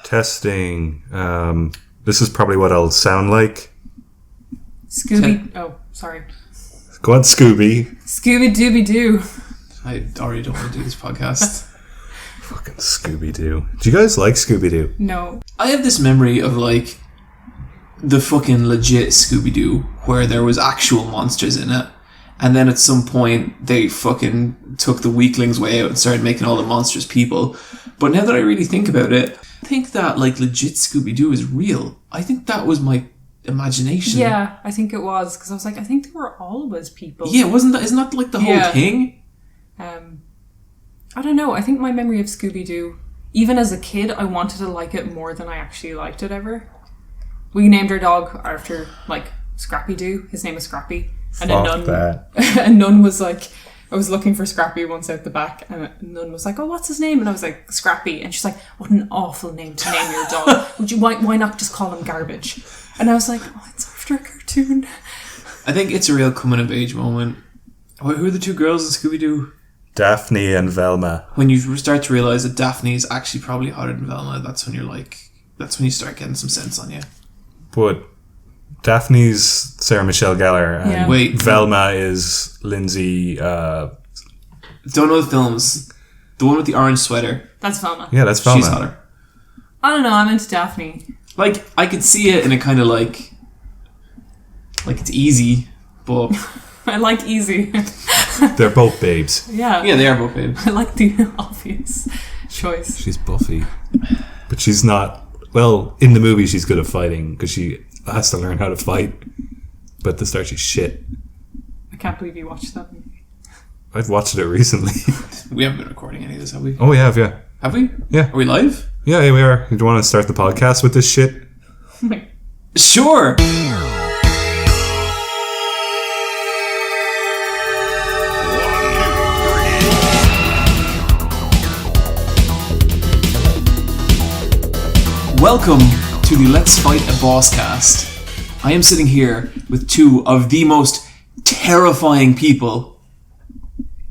Testing. This is probably what I'll sound like. Scooby. Oh, sorry. Go on, Scooby. Scooby Dooby Doo. I already don't want to do this podcast. Fucking Scooby-Doo. Do you guys like Scooby-Doo? No. I have this memory of like the fucking legit Scooby-Doo where there was actual monsters in it. And then at some point they fucking took the weaklings way out and started making all the monsters people. But now that I really think about it, I think that like legit Scooby-Doo is real. I think that was my imagination. Yeah, I think it was. Because I was like, I think they were always people. Yeah, isn't that like the whole thing? I don't know. I think my memory of Scooby-Doo, even as a kid, I wanted to like it more than I actually liked it ever. We named our dog after, like, Scrappy-Doo. His name was Scrappy. And a nun was like, I was looking for Scrappy once out the back, and a nun was like, oh, what's his name? And I was like, Scrappy. And she's like, what an awful name to name your dog. Why not just call him Garbage? And I was like, oh, it's after a cartoon. I think it's a real coming-of-age moment. Who are the two girls in Scooby-Doo? Daphne and Velma. When you start to realise that Daphne is actually probably hotter than Velma, that's when you start getting some sense on you. But Daphne's Sarah Michelle Gellar and Velma is Lindsay... Don't know the films. The one with the orange sweater. That's Velma. Yeah, that's Velma. She's hotter. I don't know, I'm into Daphne. Like, I could see it in a kind of like it's easy, but... I like easy. They're both babes. Yeah. Yeah, they are both babes. I like the obvious choice. She's Buffy. But she's not... Well, in the movie she's good at fighting because she has to learn how to fight. But at the start she's shit. I can't believe you watched that movie. I've watched it recently. We haven't been recording any of this, have we? Oh, we have, yeah. Have we? Yeah. Are we live? Yeah, we are. Do you want to start the podcast with this shit? Sure! Welcome to the Let's Fight a Boss cast. I am sitting here with two of the most terrifying people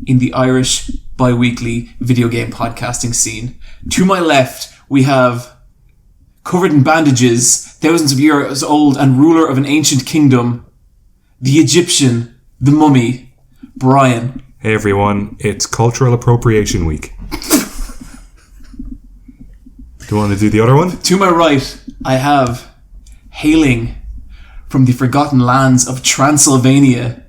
in the Irish bi-weekly video game podcasting scene. To my left, we have, covered in bandages, thousands of years old and ruler of an ancient kingdom, the Egyptian, the mummy, Bryan. Hey everyone, it's Cultural Appropriation Week. Do you want to do the other one? To my right, I have, hailing from the forgotten lands of Transylvania,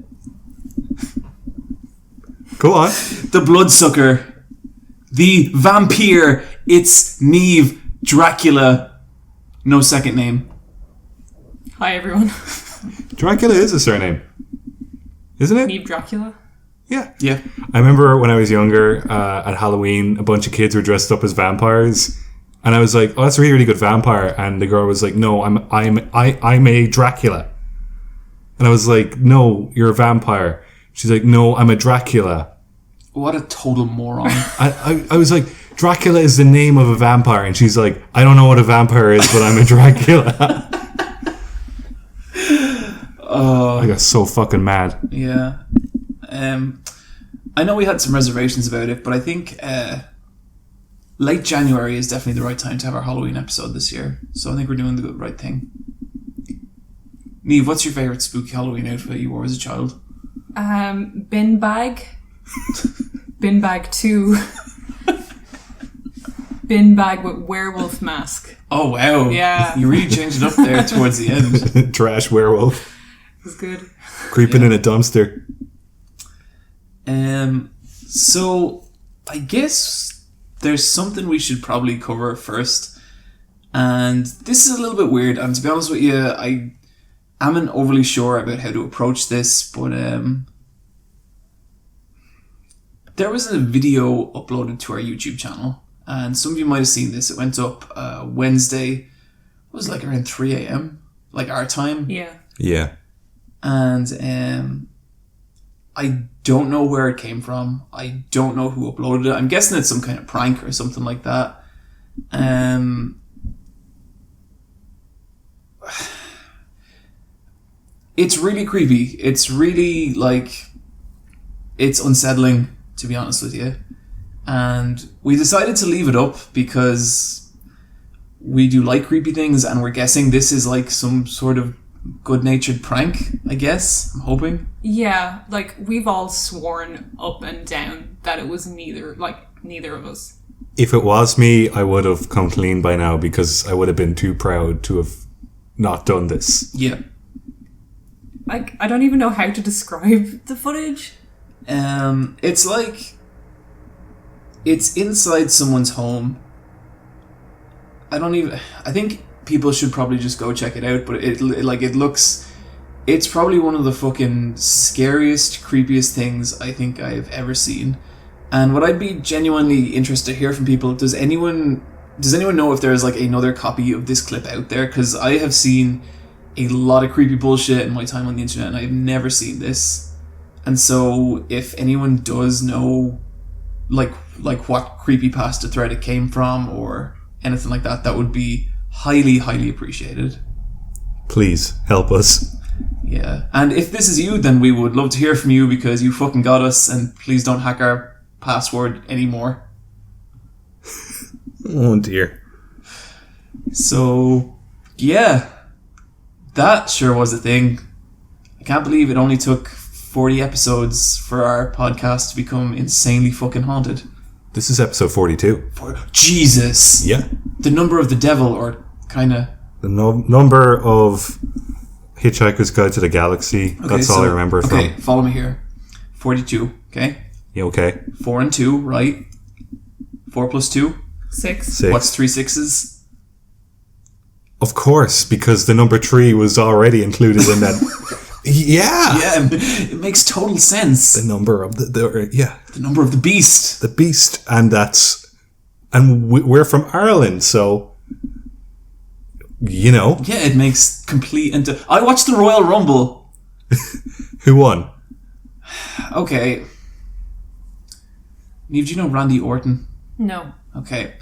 Go on. the bloodsucker, the vampire, it's Neve, Dracula, no second name. Hi, everyone. Dracula is a surname, isn't it? Neve Dracula? Yeah. Yeah. I remember when I was younger, at Halloween, a bunch of kids were dressed up as vampires. And I was like, oh, that's a really, really good vampire. And the girl was like, no, I'm a Dracula. And I was like, no, you're a vampire. She's like, no, I'm a Dracula. What a total moron. I was like, Dracula is the name of a vampire. And she's like, I don't know what a vampire is, but I'm a Dracula. I got so fucking mad. Yeah. I know we had some reservations about it, but I think late January is definitely the right time to have our Halloween episode this year. So I think we're doing the right thing. Neve, what's your favourite spooky Halloween outfit you wore as a child? Bin bag. Bin bag 2. Bin bag with werewolf mask. Oh, wow. Yeah. You really changed it up there towards the end. Trash werewolf. It was good. Creeping in a dumpster. So I guess there's something we should probably cover first. And this is a little bit weird. And to be honest with you, I am overly sure about how to approach this. But there was a video uploaded to our YouTube channel. And some of you might have seen this. It went up Wednesday. It was like around 3 a.m. Like our time. Yeah. Yeah. And I don't know where it came from. I don't know who uploaded it. I'm guessing it's some kind of prank or something like that. It's really creepy. It's really, like, it's unsettling, to be honest with you. And we decided to leave it up because we do like creepy things, and we're guessing this is like some sort of good-natured prank, I guess. I'm hoping. Yeah, like, we've all sworn up and down that it was neither of us. If it was me, I would have come clean by now because I would have been too proud to have not done this. Yeah. Like, I don't even know how to describe the footage. It's like it's inside someone's home. I think people should probably just go check it out, but it's probably one of the fucking scariest, creepiest things I think I've ever seen. And what I'd be genuinely interested to hear from people, does anyone know if there's like another copy of this clip out there? Because I have seen a lot of creepy bullshit in my time on the internet, and I've never seen this. And so if anyone does know like what creepypasta thread it came from or anything like that, that would be highly, highly appreciated. Please help us. Yeah. And if this is you, then we would love to hear from you because you fucking got us, and please don't hack our password anymore. Oh dear. So, yeah. That sure was a thing. I can't believe it only took 40 episodes for our podcast to become insanely fucking haunted. This is episode 42. Jesus! Yeah. The number of the devil, or kinda... The number of Hitchhiker's Guide to the Galaxy. Okay, That's all I remember from. Okay, follow me here. 42, okay? Yeah, okay. 4 and 2, right? 4 plus 2? 6. What's 3 sixes? Of course, because the number 3 was already included in that. Yeah! Yeah, it makes total sense. The number of the number of the beast. The beast. And we're from Ireland, so, you know. Yeah, it makes complete... I watched the Royal Rumble. Who won? Okay. Neve, do you know Randy Orton? No. Okay.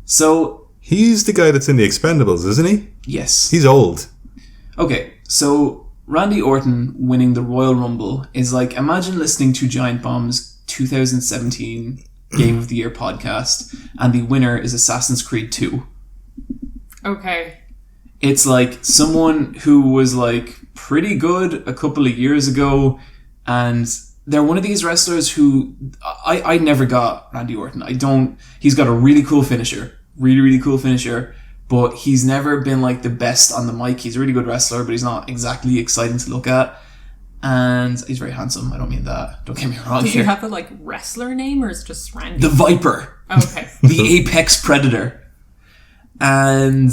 So... He's the guy that's in the Expendables, isn't he? Yes. He's old. Okay, so Randy Orton winning the Royal Rumble is like, imagine listening to Giant Bomb's 2017 Game of the Year podcast, and the winner is Assassin's Creed 2. Okay. It's like someone who was like pretty good a couple of years ago, and they're one of these wrestlers who I never got Randy Orton. He's got a really cool finisher. Really, really cool finisher, but he's never been like the best on the mic. He's a really good wrestler, but he's not exactly exciting to look at. And he's very handsome. I don't mean that. Don't get me wrong. Does he have a like wrestler name, or is it just Randy? The Viper. Oh, okay. The Apex Predator. And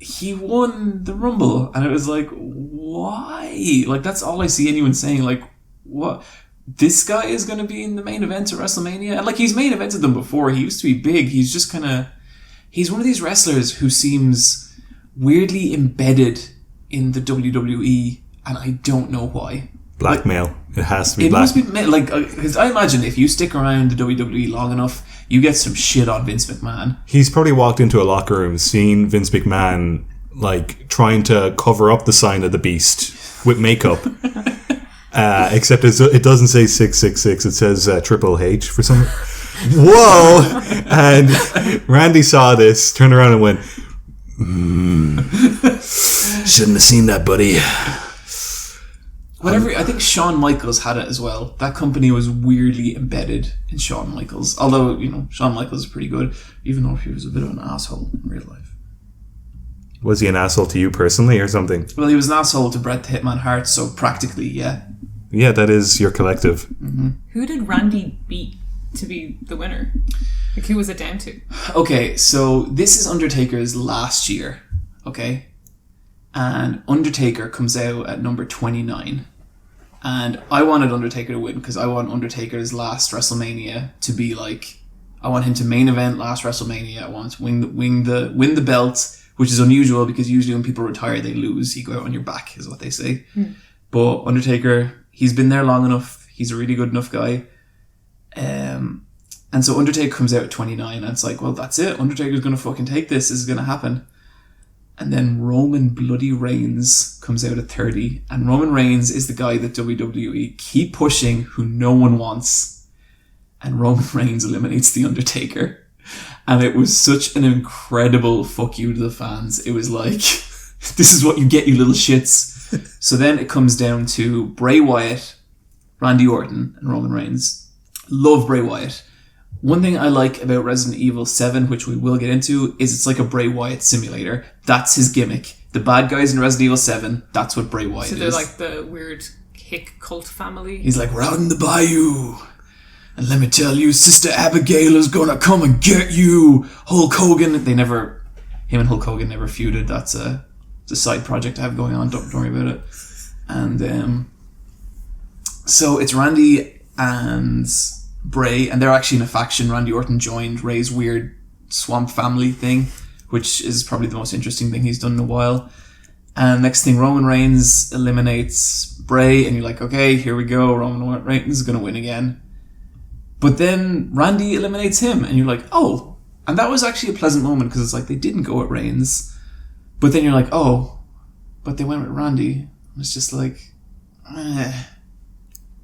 he won the Rumble, and it was like, why? Like, that's all I see anyone saying. Like, what? This guy is going to be in the main event of WrestleMania? And like, he's main evented them before. He used to be big. He's just kind of... He's one of these wrestlers who seems weirdly embedded in the WWE, and I don't know why. Blackmail. Like, it has to be blackmail. It must be... Like, because I imagine if you stick around the WWE long enough, you get some shit on Vince McMahon. He's probably walked into a locker room, seen Vince McMahon, like, trying to cover up the sign of the beast with makeup. Except it doesn't say 666, it says Triple H for some. Whoa! And Randy saw this, turned around and went, shouldn't have seen that, buddy. Whatever. I think Shawn Michaels had it as well. That company was weirdly embedded in Shawn Michaels. Although, you know, Shawn Michaels is pretty good, even though he was a bit of an asshole in real life. Was he an asshole to you personally or something? Well, he was an asshole to Bret the Hitman Hart, so practically, yeah. Yeah, that is your collective. Mm-hmm. Who did Randy beat to be the winner? Like, who was it down to? Okay, so this is Undertaker's last year, okay? And Undertaker comes out at number 29. And I wanted Undertaker to win because I want Undertaker's last WrestleMania to be like... I want him to main event last WrestleMania. I want to win the belt, which is unusual because usually when people retire, they lose. You go out on your back, is what they say. But Undertaker... He's been there long enough. He's a really good enough guy. And so Undertaker comes out at 29 and it's like, well, that's it. Undertaker's going to fucking take this. This is going to happen. And then Roman bloody Reigns comes out at 30. And Roman Reigns is the guy that WWE keep pushing, who no one wants. And Roman Reigns eliminates The Undertaker. And it was such an incredible fuck you to the fans. It was like, this is what you get, you little shits. So then it comes down to Bray Wyatt, Randy Orton, and Roman Reigns. Love Bray Wyatt. One thing I like about Resident Evil 7, which we will get into, is it's like a Bray Wyatt simulator. That's his gimmick. The bad guys in Resident Evil 7, that's what Bray Wyatt is. So they're like the weird hick cult family. He's like, we're out in the bayou. And let me tell you, Sister Abigail is gonna come and get you. Hulk Hogan. Him and Hulk Hogan never feuded. That's a side project I have going on. Don't worry about it. And so it's Randy and Bray, and they're actually in a faction. Randy Orton joined Ray's weird swamp family thing, which is probably the most interesting thing he's done in a while. And next thing, Roman Reigns eliminates Bray, and you're like, okay, here we go. Roman Reigns is going to win again. But then Randy eliminates him, and you're like, oh. And that was actually a pleasant moment, because it's like they didn't go at Reigns. But then you're like, oh, but they went with Randy. And it's just like, eh.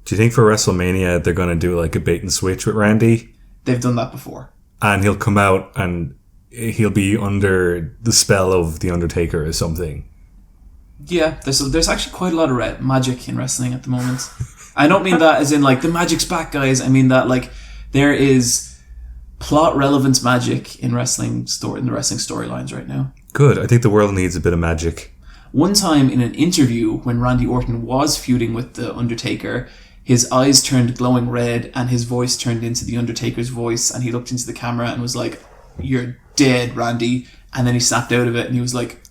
Do you think for WrestleMania they're going to do like a bait and switch with Randy? They've done that before. And he'll come out and he'll be under the spell of The Undertaker or something. Yeah, there's actually quite a lot of magic in wrestling at the moment. I don't mean that as in like the magic's back, guys. I mean that like there is plot relevant magic in the wrestling storylines right now. Good. I think the world needs a bit of magic. One time in an interview when Randy Orton was feuding with The Undertaker, his eyes turned glowing red and his voice turned into The Undertaker's voice, and he looked into the camera and was like, "You're dead, Randy." And then he snapped out of it and he was like,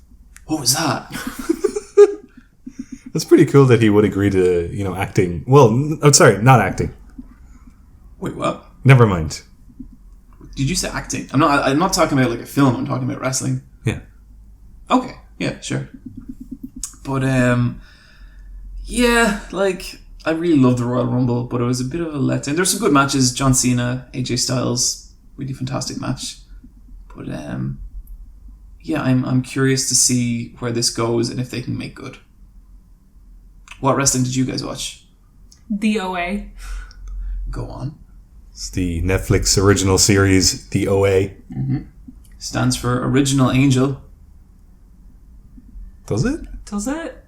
"What was that?" That's pretty cool that he would agree to, acting. Well, sorry, not acting. Wait, what? Never mind. Did you say acting? I'm not talking about like a film, I'm talking about wrestling. Yeah. Okay, yeah, sure. But yeah, like I really loved the Royal Rumble, but it was a bit of a letdown. There's some good matches. John Cena, AJ Styles, really fantastic match. But yeah, I'm curious to see where this goes and if they can make good. What wrestling did you guys watch? The OA. Go on. It's the Netflix original series, The OA. Mm-hmm. Stands for Original Angel. Does it? Does it?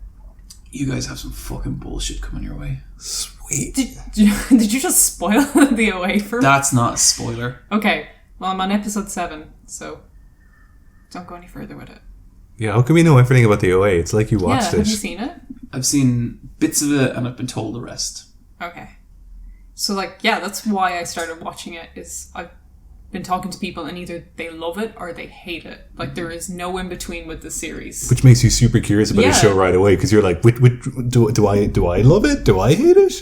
You guys have some fucking bullshit coming your way. Sweet. Did you just spoil The OA for me? That's not a spoiler. Okay, well I'm on episode 7, so don't go any further with it. Yeah, how come you know everything about The OA? It's like you watched it. Have you seen it? I've seen bits of it and I've been told the rest. Okay. So that's why I started watching it, is I've been talking to people and either they love it or they hate it. Like there is no in between with the series. Which makes you super curious about the show right away, because you're like, do I love it? Do I hate it?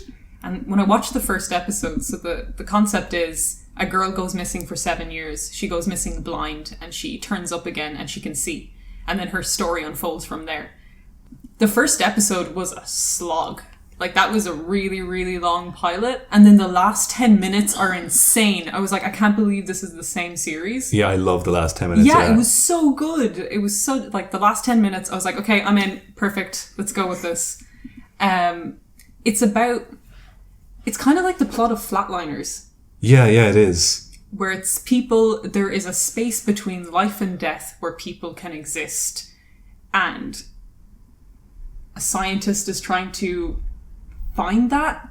And when I watched the first episode, so the concept is a girl goes missing for 7 years. She goes missing blind and she turns up again and she can see. And then her story unfolds from there. The first episode was a slog. Like, that was a really, really long pilot. And then the last 10 minutes are insane. I was like, I can't believe this is the same series. Yeah, I love the last 10 minutes. Yeah, it was so good. It was so, the last 10 minutes, I was like, okay, I'm in. Perfect. Let's go with this. It's kind of like the plot of Flatliners. Yeah, it is. Where it's people, there is a space between life and death where people can exist. And a scientist is trying to find that.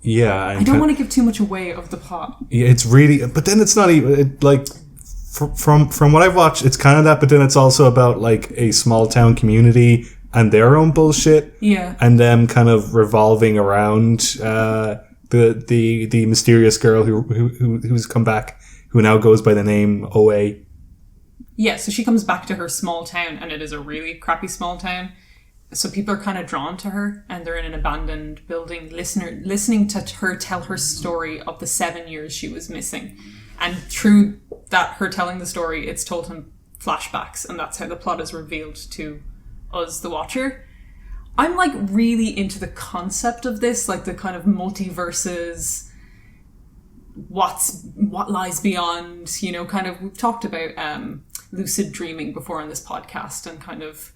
Yeah. I don't want to give too much away of the plot. Yeah, it's really, but then it's not even, from what I've watched, it's kind of that, but then it's also about like a small town community and their own bullshit. Yeah. And them kind of revolving around the mysterious girl who's come back, who now goes by the name OA. Yeah, so she comes back to her small town, and it is a really crappy small town. So people are kind of drawn to her, and they're in an abandoned building, listening to her tell her story of the 7 years she was missing. And through that, her telling the story, it's told in flashbacks, and that's how the plot is revealed to us, the watcher. I'm like really into the concept of this, like the kind of multiverses, what lies beyond, kind of, we've talked about lucid dreaming before on this podcast, and kind of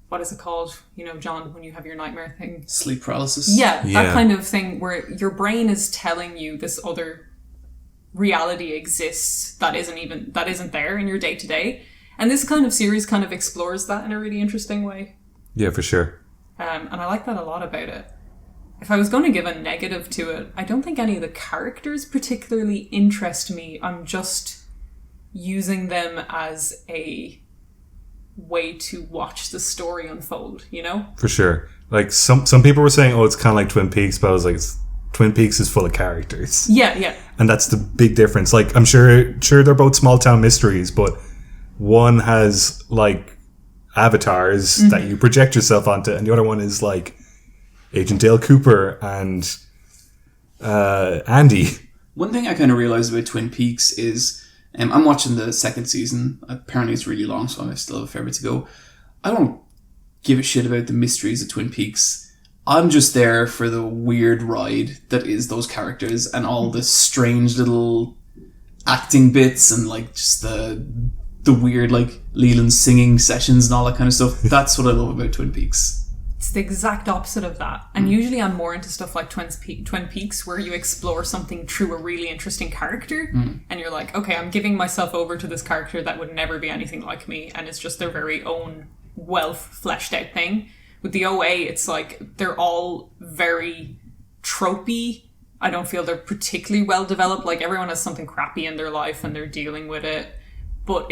what is it called, John, when you have your nightmare thing? Sleep paralysis? Yeah, that kind of thing where your brain is telling you this other reality exists that isn't there in your day to day. And this kind of series kind of explores that in a really interesting way. Yeah, for sure. And I like that a lot about it. If I was going to give a negative to it, I don't think any of the characters particularly interest me. I'm just using them as a way to watch the story unfold, you know? For sure. Like, some people were saying, oh, it's kind of like Twin Peaks, but I was like, Twin Peaks is full of characters. Yeah. And that's the big difference. Like, I'm sure they're both small town mysteries, but one has, like, avatars that you project yourself onto, and the other one is, like, Agent Dale Cooper and Andy. One thing I kind of realized about Twin Peaks is I'm watching the second season. Apparently it's really long, so I still have a fair bit to go. I don't give a shit about the mysteries of Twin Peaks. I'm just there for the weird ride that is those characters and all the strange little acting bits and like just the weird like Leland singing sessions and all that kind of stuff. That's what I love about Twin Peaks. It's the exact opposite of that. And usually I'm more into stuff like Twin Peaks, where you explore something through a really interesting character, and you're like, okay, I'm giving myself over to this character that would never be anything like me, and it's just their very own well fleshed out thing. With the OA, it's like they're all very tropey. I don't feel they're particularly well developed. Like, everyone has something crappy in their life and they're dealing with it, but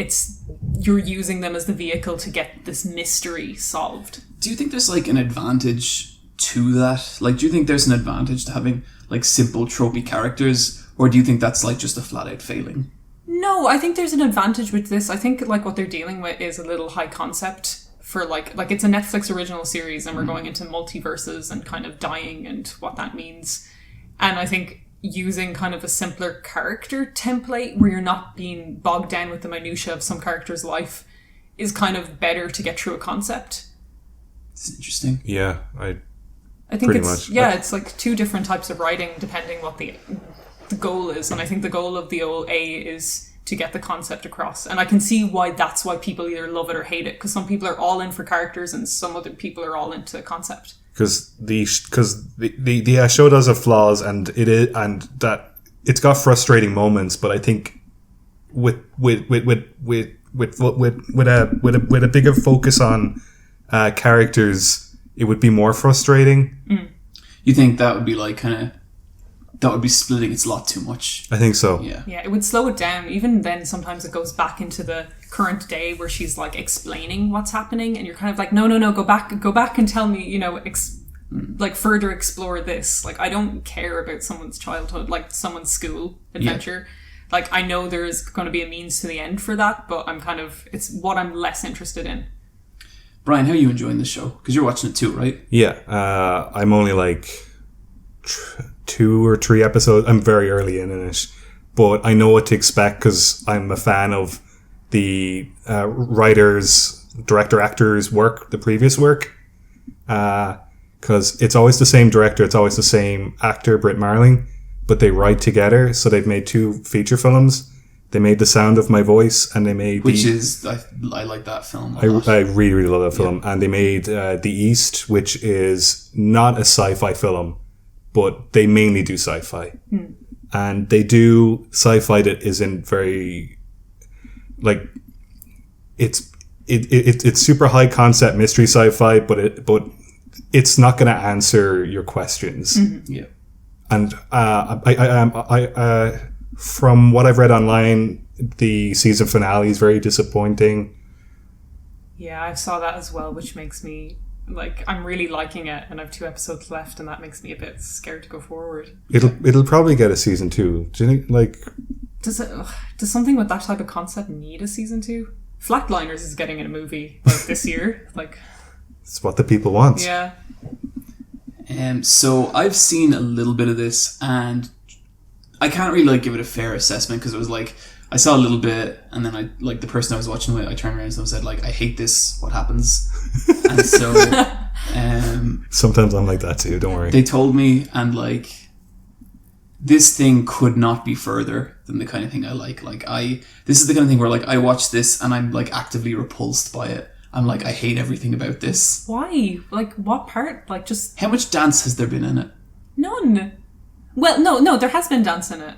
you're using them as the vehicle to get this mystery solved. Do you think there's like an advantage to that? Like, do you think there's an advantage to having like simple tropey characters, or do you think that's like just a flat out failing? No, I think there's an advantage with this. I think like what they're dealing with is a little high concept for like it's a Netflix original series, and we're going into multiverses and kind of dying and what that means. And I think using kind of a simpler character template where you're not being bogged down with the minutiae of some character's life is kind of better to get through a concept. It's interesting. Yeah, I think it's like two different types of writing depending what the goal is. And I think the goal of the OA is to get the concept across. And I can see why that's why people either love it or hate it, because some people are all in for characters and some other people are all into concept. Because the show does have flaws, and that it's got frustrating moments. But I think with a bigger focus on characters, it would be more frustrating. You think that would be like that would be splitting its lot too much? I think so. Yeah, it would slow it down. Even then, sometimes it goes back into the current day where she's like explaining what's happening, and you're kind of like, no, go back and tell me, like further explore this. Like, I don't care about someone's childhood, like someone's school adventure. Yeah. Like, I know there's going to be a means to the end for that, but it's what I'm less interested in. Bryan, how are you enjoying this show? Because you're watching it too, right? Yeah, I'm only like 2 or 3 episodes. I'm very early in it, but I know what to expect because I'm a fan of the writers, director, actors' work, the previous work. Because it's always the same director, it's always the same actor, Britt Marling, but they write together. So they've made 2 feature films. They made The Sound of My Voice, and they made I like that film a lot. I really, really love that film. Yeah. And they made The East, which is not a sci-fi film, but they mainly do sci-fi. And they do sci-fi that isn't very, like, it's super high concept mystery sci-fi, but it's not going to answer your questions. Yeah. And I from what I've read online, the season finale is very disappointing. Yeah, I saw that as well, which makes me like, I'm really liking it, and I have 2 episodes left, and that makes me a bit scared to go forward. It'll probably get a season 2. Do you think, like, does something with that type of concept need a season 2? Flatliners is getting a movie like this year. Like, it's what the people want. Yeah. So I've seen a little bit of this, and I can't really like give it a fair assessment because it was like I saw a little bit, and then I like the person I was watching with, I turned around and said like, I hate this. What happens? And so sometimes I'm like that too. Don't worry. They told me, and like, this thing could not be further than the kind of thing I like. Like, this is the kind of thing where like I watch this and I'm like actively repulsed by it. I'm like, I hate everything about this. Why? Like, what part? Like, just... How much dance has there been in it? None. Well, no, there has been dance in it.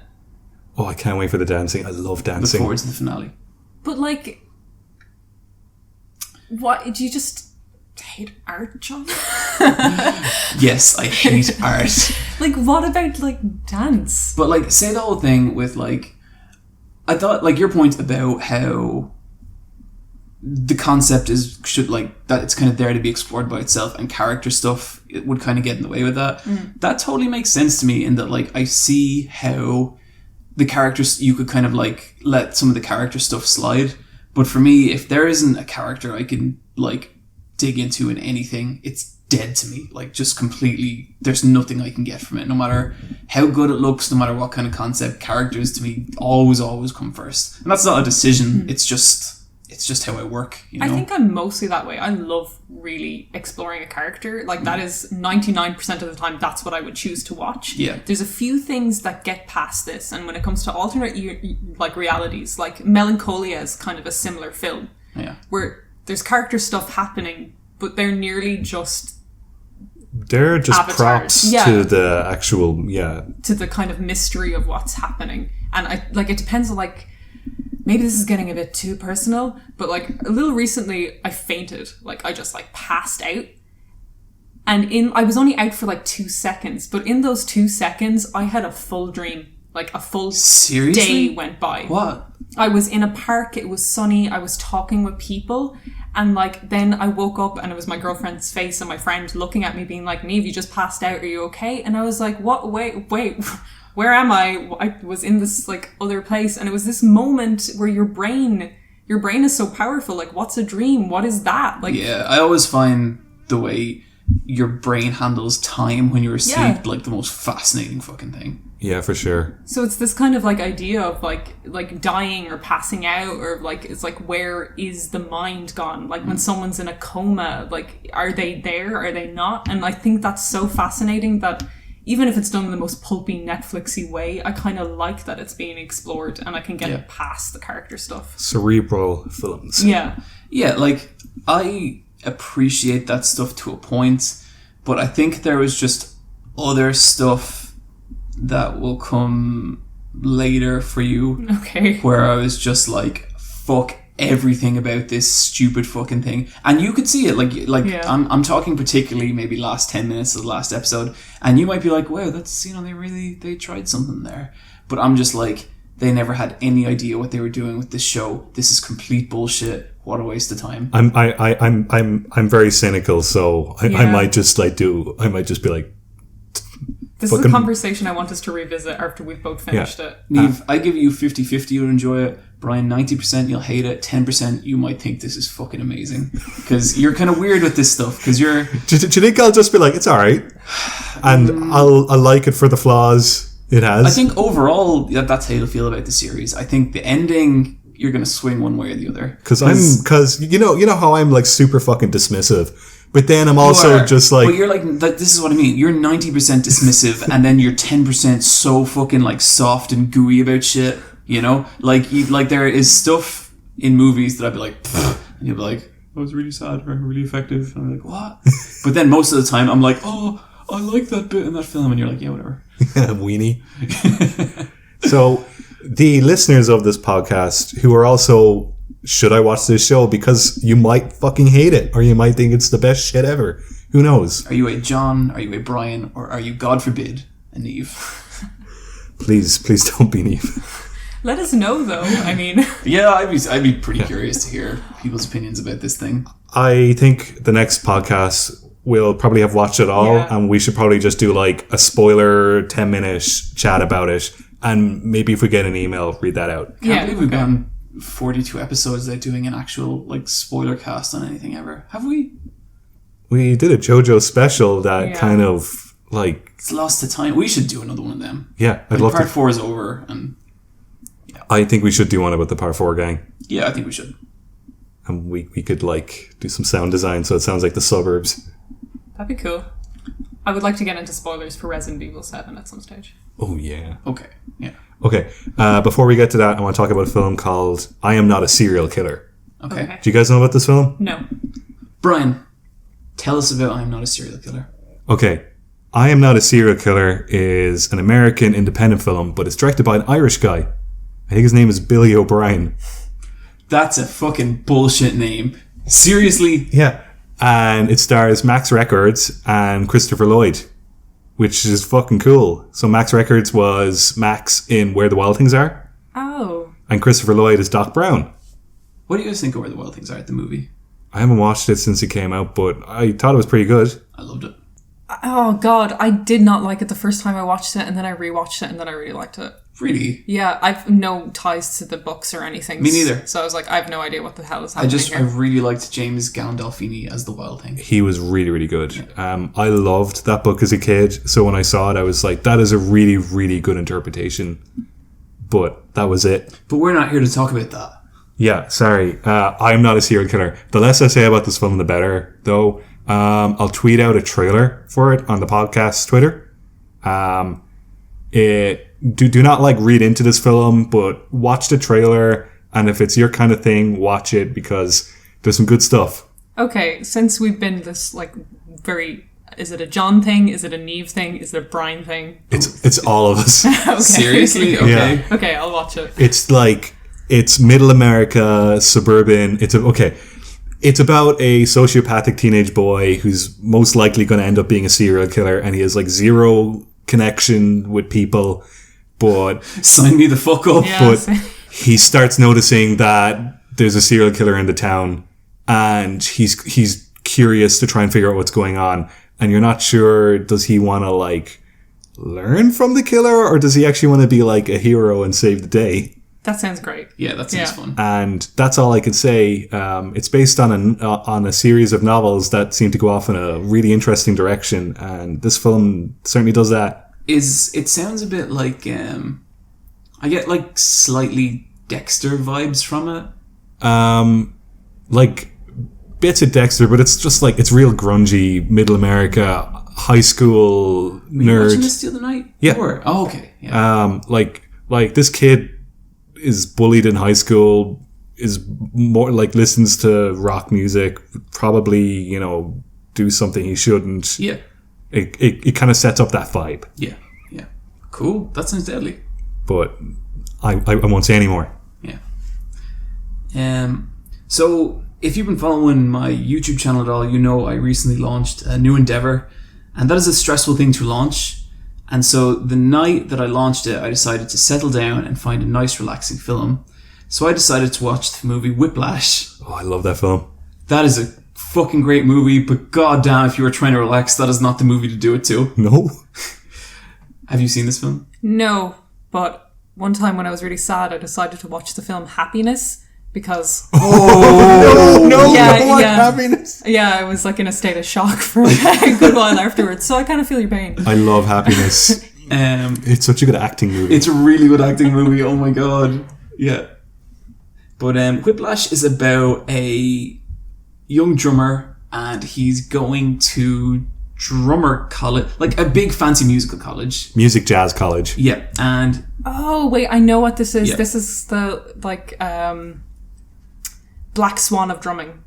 Oh, I can't wait for the dancing. I love Look dancing. forward to the finale. But like, what do you just hate art, John? Yes, I hate art. Like, what about like dance? But like, say the whole thing with like, I thought like your point about how the concept should like that it's kind of there to be explored by itself, and character stuff it would kind of get in the way with that. That totally makes sense to me in that like I see how the characters you could kind of like let some of the character stuff slide. But for me, if there isn't a character I can like dig into in anything, it's dead to me. Like just completely, there's nothing I can get from it. No matter how good it looks, no matter what kind of concept, characters to me always come first. And that's not a decision. It's just how I work, you know? I think I'm mostly that way. I love really exploring a character. Like that is 99% of the time, that's what I would choose to watch. Yeah. There's a few things that get past this. And when it comes to alternate like realities, like Melancholia is kind of a similar film. Yeah. Where there's character stuff happening, but they're nearly just They're just avatars. props Yeah. to the actual, to the kind of mystery of what's happening. And I like it depends on like, maybe this is getting a bit too personal, but like a little recently I fainted. Like I just like passed out. And I was only out for like 2 seconds, but in those 2 seconds I had a full dream. Like a full Seriously? day went by. What? I was in a park, it was sunny, I was talking with people, and like then I woke up and it was my girlfriend's face and my friend looking at me being like, Neve, you just passed out, are you okay? And I was like, what? Wait, where am I? I was in this like other place, and it was this moment where your brain is so powerful. Like, what's a dream? What is that? Like, Yeah, I always find the way your brain handles time when you're asleep like the most fascinating fucking thing. yeah, for sure. so it's this kind of like idea of like dying or passing out, or like it's like, where is the mind gone? Like when someone's in a coma, like are they there? Are they not? And I think that's so fascinating that even if it's done in the most pulpy Netflixy way, I kind of like that it's being explored and I can get past the character stuff. Cerebral films. Yeah. Yeah, like I appreciate that stuff to a point, but I think there was just other stuff that will come later for you Okay. where I was just like, fuck everything about this stupid fucking thing. And you could see it, like Yeah. I'm talking particularly maybe last 10 minutes of the last episode, and you might be like, wow, that's, you know, they tried something there. But I'm just like, they never had any idea what they were doing with this show. This is complete bullshit. What a waste of time. I'm very cynical, so I Yeah. might just be like, This is a fucking- conversation I want us to revisit after we've both finished it. Neve, I give you 50-50, you'll enjoy it. Bryan, 90% you'll hate it. 10% you might think this is fucking amazing. Because you're kind of weird with this stuff. Because you're... do you think I'll just be like, it's alright, and I'll like it for the flaws it has? I think overall, that's how you'll feel about the series. I think the ending, you're going to swing one way or the other. Because you know how I'm like super fucking dismissive, but then I'm also just like, But you're like, this is what I mean. You're 90% dismissive, and then you're 10% so fucking like soft and gooey about shit. You know, like there is stuff in movies that I'd be like, pfft, and you'll be like, that was really sad or really effective, and I'm like, what? But then most of the time I'm like, oh, I like that bit in that film, and you're like, yeah, whatever. weenie. So the listeners of this podcast who are also, should I watch this show? Because you might fucking hate it, or you might think it's the best shit ever. Who knows? Are you a John? Are you a Bryan? Or are you, God forbid, a Neve? Please don't be Neve. Let us know, though. I mean, Yeah, I'd be pretty curious to hear people's opinions about this thing. I think the next podcast we'll probably have watched it all, Yeah. and we should probably just do like a spoiler 10-minute chat about it, and maybe if we get an email, read that out. Can't believe we've gone 42 episodes without doing an actual like spoiler cast on anything ever. Have we? We did a JoJo special that Yeah. kind of like, It's lost to time. We should do another one of them. yeah, I'd Like love part to. 4 is over, and I think we should do one about the Part 4 gang. yeah, I think we should. And we could like do some sound design so it sounds like the suburbs. that'd be cool. I would like to get into spoilers for Resident Evil 7 at some stage. Oh yeah. Okay, yeah. Okay. Before we get to that, I want to talk about a film called I Am Not a Serial Killer. Okay. Do you guys know about this film? No. Bryan, tell us about I'm Not a Serial Killer. Okay. I Am Not a Serial Killer is an American independent film, but it's directed by an Irish guy. I think his name is Billy O'Brien. That's a fucking bullshit name. Seriously? Yeah. And it stars Max Records and Christopher Lloyd, which is fucking cool. So Max Records was Max in Where the Wild Things Are. Oh. And Christopher Lloyd is Doc Brown. What do you guys think of Where the Wild Things Are at the movie? I haven't watched it since it came out, but I thought it was pretty good. I loved it. Oh, God. I did not like it the first time I watched it, and then I rewatched it, and then I really liked it. Really? Yeah, I've no ties to the books or anything. Me neither. So I was like, I have no idea what the hell is happening I really liked James Gandolfini as the Wild Thing. He was really, really good. I loved that book as a kid, so when I saw it, I was like, that is a really, really good interpretation. But that was it. But we're not here to talk about that. Yeah, sorry. I'm not a serial killer. The less I say about this film, the better, though. I'll tweet out a trailer for it on the podcast Twitter. Do not read into this film, but watch the trailer, and if it's your kind of thing, watch it because there's some good stuff. Okay, since we've been this very, is it a John thing? Is it a Neve thing? Is it a Brian thing? It's all of us. Okay. Seriously? Okay. Yeah. Okay, I'll watch it. It's middle America, suburban. It's about a sociopathic teenage boy who's most likely going to end up being a serial killer, and he has zero connection with people, but sign me the fuck up. Yeah, but he starts noticing that there's a serial killer in the town, and he's curious to try and figure out what's going on, and you're not sure, does he want to learn from the killer, or does he actually want to be a hero and save the day? That sounds great. Yeah, that sounds fun. And that's all I can say. It's based on a series of novels that seem to go off in a really interesting direction, and this film certainly does that. It sounds a bit like I get slightly Dexter vibes from it. Bits of Dexter, but it's just it's real grungy, middle America, high school Were you nerd. watching this the other night? Yeah. Oh, okay. Yeah. This kid is bullied in high school, is more listens to rock music, probably, do something he shouldn't. Yeah. It kind of sets up that vibe. Yeah. Yeah. Cool. That sounds deadly. But I won't say any more. Yeah. So if you've been following my YouTube channel at all, you know I recently launched a new endeavor, and that is a stressful thing to launch. And so the night that I launched it, I decided to settle down and find a nice, relaxing film. So I decided to watch the movie Whiplash. Oh, I love that film. That is a fucking great movie, but goddamn, if you were trying to relax, that is not the movie to do it to. No. Have you seen this film? No, but one time when I was really sad, I decided to watch the film Happiness because... No, Happiness. Yeah, I was in a state of shock for a good while afterwards, so I kind of feel your pain. I love Happiness. It's such a good acting movie. It's a really good acting movie, oh my god. Yeah. But Whiplash is about a young drummer, and he's going to drummer college, a big fancy musical college. Music jazz college. Yeah, and... Oh, wait, I know what this is. Yeah. This is the, Black Swan of drumming.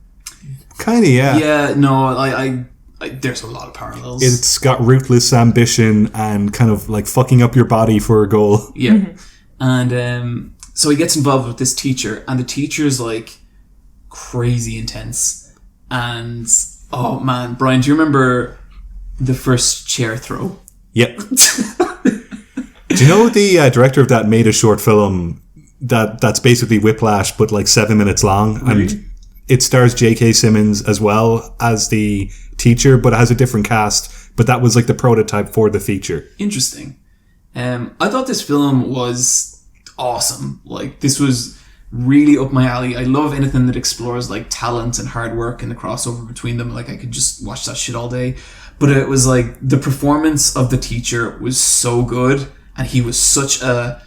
Kind of, yeah. Yeah, no, I there's a lot of parallels. It's got ruthless ambition and kind of fucking up your body for a goal. Yeah. Mm-hmm. And so he gets involved with this teacher, and the teacher's crazy intense. And oh man, Brian, do you remember the first chair throw? Yep. Do you know the director of that made a short film that's basically Whiplash, but 7 minutes long? Really? And it stars J.K. Simmons as well as the teacher, but it has a different cast. But that was the prototype for the feature. Interesting. I thought this film was awesome. This was really up my alley. I love anything that explores talent and hard work and the crossover between them. I could just watch that shit all day. But it was the performance of the teacher was so good, and he was such a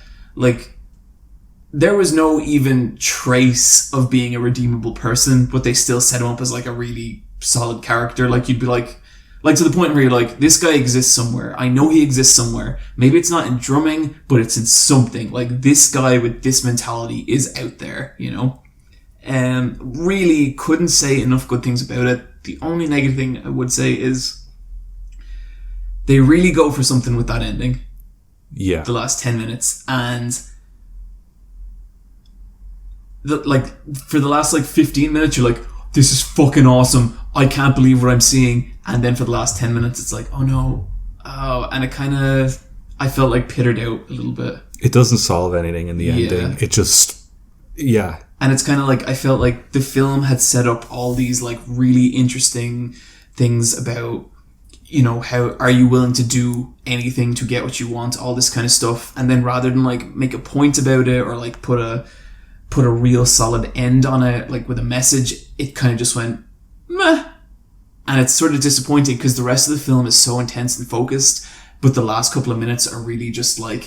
there was no even trace of being a redeemable person, but they still set him up as a really solid character. You'd be to the point where you're this guy exists somewhere. I know he exists somewhere. Maybe it's not in drumming, but it's in something. This guy with this mentality is out there, Really couldn't say enough good things about it. The only negative thing I would say is they really go for something with that ending. Yeah. The last 10 minutes, and for the last 15 minutes you're like, this is fucking awesome, I can't believe what I'm seeing, and then for the last 10 minutes it's like, oh no, and it kind of, I felt like pittered out a little bit. It doesn't solve anything in the ending. It just, yeah. And it's kind of like, I felt like the film had set up all these really interesting things about, how are you willing to do anything to get what you want, all this kind of stuff, and then rather than make a point about it or put a real solid end on it, with a message, it kind of just went meh. And it's sort of disappointing because the rest of the film is so intense and focused, but the last couple of minutes are really just I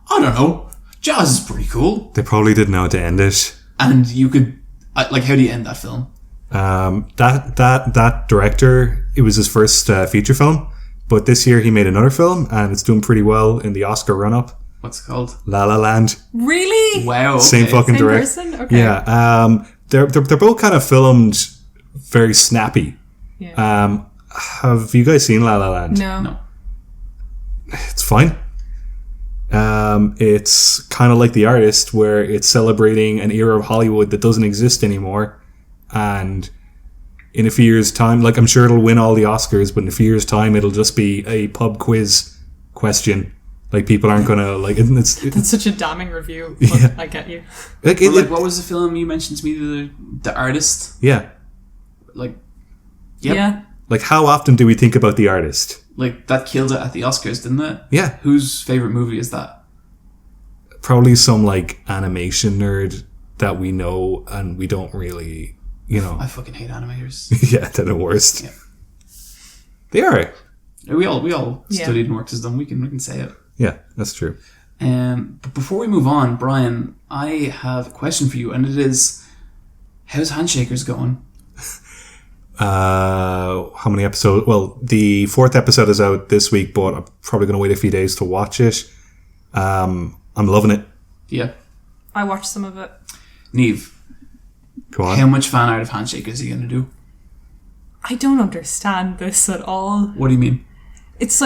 don't know, jazz is pretty cool. They probably didn't know how to end it. And you could, how do you end that film? That director, it was his first feature film, but this year he made another film and it's doing pretty well in the Oscar run-up. What's it called? La La Land. Really? Wow. Okay. Same fucking director. Person? Okay. Yeah. They're both kind of filmed very snappy. Yeah. Have you guys seen La La Land? No. It's fine. It's kind of like The Artist, where it's celebrating an era of Hollywood that doesn't exist anymore. And in a few years' time, I'm sure it'll win all the Oscars, but in a few years' time, it'll just be a pub quiz question. People aren't gonna That's such a damning review. Yeah. I get you. What was the film you mentioned to me? The Artist. Yeah. Yep. Yeah. How often do we think about The Artist? That killed it at the Oscars, didn't it? Yeah. Whose favorite movie is that? Probably some animation nerd that we know and we don't really, I fucking hate animators. Yeah, they're the worst. Yeah. They are. We all studied and worked as them. We can say it. Yeah, that's true. But before we move on, Brian, I have a question for you, and it is, how's Handshakers going? How many episodes? Well, the 4th episode is out this week, but I'm probably going to wait a few days to watch it. I'm loving it. Yeah. I watched some of it. Neve, go on. How much fan art of Handshakers are you going to do? I don't understand this at all. What do you mean? It's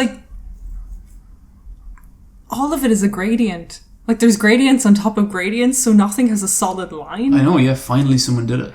all of it is a gradient. There's gradients on top of gradients, so nothing has a solid line. I know, yeah, finally someone did it.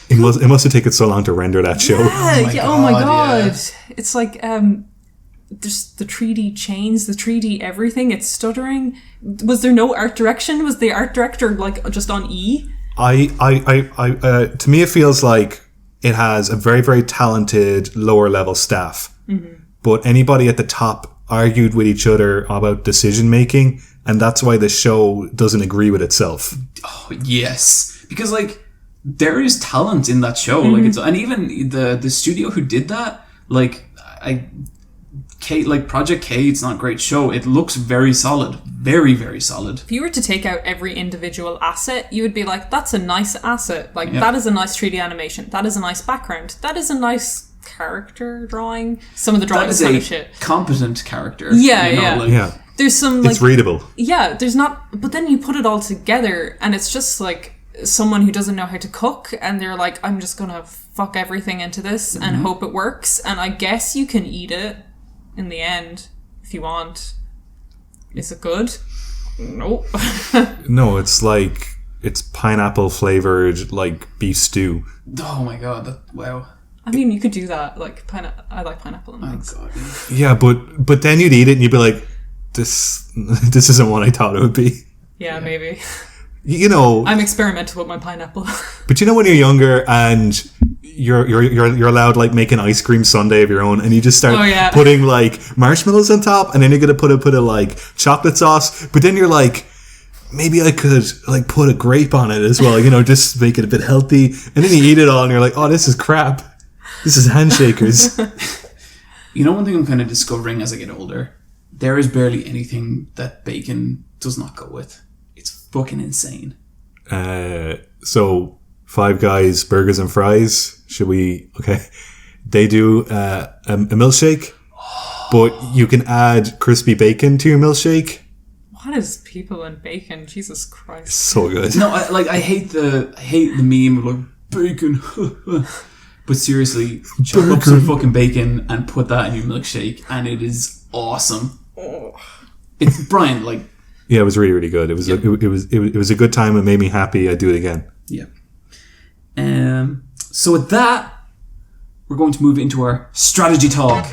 It must have taken so long to render that show. Oh my god. Yeah. It's there's the 3D chains, the 3D everything, it's stuttering. Was there no art direction? Was the art director just on E? To me it feels like it has a very, very talented lower level staff. Mm-hmm. But anybody at the top argued with each other about decision making, and that's why the show doesn't agree with itself. Oh, yes. Because there is talent in that show. Mm-hmm. And even the studio who did that, Project K, it's not a great show. It looks very solid. Very, very solid. If you were to take out every individual asset, you would be that's a nice asset. That is a nice 3D animation. That is a nice background. That is a nice character drawing. Some of the drawing is kind of shit. Competent character. Yeah, yeah. There's some it's readable. Yeah, there's not. But then you put it all together, and it's just someone who doesn't know how to cook, and they're I'm just gonna fuck everything into this and hope it works. And I guess you can eat it in the end if you want. Is it good? Nope. No, it's it's pineapple flavored beef stew. Oh my god! Wow. I mean, you could do that. I like pineapple and things. Oh god. Yeah, but then you'd eat it and you'd be like, this isn't what I thought it would be. Yeah, maybe. I'm experimental with my pineapple. But when you're younger and you're allowed make an ice cream sundae of your own, and you just start putting marshmallows on top, and then you're gonna put a chocolate sauce, but then you're maybe I could put a grape on it as well, just make it a bit healthy, and then you eat it all and you're oh, this is crap. This is Handshakers. One thing I'm kind of discovering as I get older, there is barely anything that bacon does not go with. It's fucking insane. So Five Guys burgers and fries. Should we? Okay, they do a milkshake, but you can add crispy bacon to your milkshake. What is people and bacon? Jesus Christ! It's so good. No, I hate the meme of bacon. But seriously, chop up some fucking bacon and put that in your milkshake, and it is awesome. It's Bryan, like. Yeah, it was really, really good. It was it was a good time. It made me happy. I'd do it again. Yeah. So with that, we're going to move into our strategy talk.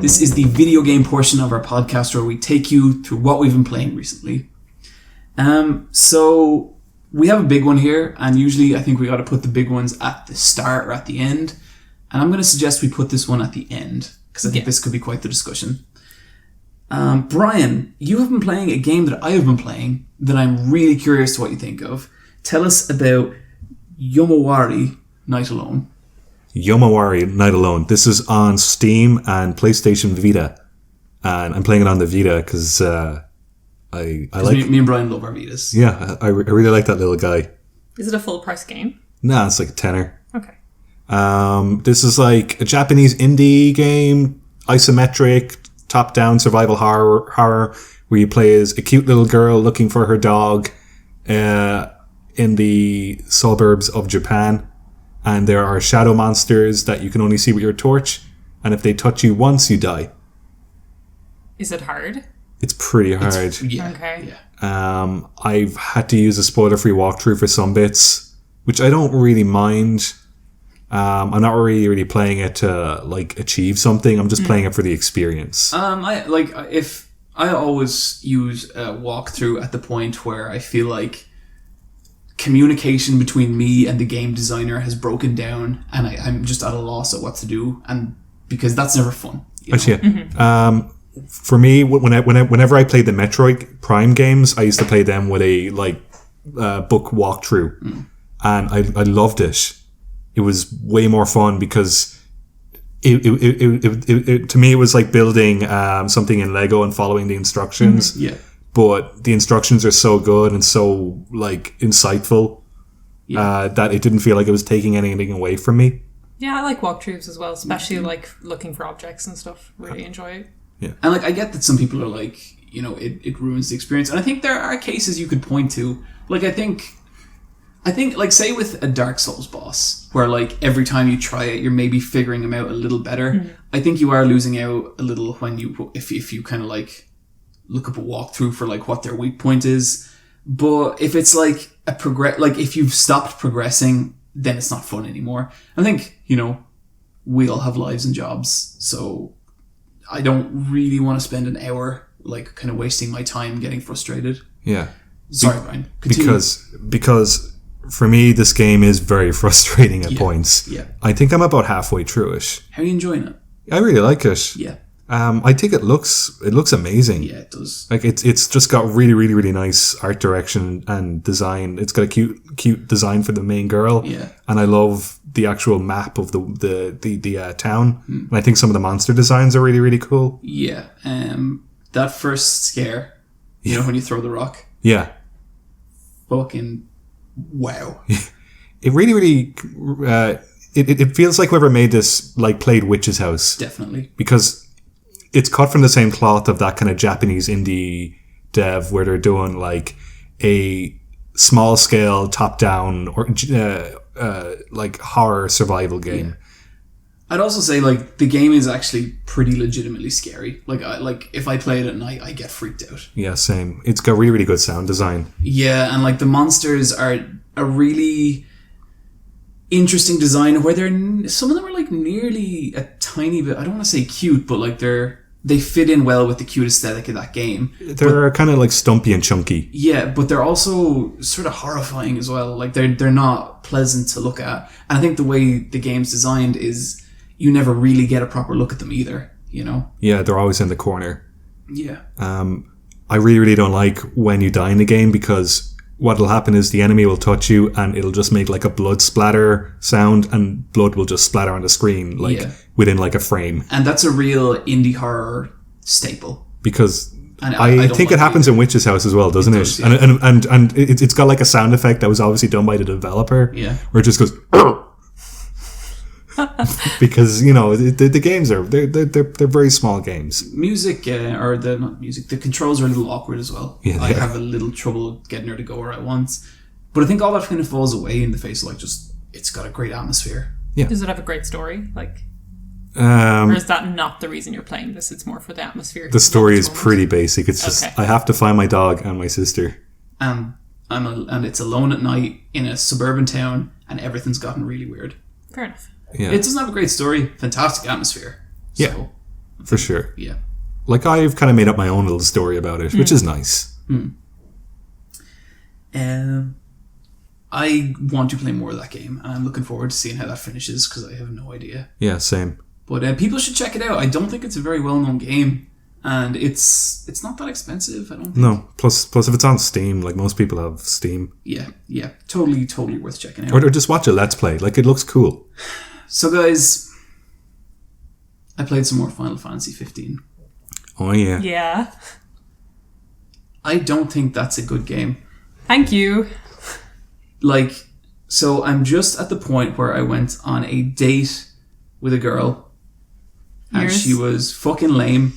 This is the video game portion of our podcast where we take you through what we've been playing recently. So we have a big one here, and usually I think we got to put the big ones at the start or at the end. And I'm going to suggest we put this one at the end, because I think this could be quite the discussion. Bryan, you have been playing a game that I have been playing that I'm really curious to what you think of. Tell us about Yomawari Night Alone. Yomawari Night Alone. This is on Steam and PlayStation Vita, and I'm playing it on the Vita because I like. Me and Bryan love our Vitas. Yeah, I really like that little guy. Is it a full price game? Nah, it's like a tenner. Okay. This is like a Japanese indie game, isometric, top-down survival horror, where you play as a cute little girl looking for her dog in the suburbs of Japan. And there are shadow monsters that you can only see with your torch. And if they touch you once, you die. Is it hard? It's pretty hard. Yeah. Okay. Yeah. I've had to use a spoiler-free walkthrough for some bits, which I don't really mind. I'm not really playing it to like achieve something. I'm just playing it for the experience. I always use a walkthrough at the point where I feel like communication between me and the game designer has broken down, and I'm just at a loss at what to do, and because that's never fun. Actually, for me, whenever I played the Metroid Prime games, I used to play them with a book walkthrough, and I loved it. It was way more fun because it to me it was like building something in Lego and following the instructions. Yeah. But the instructions are so good and so like insightful that it didn't feel like it was taking anything away from me. Yeah, I like walkthroughs as well, especially like looking for objects and stuff. Really enjoy it. Yeah. And like I get that some people are like, you know, it ruins the experience. And I think there are cases you could point to. Like I think like say with a Dark Souls boss where like every time you try it you're maybe figuring them out a little better. I think you are losing out a little when you if you kind of like look up a walkthrough for like what their weak point is. But if it's like if you've stopped progressing, then it's not fun anymore. I think, you know, we all have lives and jobs, so I don't really want to spend an hour like kind of wasting my time getting frustrated. Yeah. Sorry, Bryan. Continue. Because for me this game is very frustrating at points. Yeah. I think I'm about halfway through it. How are you enjoying it? I really like it. Yeah. I think it looks amazing. Yeah, it does. Like it's just got really, really, really nice art direction and design. It's got a cute design for the main girl. Yeah. And I love the actual map of the town. And I think some of the monster designs are really, really cool. Yeah. That first scare, you know, when you throw the rock. Yeah. Fucking wow. It really, really it feels like whoever made this like played Witch's House. Definitely. Because it's cut from the same cloth of that kind of Japanese indie dev where they're doing like a small scale top down or like horror survival game. Yeah. I'd also say like the game is actually pretty legitimately scary. Like if I play it at night, I get freaked out. Yeah, same. It's got really, really good sound design. Yeah, and like the monsters are a really interesting design where some of them are like nearly a tiny bit, I don't want to say cute, but like they fit in well with the cute aesthetic of that game. They're kind of like stumpy and chunky. Yeah, but they're also sort of horrifying as well. Like they're not pleasant to look at. And I think the way the game's designed is you never really get a proper look at them either, you know? Yeah, they're always in the corner. Yeah. I really, really don't like when you die in the game because what'll happen is the enemy will touch you and it'll just make like a blood splatter sound and blood will just splatter on the screen within like a frame. And that's a real indie horror staple. Because I think it happens in Witch's House as well, doesn't it? Does, yeah. And it's got like a sound effect that was obviously done by the developer. Yeah. Where it just goes because the games they're very small games. Music or the not music, the controls are a little awkward as well. Yeah, I have a little trouble getting her to go where I want, but I think all that kind of falls away in the face of it's got a great atmosphere. Yeah. Does it have a great story? Or is that not the reason you're playing this? It's more for the atmosphere. The story is pretty basic. It's just I have to find my dog and my sister. And it's alone at night in a suburban town, and everything's gotten really weird. Fair enough. Yeah. It doesn't have a great story, fantastic atmosphere. So, yeah, for sure. Yeah. I've kind of made up my own little story about it, which is nice. I want to play more of that game, and I'm looking forward to seeing how that finishes because I have no idea. Yeah, same. But people should check it out. I don't think it's a very well-known game, and it's not that expensive, I don't think. No, plus if it's on Steam, most people have Steam. Yeah, totally worth checking out. Or just watch a Let's Play. It looks cool. So guys, I played some more Final Fantasy 15. Oh yeah. Yeah. I don't think that's a good game. Thank you. So I'm just at the point where I went on a date with a girl, and she was fucking lame.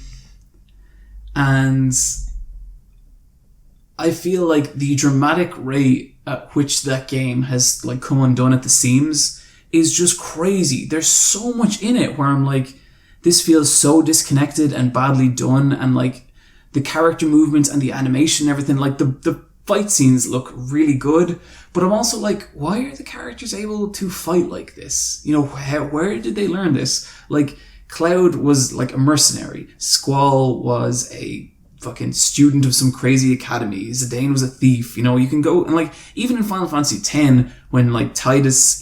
And I feel like the dramatic rate at which that game has come undone at the seams is just crazy. There's so much in it where I'm this feels so disconnected and badly done, and the character movements and the animation and everything, the fight scenes look really good, but I'm also why are the characters able to fight like this? Where did they learn this? Cloud was a mercenary. Squall was a fucking student of some crazy academy. Zidane was a thief. You can go and even in Final Fantasy X, when Tidus,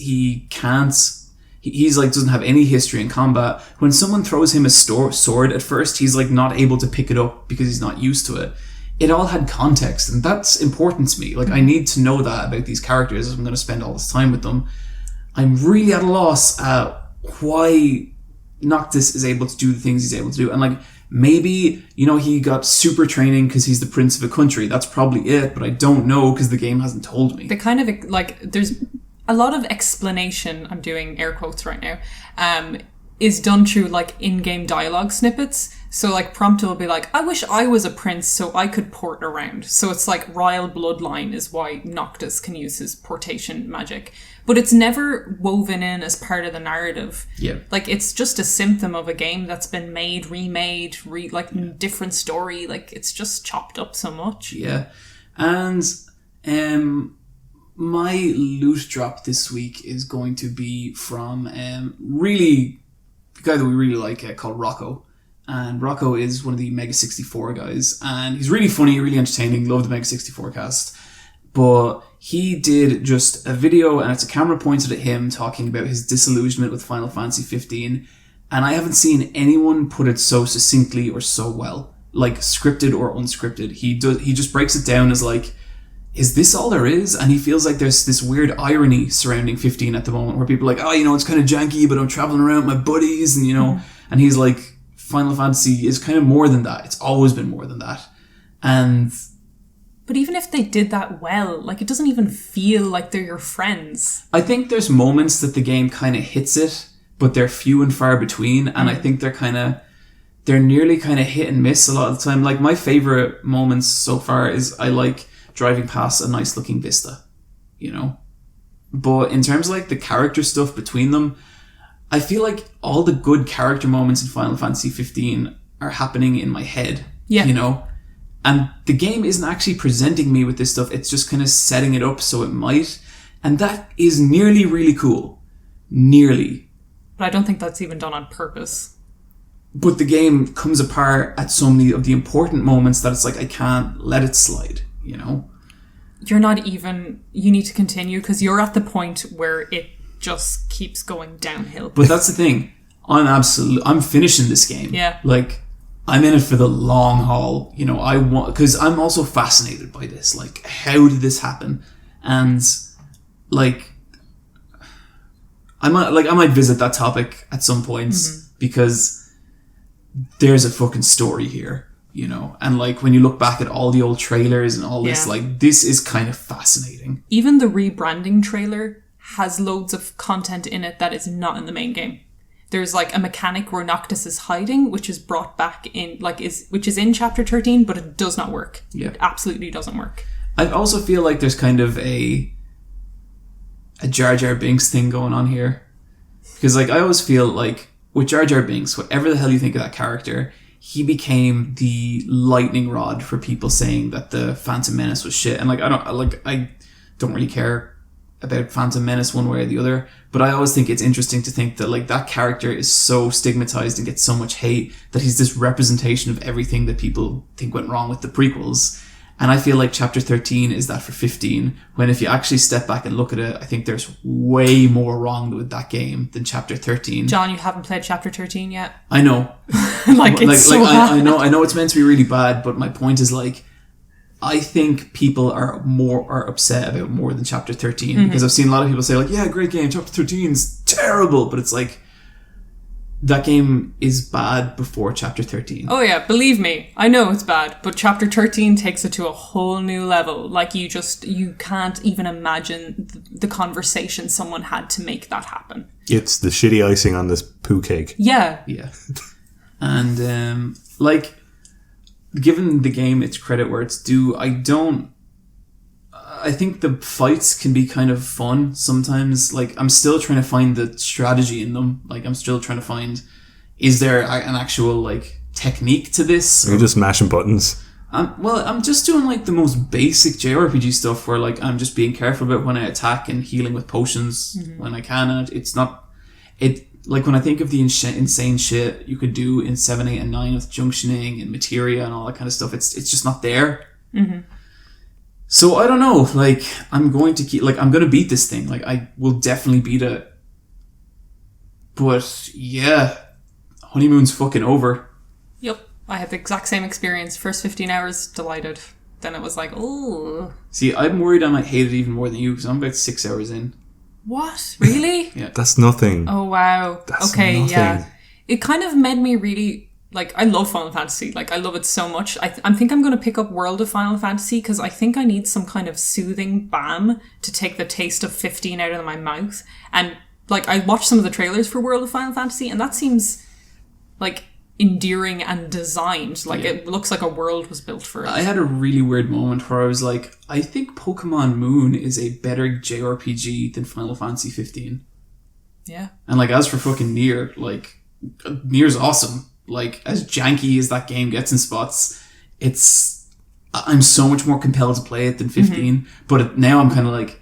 he's doesn't have any history in combat. When someone throws him a sword at first, he's not able to pick it up because he's not used to it. It all had context, and that's important to me. I need to know that about these characters if I'm going to spend all this time with them. I'm really at a loss at why Noctis is able to do the things he's able to do. And maybe, he got super training because he's the prince of a country. That's probably it, but I don't know because the game hasn't told me. The kind of, there's a lot of explanation, I'm doing air quotes right now, is done through in-game dialogue snippets. So Prompto will be I wish I was a prince so I could port around. So it's royal bloodline is why Noctis can use his portation magic. But it's never woven in as part of the narrative. Yeah. It's just a symptom of a game that's been made, remade, different story. It's just chopped up so much. Yeah. And my loot drop this week is going to be from really the guy that we really like called Rocco. And Rocco is one of the Mega 64 guys, and he's really funny, really entertaining. Love the Mega 64 cast. But he did just a video, and it's a camera pointed at him talking about his disillusionment with Final Fantasy 15. And I haven't seen anyone put it so succinctly or so well, scripted or unscripted. He just breaks it down as is this all there is? And he feels there's this weird irony surrounding 15 at the moment, where people are it's kind of janky, but I'm traveling around with my buddies, and and he's Final Fantasy is kind of more than that. It's always been more than that. But even if they did that well, it doesn't even feel like they're your friends. I think there's moments that the game kind of hits it, but they're few and far between. And I think they're nearly kind of hit and miss a lot of the time. My favorite moments so far is I driving past a nice looking vista, But in terms of the character stuff between them, I feel all the good character moments in Final Fantasy 15 are happening in my head, And the game isn't actually presenting me with this stuff. It's just kind of setting it up so it might. And that is nearly really cool. Nearly. But I don't think that's even done on purpose. But the game comes apart at so many of the important moments that it's I can't let it slide, You're not even... You need to continue because you're at the point where it just keeps going downhill. But that's the thing. I'm finishing this game. Yeah. I'm in it for the long haul. I want, because I'm also fascinated by this. How did this happen? And I might visit that topic at some point because there's a fucking story here, And when you look back at all the old trailers and all this, this is kind of fascinating. Even the rebranding trailer has loads of content in it that is not in the main game. There's like a mechanic where Noctis is hiding, which is brought back in, which is in Chapter 13, but it does not work. Yeah. It absolutely doesn't work. I also feel like there's kind of a Jar Jar Binks thing going on here. Because like I always feel like with Jar Jar Binks, whatever the hell you think of that character, he became the lightning rod for people saying that the Phantom Menace was shit. And like I don't really care about Phantom Menace one way or the other, but I always think it's interesting to think that like that character is so stigmatized and gets so much hate that he's this representation of everything that people think went wrong with the prequels. And I feel like Chapter 13 is that for 15, when if you actually step back and look at it, I think there's way more wrong with that game than Chapter 13. John, you haven't played Chapter 13 yet? I know. I know it's meant to be really bad, but my point is like, I think people are upset about more than Chapter 13 because I've seen a lot of people say like, yeah, great game, Chapter 13 is terrible, but it's like, that game is bad before Chapter 13. Oh yeah, believe me, I know it's bad, but Chapter 13 takes it to a whole new level. Like you can't even imagine the conversation someone had to make that happen. It's the shitty icing on this poo cake. Yeah. Yeah. And like, given the game its credit where it's due, I think the fights can be kind of fun sometimes. Like, I'm still trying to find the strategy in them. Like, I'm still trying to find, is there an actual, like, technique to this? Or you're just mashing buttons. I'm just doing, like, the most basic JRPG stuff where, like, I'm just being careful about when I attack and healing with potions when I can. And like, when I think of the insane shit you could do in 7, 8, and 9 with junctioning and materia and all that kind of stuff, it's just not there. Mm-hmm. So I don't know, like, I'm going to beat this thing. Like, I will definitely beat it. But, yeah, honeymoon's fucking over. Yep, I had the exact same experience. First 15 hours, delighted. Then it was like, ooh. See, I'm worried I might hate it even more than you, because I'm about 6 hours in. What? Really? Yeah. That's nothing. Oh, wow. That's okay, nothing. Yeah. It kind of made me really... Like, I love Final Fantasy. Like, I love it so much. I think I'm going to pick up World of Final Fantasy because I think I need some kind of soothing balm to take the taste of 15 out of my mouth. And, like, I watched some of the trailers for World of Final Fantasy and that seems, like, endearing and designed. Like, It looks like a world was built for it. I had a really weird moment where I was like, I think Pokemon Moon is a better JRPG than Final Fantasy 15. Yeah. And, like, as for fucking Nier, like, Nier's awesome. Like, as janky as that game gets in spots, I'm so much more compelled to play it than 15. But now I'm kind of like,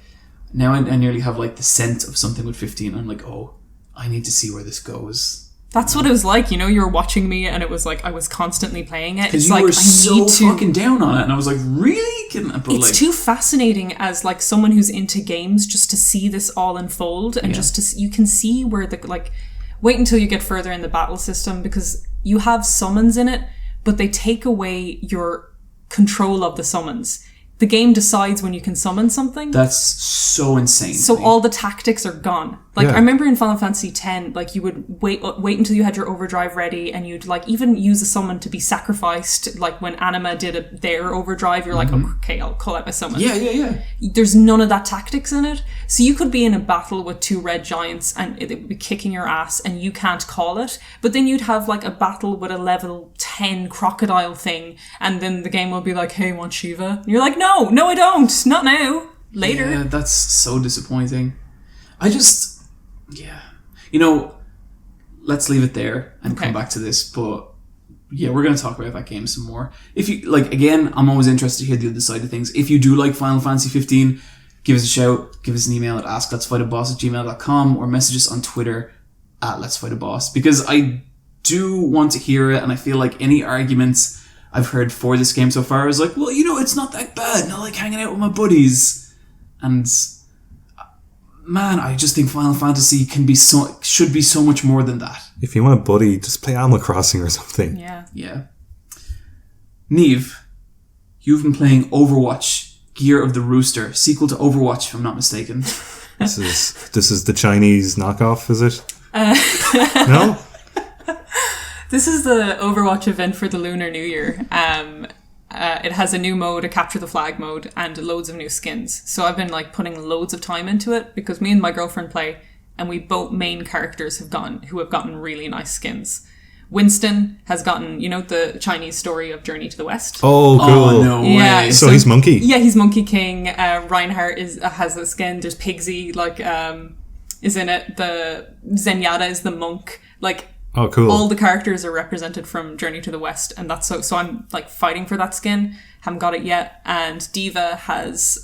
now I nearly have like the scent of something with 15. I'm like, oh, I need to see where this goes. That's what it was like, you know, you were watching me and it was like, I was constantly playing it. Because you were so fucking down on it. And I was like, really? It's too fascinating as like someone who's into games just to see this all unfold and just to, you can see where the, like, wait until you get further in the battle system because you have summons in it, but they take away your control of the summons. The game decides when you can summon something. That's so insane. So all the tactics are gone. Like, I remember in Final Fantasy X, like, you would wait until you had your overdrive ready and you'd, like, even use a summon to be sacrificed. Like, when Anima did their overdrive, you're like, okay, I'll call out my summon. Yeah. There's none of that tactics in it. So you could be in a battle with 2 red giants and it would be kicking your ass and you can't call it. But then you'd have, like, a battle with a level 10 crocodile thing and then the game will be like, hey, want Shiva? And you're like, no, I don't. Not now. Later. Yeah, that's so disappointing. You know, let's leave it there and come back to this, but yeah, we're going to talk about that game some more. If you, like, again, I'm always interested to hear the other side of things. If you do like Final Fantasy 15, give us a shout, give us an email at askletsfightaboss@gmail.com or message us on Twitter at letsfightaboss, because I do want to hear it, and I feel like any arguments I've heard for this game so far is like, well, you know, it's not that bad, and I like hanging out with my buddies. And man, I just think Final Fantasy should be so much more than that. If you want a buddy, just play Animal Crossing or something. Yeah. Neve, you've been playing Overwatch, Gear of the Rooster, sequel to Overwatch, if I'm not mistaken. This is the Chinese knockoff, is it? No? This is the Overwatch event for the Lunar New Year. It has a new mode, a capture the flag mode, and loads of new skins. So I've been like putting loads of time into it because me and my girlfriend play, and we both main characters have gotten really nice skins. Winston has gotten, the Chinese story of Journey to the West. Oh, cool. Oh, no way. So he's Monkey. Yeah, he's Monkey King. Reinhardt has the skin. There's Pigsy, is in it. The Zenyatta is the monk. Oh, cool. All the characters are represented from Journey to the West, and that's so I'm fighting for that skin. Haven't got it yet. And D.Va has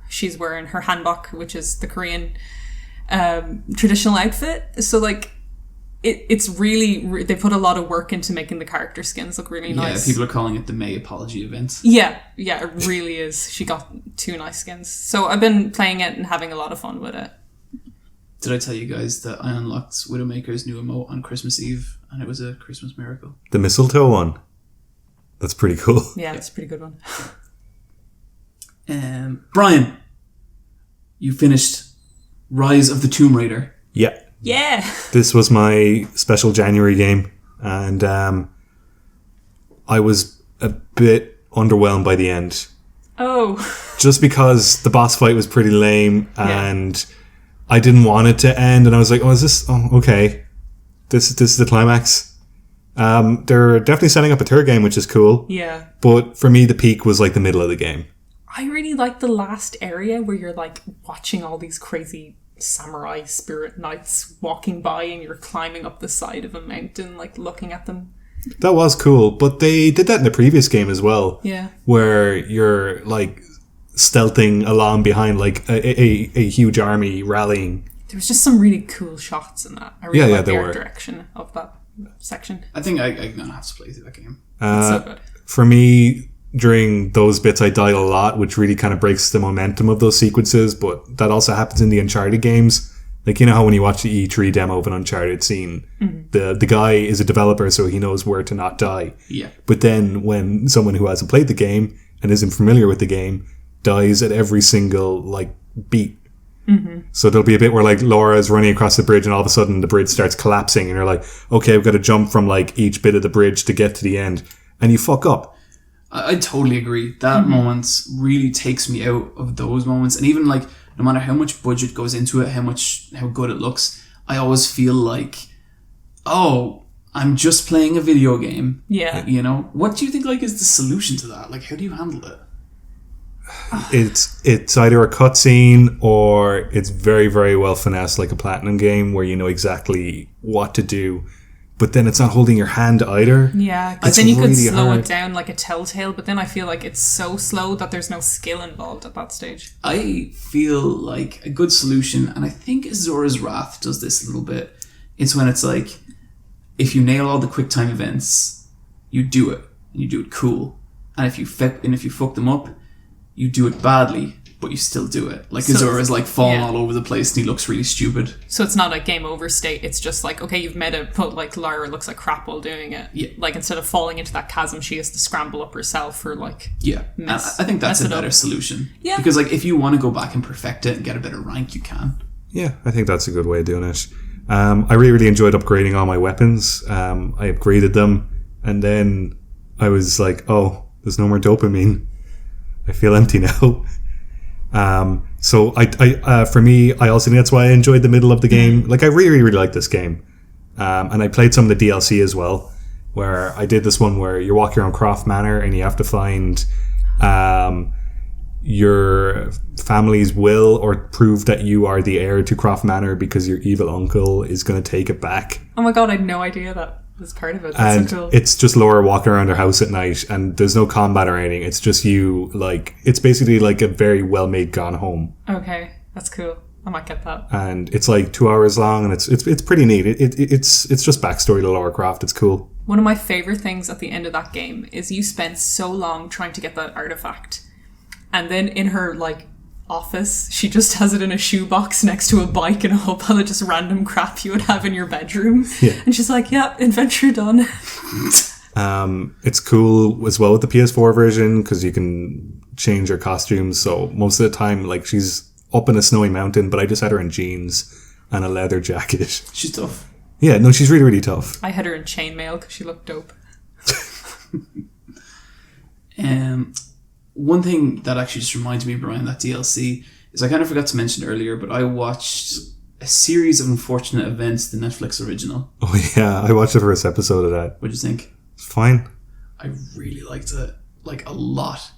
she's wearing her hanbok, which is the Korean traditional outfit. So it's really they put a lot of work into making the character skins look really nice. Yeah, people are calling it the May apology event. Yeah, it really is. She got 2 nice skins. So I've been playing it and having a lot of fun with it. Did I tell you guys that I unlocked Widowmaker's new emote on Christmas Eve, and it was a Christmas miracle? The mistletoe one. That's pretty cool. Yeah, it's a pretty good one. Bryan, you finished Rise of the Tomb Raider. Yeah. Yeah. This was my special January game, and I was a bit underwhelmed by the end. Oh. Just because the boss fight was pretty lame, and I didn't want it to end, and I was like, is this... Oh, okay. This is the climax. They're definitely setting up a third game, which is cool. Yeah. But for me, the peak was the middle of the game. I really like the last area where you're watching all these crazy samurai spirit knights walking by, and you're climbing up the side of a mountain, looking at them. That was cool, but they did that in the previous game as well. Yeah. Where you're stealthing along behind a huge army rallying. There was just some really cool shots in that. I really like the art were. direction of that section. I think I'm going to have to play through that game. It's so good. For me, during those bits I died a lot, which really kind of breaks the momentum of those sequences, but that also happens in the Uncharted games. How when you watch the E3 demo of an Uncharted scene, the guy is a developer, so he knows where to not die. Yeah. But then when someone who hasn't played the game and isn't familiar with the game dies at every single beat. So there'll be a bit where Laura's running across the bridge, and all of a sudden the bridge starts collapsing, and you're like, okay, I've got to jump from each bit of the bridge to get to the end, and you fuck up. I totally agree. That moment really takes me out of those moments, and even no matter how much budget goes into it, how good it looks, I always feel I'm just playing a video game. Yeah. What do you think is the solution to that? How do you handle it? It's either a cutscene or it's very, very well finessed, like a Platinum game where you know exactly what to do, but then it's not holding your hand either. Yeah, because then you could slow it down like a Telltale, but then I feel it's so slow that there's no skill involved at that stage. I feel a good solution, and I think Azora's Wrath does this a little bit. It's when it's if you nail all the Quicktime events, you do it, and you do it cool. And if you fuck them up, you do it badly, but you still do it. Azora's falling all over the place, and he looks really stupid. So it's not a game over state. It's just okay, you've meta put Lara looks like crap while doing it. Yeah. Instead of falling into that chasm, she has to scramble up herself or yeah. I think that's a better solution. Yeah. Because if you want to go back and perfect it and get a better rank, you can. Yeah, I think that's a good way of doing it. I really, really enjoyed upgrading all my weapons. I upgraded them, and then I was there's no more dopamine. I feel empty now. So for me, I also think that's why I enjoyed the middle of the game. I really, really like this game. And I played some of the DLC as well, where I did this one where you're walking around Croft Manor and you have to find your family's will or prove that you are the heir to Croft Manor because your evil uncle is going to take it back. Oh my god, I had no idea that was part of it. That's and so cool. It's just Laura walking around her house at night, and there's no combat or anything. It's just you, it's basically a very well-made Gone Home. Okay, that's cool. I might get that. And it's 2 hours long, and it's pretty neat. It's just backstory to Lara Croft. It's cool. One of my favorite things at the end of that game is you spent so long trying to get that artifact, and then in her office, she just has it in a shoebox next to a bike and a whole pile of just random crap you would have in your bedroom. Yeah. And she's like, "Yeah, adventure done." It's cool as well with the PS4 version because you can change your costumes. So most of the time, she's up in a snowy mountain, but I just had her in jeans and a leather jacket. She's tough. Yeah, no, she's really, really tough. I had her in chainmail because she looked dope. One thing that actually just reminds me, Brian, that DLC is I kind of forgot to mention earlier, but I watched a series of unfortunate events, the Netflix original. Oh yeah, I watched the first episode of that. What'd you think? It's fine. I really liked it, like a lot.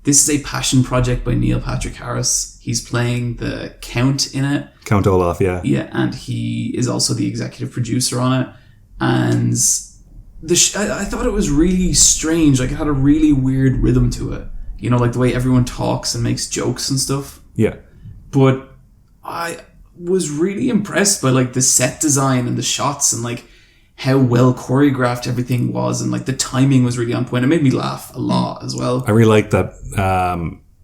This is a passion project by Neil Patrick Harris. He's playing the Count in it. Count Olaf, yeah. Yeah, and he is also the executive producer on it. And I thought it was really strange. Like, it had a really weird rhythm to it. You know, like the way everyone talks and makes jokes and stuff. Yeah. But I was really impressed by, like, the set design and the shots and, like, how well choreographed everything was, and like the timing was really on point. It made me laugh a lot as well. I really like that.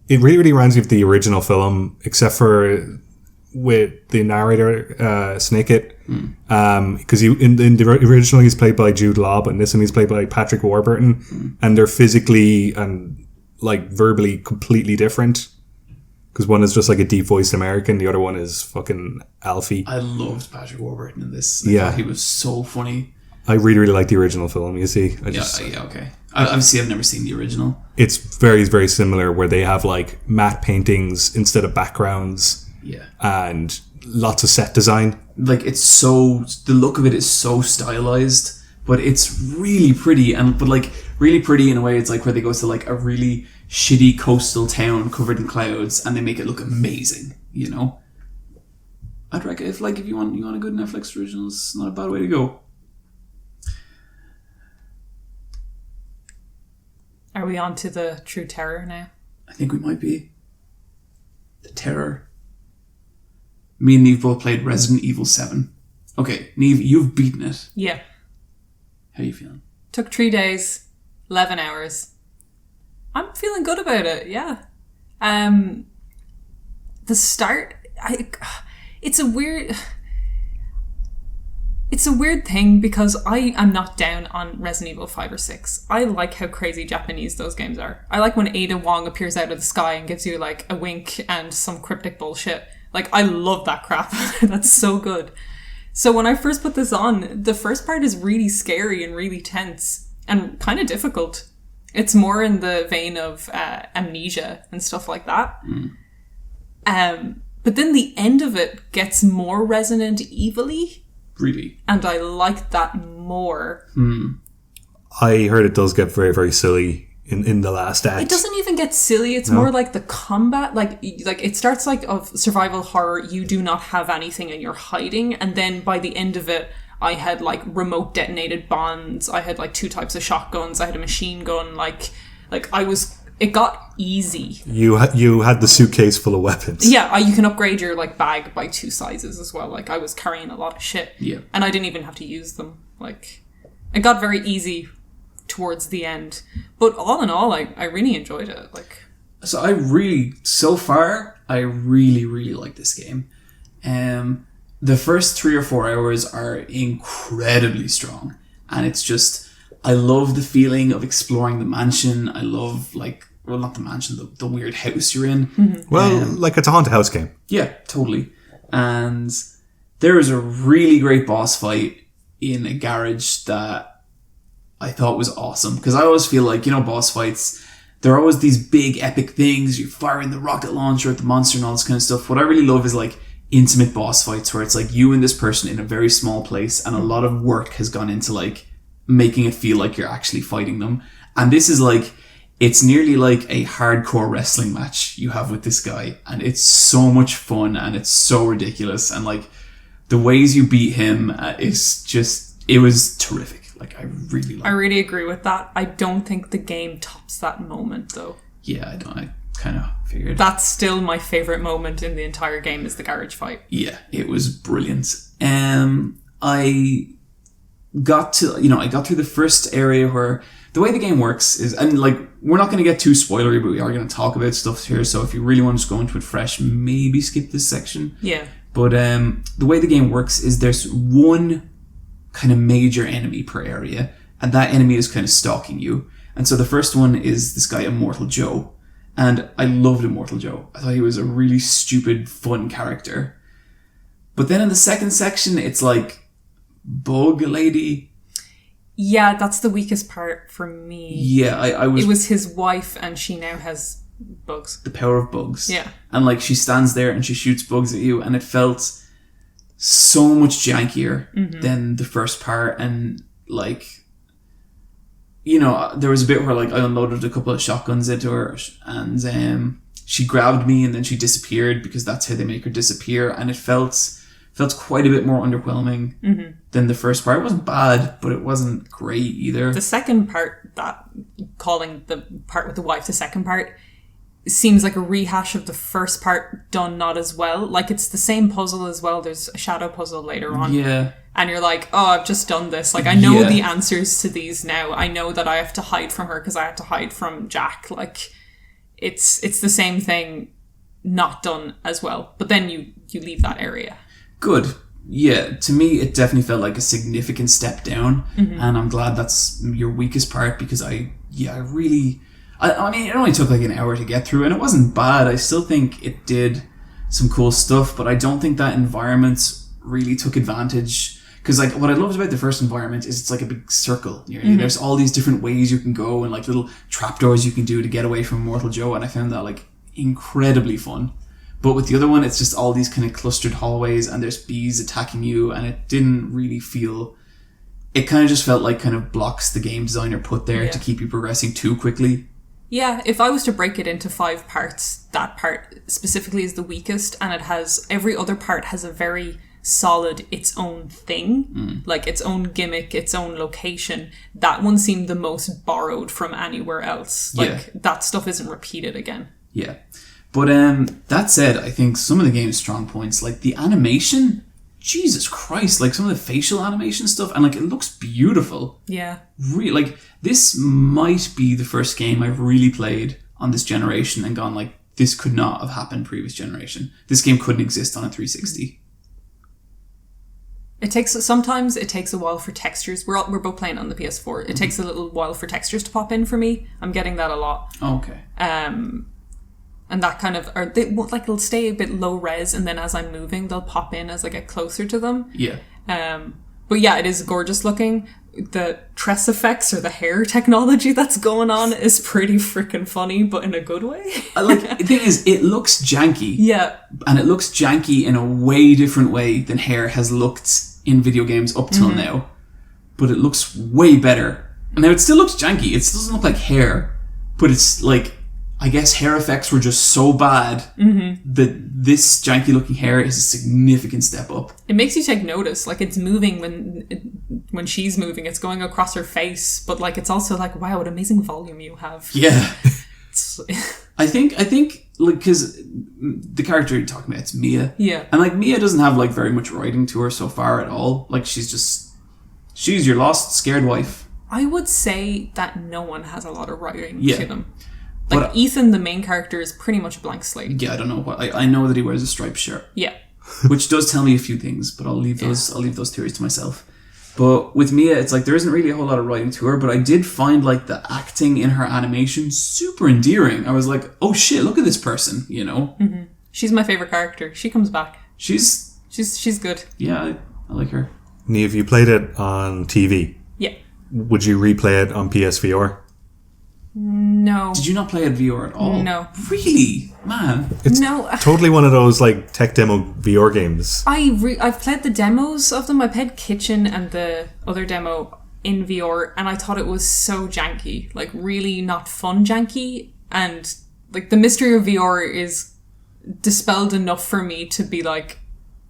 It really reminds me of the original film, except for with the narrator Snicket, because in the original he's played by Jude Law, but in this one he's played by Patrick Warburton, and they're physically and like verbally completely different. Because one is just like a deep voiced American, the other one is fucking Alfie. I loved Patrick Warburton in this. Yeah, he was so funny. I really, really like the original film. You see, okay. Obviously, I've never seen the original. It's very, very similar, where they have like matte paintings instead of backgrounds. Yeah, and lots of set design. Like, it's so, the look of it is so stylized, but it's really pretty, but like really pretty in a way. It's like where they go to like a really shitty coastal town covered in clouds and they make it look amazing, you know. I'd reckon if you want a good Netflix original, it's not a bad way to go. Are we on to the true terror now? I think we might be. The terror. Me and Neve both played Resident Evil 7. Okay, Neve, you've beaten it. Yeah. How are you feeling? Took 3 days, 11 hours. I'm feeling good about it, yeah. The start, it's a weird thing because I am not down on Resident Evil 5 or 6. I like how crazy Japanese those games are. I like when Ada Wong appears out of the sky and gives you like a wink and some cryptic bullshit. Like, I love that crap. That's so good. So when I first put this on, the first part is really scary and really tense and kind of difficult. It's more in the vein of Amnesia and stuff like that. But then the end of it gets more Resident Evil-y. Really? And I like that more. I heard it does get very, very silly in the last act. It doesn't even get silly. It's more like the combat. Like it starts like of survival horror. You do not have anything and you're hiding. And then by the end of it, I had like remote detonated bombs. I had like 2 types of shotguns. I had a machine gun. It got easy. You had the suitcase full of weapons. Yeah, you can upgrade your like bag by 2 sizes as well. Like, I was carrying a lot of shit. Yeah. And I didn't even have to use them. Like, it got very easy towards the end. But all in all, I really enjoyed it. Like, so so far, I really, really like this game. The first 3 or 4 hours are incredibly strong. And it's just, I love the feeling of exploring the mansion. I love, like, well, not the mansion, the weird house you're in. Mm-hmm. Well, like, it's a haunted house game. Yeah, totally. And there is a really great boss fight in a garage that I thought was awesome. Because I always feel like, you know, boss fights, they're always these big epic things. You're firing the rocket launcher at the monster and all this kind of stuff. What I really love is, like, intimate boss fights where it's like you and this person in a very small place and a lot of work has gone into like making it feel like you're actually fighting them. And this is like, it's nearly like a hardcore wrestling match you have with this guy, and it's so much fun and it's so ridiculous, and like the ways you beat him is just, it was terrific. Like, I really agree with that. I don't think the game tops that moment though. Yeah, I kind of figured. That's still my favourite moment in the entire game, is the garage fight. Yeah, it was brilliant. I got through the first area where the way the game works is, and like, we're not going to get too spoilery, but we are going to talk about stuff here, so if you really want to just go into it fresh, maybe skip this section. Yeah. But the way the game works is there's one kind of major enemy per area, and that enemy is kind of stalking you. And so the first one is this guy, Immortal Joe. And I loved Immortal Joe. I thought he was a really stupid, fun character. But then in the second section, it's like Bug Lady. Yeah, that's the weakest part for me. Yeah, I was... It was his wife, and she now has bugs. The power of bugs. Yeah. And, like, she stands there and she shoots bugs at you, and it felt so much jankier than the first part. And, like, you know, there was a bit where, like, I unloaded a couple of shotguns into her, and she grabbed me, and then she disappeared, because that's how they make her disappear. And it felt quite a bit more underwhelming than the first part. It wasn't bad, but it wasn't great either. The second part, that calling the part with the wife the second part, seems like a rehash of the first part done not as well. Like, it's the same puzzle as well. There's a shadow puzzle later on. Yeah. And you're like, oh, I've just done this. Like, I know the answers to these now. I know that I have to hide from her because I have to hide from Jack. Like, it's the same thing, not done as well. But then you leave that area. Good. Yeah, to me, it definitely felt like a significant step down, and I'm glad that's your weakest part, because I mean, it only took like an hour to get through, and it wasn't bad. I still think it did some cool stuff, but I don't think that environment really took advantage, because like what I loved about the first environment is it's like a big circle. There's all these different ways you can go, and like little trapdoors you can do to get away from Immortal Joe, and I found that like incredibly fun. But with the other one, it's just all these kind of clustered hallways, and there's bees attacking you, and it didn't really feel... It kind of just felt like kind of blocks the game designer put there to keep you progressing too quickly. Yeah, if I was to break it into 5 parts, that part specifically is the weakest, and it has... Every other part has a very solid, its own thing, like its own gimmick, its own location. That one seemed the most borrowed from anywhere else. Like, that stuff isn't repeated again. Yeah. But that said, I think some of the game's strong points, like the animation, Jesus Christ, like some of the facial animation stuff, and like it looks beautiful. Yeah. Like, this might be the first game I've really played on this generation and gone like, this could not have happened previous generation. This game couldn't exist on a 360. Sometimes it takes a while for textures. We're both playing on the PS4. It takes a little while for textures to pop in for me. I'm getting that a lot. Oh, okay. And that kind of, it'll stay a bit low res, and then as I'm moving, they'll pop in as I get closer to them. Yeah. But yeah, it is gorgeous looking. The tress effects or the hair technology that's going on is pretty freaking funny, but in a good way. The thing is, it looks janky. Yeah. And it looks janky in a way different way than hair has looked in video games up till now. But it looks way better. And now it still looks janky. It still doesn't look like hair, but it's like, I guess hair effects were just so bad that this janky looking hair is a significant step up. It makes you take notice. Like, it's moving when she's moving. It's going across her face. But, like, it's also like, wow, what amazing volume you have. Yeah. I think, like, because the character you're talking about, it's Mia. Yeah. And, like, Mia doesn't have, like, very much writing to her so far at all. Like, she's your lost, scared wife. I would say that no one has a lot of writing to them. Like, but, Ethan, the main character, is pretty much a blank slate. Yeah, I don't know what... I know that he wears a striped shirt. Yeah. Which does tell me a few things, but I'll leave those theories to myself. But with Mia, it's like there isn't really a whole lot of writing to her, but I did find like the acting in her animation super endearing. I was like, oh shit, look at this person, you know? Mm-hmm. She's my favourite character. She comes back. She's good. Yeah, I like her. Neve, you played it on TV. Yeah. Would you replay it on PSVR? No. Did you not play at VR at all? No. Really? Man. It's totally one of those like tech demo VR games. I've played the demos of them. I played Kitchen and the other demo in VR, and I thought it was so janky. Like, really not fun janky. And like the mystery of VR is dispelled enough for me to be like,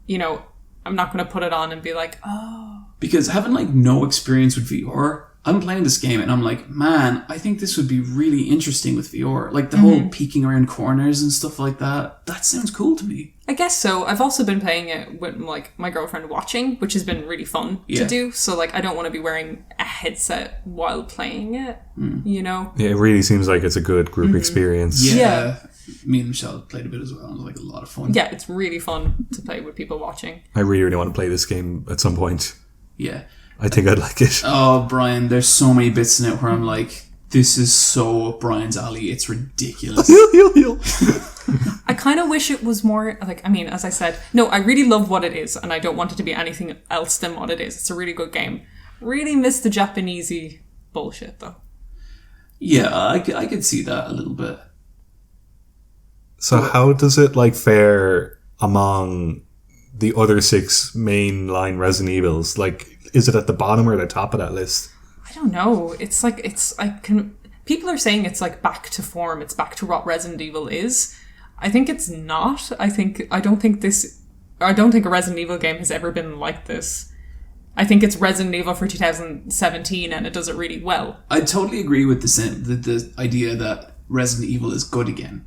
you know, I'm not going to put it on and be like, oh. Because having like no experience with VR, I'm playing this game and I'm like, man, I think this would be really interesting with VR. Like the whole peeking around corners and stuff like that. That sounds cool to me. I guess so. I've also been playing it with like my girlfriend watching, which has been really fun to do. So like, I don't want to be wearing a headset while playing it, you know? Yeah, it really seems like it's a good group experience. Yeah. Me and Michelle played a bit as well. It was like a lot of fun. Yeah, it's really fun to play with people watching. I really, really want to play this game at some point. Yeah. I think I'd like it. Oh, Bryan, there's so many bits in it where I'm like, this is so up Bryan's alley. It's ridiculous. I kind of wish it was more, like, I mean, as I said, no, I really love what it is, and I don't want it to be anything else than what it is. It's a really good game. Really miss the Japanesey bullshit, though. Yeah, I could see that a little bit. So how does it like fare among the other 6 mainline Resident Evils? Like, is it at the bottom or the top of that list? I don't know. It's like people are saying it's like back to form. It's back to what Resident Evil is. I think it's not. I don't think a Resident Evil game has ever been like this. I think it's Resident Evil for 2017 and it does it really well. I totally agree with the idea that Resident Evil is good again.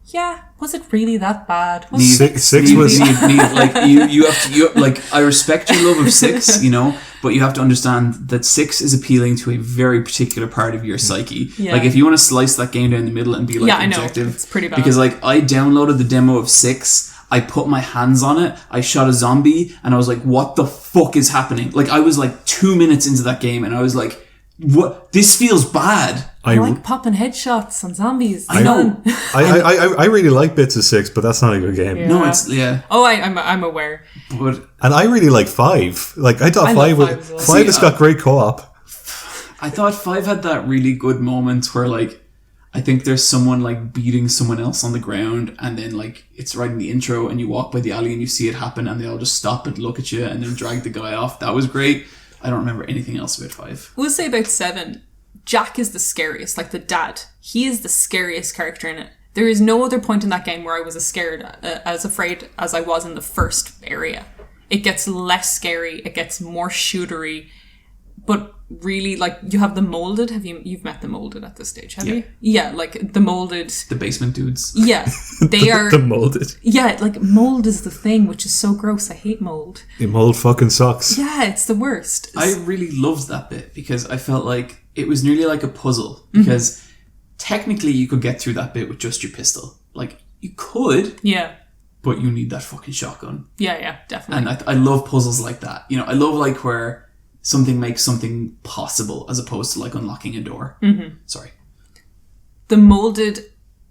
Yeah, was it really that bad? Six was like you have to like I respect your love of 6, you know, but you have to understand that 6 is appealing to a very particular part of your psyche. Yeah. Like if you want to slice that game down the middle and be like objective, I know. It's pretty bad. Because like I downloaded the demo of 6, I put my hands on it, I shot a zombie, and I was like, what the fuck is happening? Like I was like 2 minutes into that game and I was like, what? This feels bad. I like popping headshots on zombies. I know. I really like bits of 6, but that's not a good game. Yeah. No, it's Oh, I'm aware. But and I really like 5. Like I thought 5 has got great co-op. I thought 5 had that really good moment where like I think there's someone like beating someone else on the ground, and then like it's right in the intro, and you walk by the alley and you see it happen, and they all just stop and look at you, and then drag the guy off. That was great. I don't remember anything else about 5. We'll say about 7. Jack is the scariest, like the dad. He is the scariest character in it. There is no other point in that game where I was as afraid as I was in the first area. It gets less scary, it gets more shootery, but really, like, you have the molded. You've met the molded at this stage, have you? Yeah, like the molded. The basement dudes. Yeah, they are the molded. Yeah, like mold is the thing, which is so gross. I hate mold. Mold fucking sucks. Yeah, it's the worst. I really loved that bit because I felt like it was nearly like a puzzle, because technically you could get through that bit with just your pistol. Like you could. Yeah. But you need that fucking shotgun. Yeah, definitely. And I love puzzles like that. You know, I love like where something makes something possible as opposed to like unlocking a door. Mm-hmm. Sorry. The molded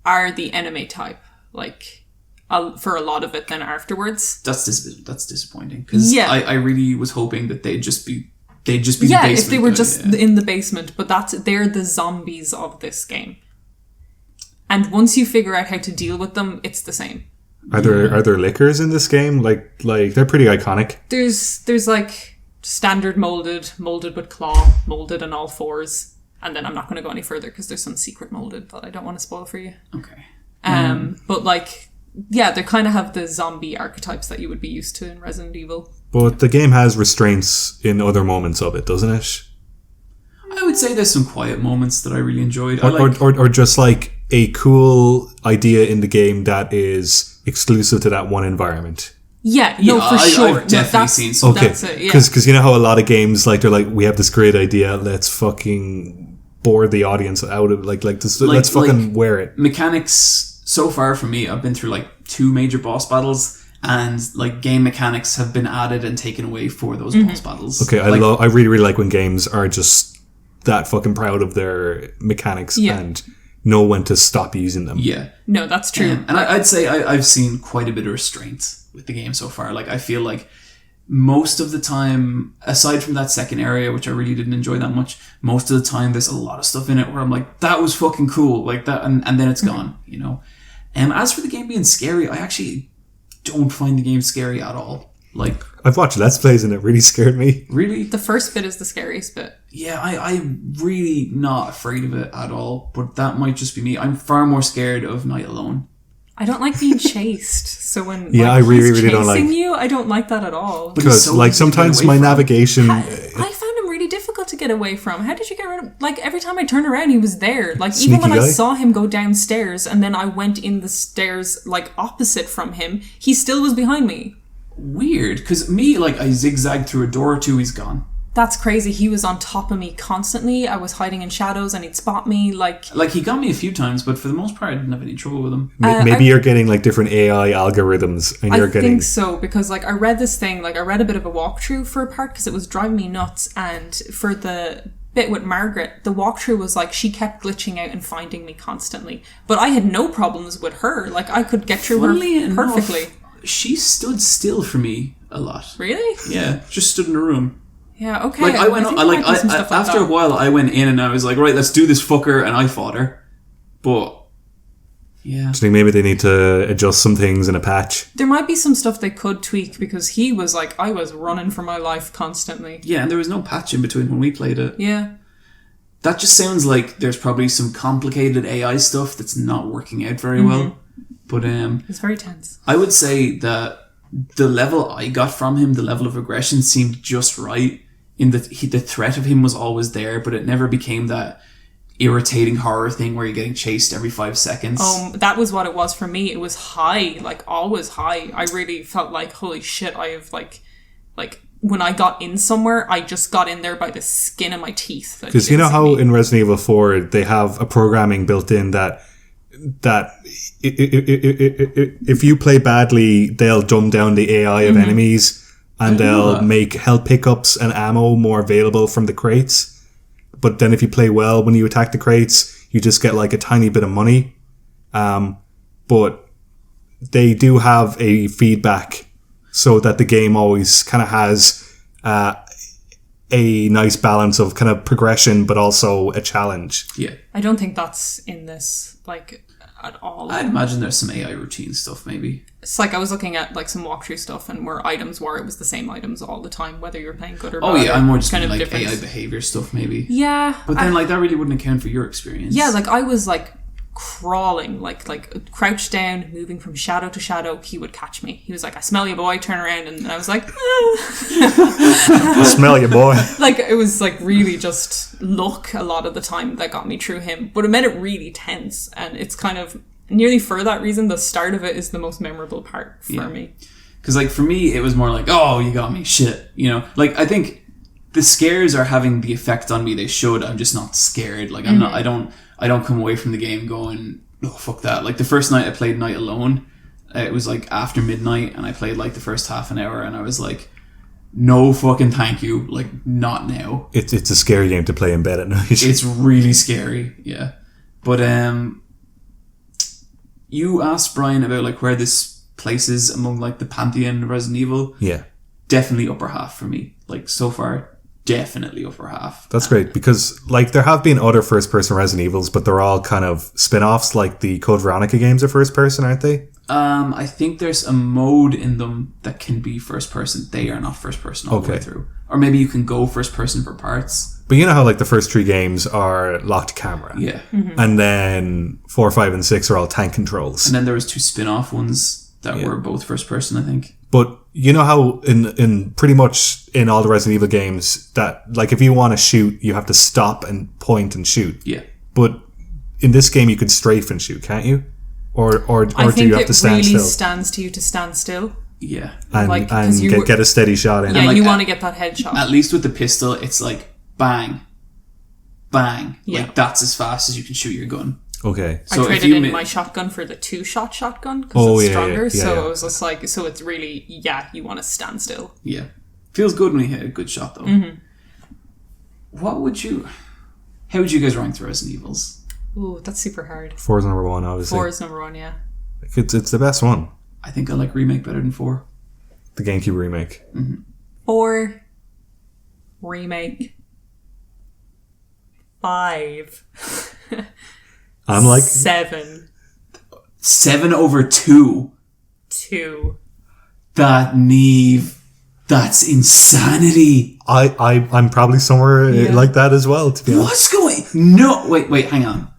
are the enemy type, like for a lot of it. Then afterwards, that's disappointing because I really was hoping that they'd just be the basement. Yeah, if they were just in the basement, but they're the zombies of this game. And once you figure out how to deal with them, it's the same. Are there liquors in this game? Like they're pretty iconic. There's like standard molded with claw, molded on all fours, and then I'm not going to go any further because there's some secret molded that I don't want to spoil for you. Okay. But like, yeah, they kind of have the zombie archetypes that you would be used to in Resident Evil. But the game has restraints in other moments of it, doesn't it? I would say there's some quiet moments that I really enjoyed. Or just like a cool idea in the game that is exclusive to that one environment. Yeah, for sure. I've definitely seen some. Okay, that's it, because you know how a lot of games like they're like, we have this great idea, let's fucking bore the audience out of let's fucking wear it. Mechanics so far for me, I've been through like 2 major boss battles. And like game mechanics have been added and taken away for those boss battles. Okay, I really, really like when games are just that fucking proud of their mechanics and know when to stop using them. Yeah. No, that's true. And I'd say I've seen quite a bit of restraint with the game so far. Like I feel like most of the time, aside from that second area, which I really didn't enjoy that much, most of the time there's a lot of stuff in it where I'm like, that was fucking cool. Like that, and then it's gone, you know. As for the game being scary, I actually don't find the game scary at all. Like I've watched Let's Plays and it really scared me. Really? The first bit is the scariest bit. Yeah, I'm really not afraid of it at all, but that might just be me. I'm far more scared of Night Alone. I don't like being chased, so when I really don't like you, I don't like that at all. Because so like sometimes my navigation, I found him really difficult to get away from. How did you get rid of? Like every time I turned around, he was there. Like Sneaky even when guy. I saw him go downstairs, and then I went in the stairs like opposite from him, he still was behind me. Weird, because me, like I zigzagged through a door or two, he's gone. That's crazy. He was on top of me constantly. I was hiding in shadows and he'd spot me. Like he got me a few times, but for the most part I didn't have any trouble with him. Maybe you're getting like different AI algorithms and you're getting... I think so, because like I read this thing, like I read a bit of a walkthrough for a part because it was driving me nuts, and for the bit with Margaret, the walkthrough was like she kept glitching out and finding me constantly. But I had no problems with her. Like I could get through her perfectly. She stood still for me a lot. Really? Yeah, just stood in a room. Yeah, okay. Like I went, think I there like, might be some stuff like after that. a while, I went in and I was like, right, let's do this fucker, and I fought her. But yeah, I think maybe they need to adjust some things in a patch. There might be some stuff they could tweak because he was like, I was running for my life constantly. yeah, and there was no patch in between when we played it. Yeah. That just sounds like there's probably some complicated AI stuff that's not working out very well. But It's very tense. I would say that the level I got from him, the level of aggression, seemed just right. In the threat of him was always there, but it never became that irritating horror thing where you're getting chased every 5 seconds. That was what it was for me. It was high, like always high. I really felt like, holy shit, I have like when I got in somewhere, I just got in there by the skin of my teeth. Because you know how in Resident Evil 4 they have a programming built in that if you play badly, they'll dumb down the AI of enemies and they'll make health pickups and ammo more available from the crates. But then if you play well, when you attack the crates, you just get like a tiny bit of money. But they do have a feedback so that the game always kind of has a nice balance of kind of progression, but also a challenge. Yeah. I don't think that's in this, like, at all. I'd imagine there's some AI routine stuff, maybe. It's like I was looking at like some walkthrough stuff and where items were, it was the same items all the time, whether you're playing good or bad. Oh yeah, I'm more just kind mean, of like difference. AI behavior stuff, maybe. Yeah. But then, like, that really wouldn't account for your experience. Yeah, like I was like crawling, like crouched down, moving from shadow to shadow. He would catch me. He was like, "I smell you, boy." Turn around, and I was like, Smell you, boy. like it was like really just luck a lot of the time that got me through him. But it made it really tense, and it's kind of nearly for that reason the start of it is the most memorable part for me. Because, like, for me, it was more like, oh, you got me, shit. You know? Like, I think the scares are having the effect on me they should. I'm just not scared. Like, I'm not, I don't come away from the game going, oh, fuck that. Like, the first night I played Night Alone, it was, like, after midnight, and I played, like, the first half an hour, and I was like, no fucking thank you. Like, not now. It's a scary game to play in bed at night. It's really scary, yeah. But, you asked Bryan about, like, where this places among, like, the pantheon of Resident Evil. Yeah. Definitely upper half for me. Like, so far, definitely upper half. That's great, because like there have been other first-person Resident Evils, but they're all kind of spin-offs, like the Code Veronica games are first-person, aren't they? I think there's a mode in them that can be first-person. They are not first-person all the way through. Or maybe you can go first-person for parts. But you know how like the first 3 games are locked camera? Yeah. And then 4, 5, and 6 are all tank controls. And then there was 2 spin-off ones that were both first-person, I think. But you know how in pretty much in all the Resident Evil games that like if you want to shoot, you have to stop and point and shoot. Yeah. But in this game you could strafe and shoot, can't you? Or I do you have think to it stand really still? stands to you to stand still. Yeah. And, like, 'cause you get a steady shot in. Yeah, like, you want to get that headshot. At least with the pistol, it's like bang, bang. Yeah. Like, that's as fast as you can shoot your gun. Okay. So I if traded you in my shotgun for the 2-shot shotgun because Oh, it's yeah, stronger. yeah, So yeah. it was just like, so it's really, you want to stand still. Yeah. Feels good when you hit a good shot, though. How would you guys rank the Resident Evils? Ooh, that's super hard. 4 is number 1, obviously. 4 is number 1, yeah. It's the best one. I think I like Remake better than 4. The GameCube remake. 4, remake, 5, I'm like 7, 7 over 2. 2. That Neve. That's insanity. I'm probably somewhere like that as well, to be honest. What's going? No, wait, hang on.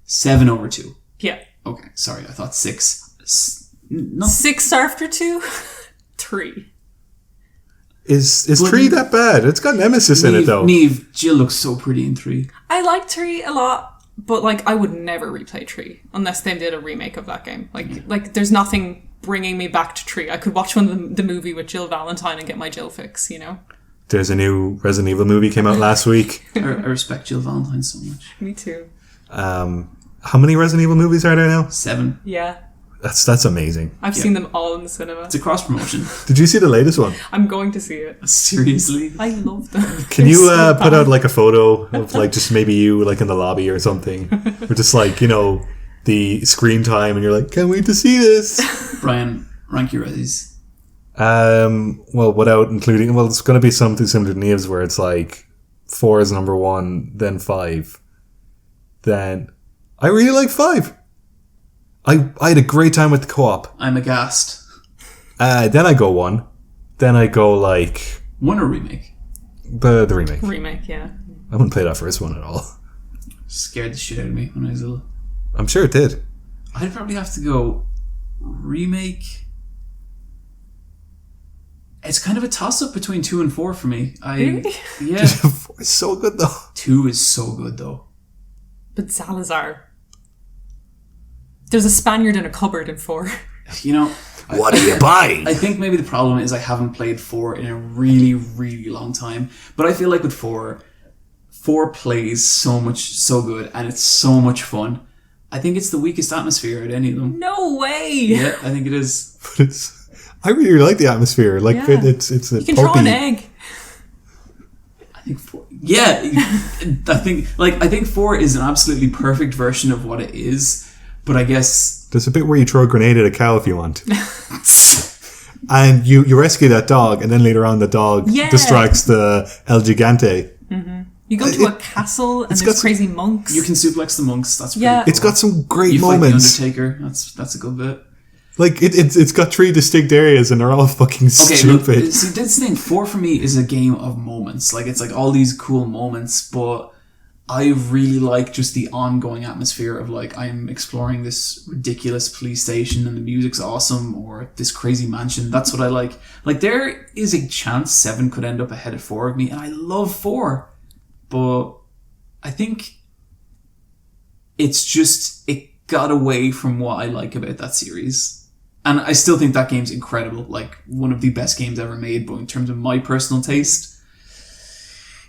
7 over 2. Yeah. Okay, sorry, I thought 6. 6 after 2, 3. Is 3 that bad? It's got Nemesis in it though. Neve, Jill looks so pretty in 3. I like 3 a lot, but like I would never replay 3 unless they did a remake of that game. Like there's nothing bringing me back to 3. I could watch the movie with Jill Valentine and get my Jill fix, you know? There's a new Resident Evil movie came out last week. I respect Jill Valentine so much. Me too. How many Resident Evil movies are there now? 7. Yeah. That's amazing. I've seen them all in the cinema. It's a cross promotion. Did you see the latest one? I'm going to see it. Seriously? I love them. Can you put out like a photo of like just maybe you like in the lobby or something, or just like, you know, the screen time, and you're like, can't wait to see this. Bryan, rank your Resis. Well, without including... Well, it's going to be something similar to Neve's where it's like 4 is number 1, then 5. Then... I really like 5. I had a great time with the co-op. I'm aghast. Then I go 1. Then I go like... 1 or remake? The remake. Remake, yeah. I wouldn't play that first one at all. Scared the shit out of me when I was little. I'm sure it did. I'd probably have to go remake. It's kind of a toss-up between 2 and 4 for me. Really? Yeah. 4 is so good though. 2 is so good though. But Salazar. There's a Spaniard in a cupboard in 4. You know... What are you buying? I think maybe the problem is I haven't played 4 in a really, really long time. But I feel like with 4 plays so good, and it's so much fun. I think it's the weakest atmosphere out of any of them. No way! Yeah, I think it is. But I really like the atmosphere. Like, Yeah. it's a You can pulpy. draw an egg. I think 4... Yeah! I think 4 is an absolutely perfect version of what it is. But I guess... There's a bit where you throw a grenade at a cow if you want. And you rescue that dog, and then later on the dog Yeah. distracts the El Gigante. You go to a castle and got there's some- crazy monks. You can suplex the monks. That's pretty Yeah. cool. It's got some great You moments. fight the Undertaker. That's a good bit. Like, it's got 3 distinct areas, and they're all fucking Okay, stupid. look, see, that's the thing. 4 for me is a game of moments. Like, it's like all these cool moments, but I really like just the ongoing atmosphere of like, I'm exploring this ridiculous police station and the music's awesome, or this crazy mansion. That's what I like. Like, there is a chance 7 could end up ahead of 4 of me, and I love 4. But I think it's just, it got away from what I like about that series. And I still think that game's incredible. Like, one of the best games ever made, but in terms of my personal taste,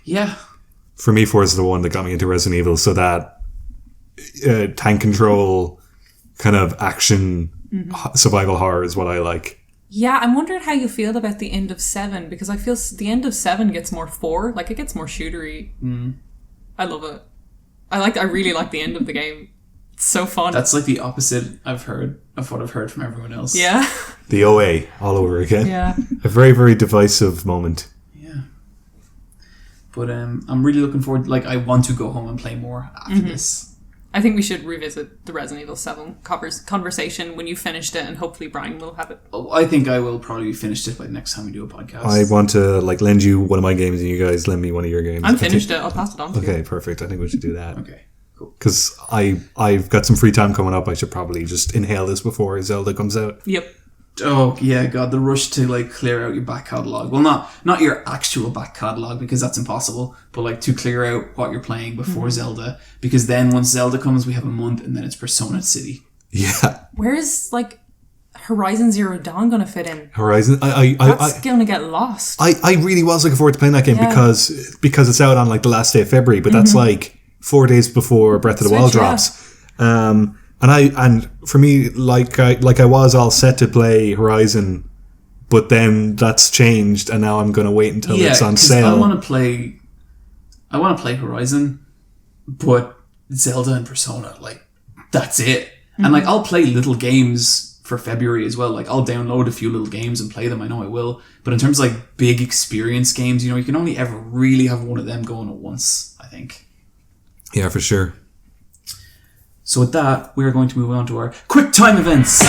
yeah. For me, 4 is the one that got me into Resident Evil, so that tank control kind of action survival horror is what I like. Yeah, I'm wondering how you feel about the end of 7, because I feel the end of 7 gets more 4. Like, it gets more shootery. I love it. I really like the end of the game. It's so fun. That's like the opposite of what I've heard from everyone else. Yeah. The OA all over again. Yeah. A very, very divisive moment. Yeah. But I'm really looking forward, like, I want to go home and play more after this. I think we should revisit the Resident Evil 7 conversation when you finished it, and hopefully Bryan will have it. Oh, I think I will probably finish it by the next time we do a podcast. I want to lend you one of my games and you guys lend me one of your games. I'm finished it. I'll pass it on to you. Okay, perfect. I think we should do that. Okay, cool. Because I've got some free time coming up. I should probably just inhale this before Zelda comes out. Yep. Oh yeah, God, the rush to like clear out your back catalogue. Well, not your actual back catalogue, because that's impossible, but like to clear out what you're playing before Zelda, because then once Zelda comes, we have a month, and then it's Persona City. Yeah. Where's like Horizon Zero Dawn gonna fit in? Horizon. That's gonna get lost. I really was looking forward to playing that game Yeah. because it's out on like the last day of February, but that's like 4 days before Breath of the Wild Switch, yeah. drops. And for me, like I was all set to play Horizon, but then that's changed, and now I'm going to wait until it's on 'cause sale. I want to play Horizon, but Zelda and Persona, like, that's it. And like, I'll play little games for February as well. Like, I'll download a few little games and play them. I know I will. But in terms of like big experience games, you can only ever really have one of them going at once, I think. Yeah, for sure. So with that, we're going to move on to our Quicktime Events.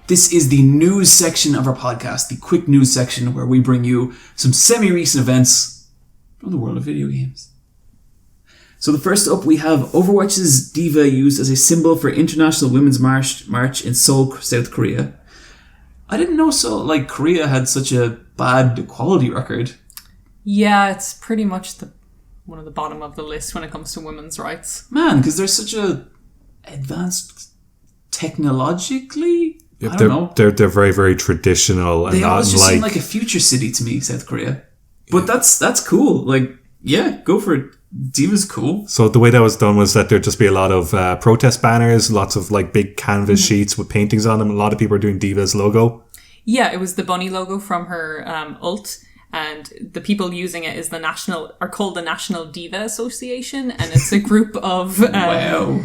This is the news section of our podcast, the quick news section, where we bring you some semi-recent events from the world of video games. So the first up, we have Overwatch's D.Va used as a symbol for International Women's March in Seoul, South Korea. I didn't know Korea had such a bad equality record. Yeah, it's pretty much one of the bottom of the list when it comes to women's rights. Man, because they're such a advanced technologically. Yep, I don't know. They're very, very traditional, and They not always just like seem like a future city to me, South Korea. But that's cool. Like, yeah, go for it. D.Va's cool. So the way that was done was that there'd just be a lot of protest banners, lots of like big canvas sheets with paintings on them. A lot of people are doing D.Va's logo. Yeah, it was the bunny logo from her ult. And the people using it is called the National D.Va Association, and it's a group of Wow.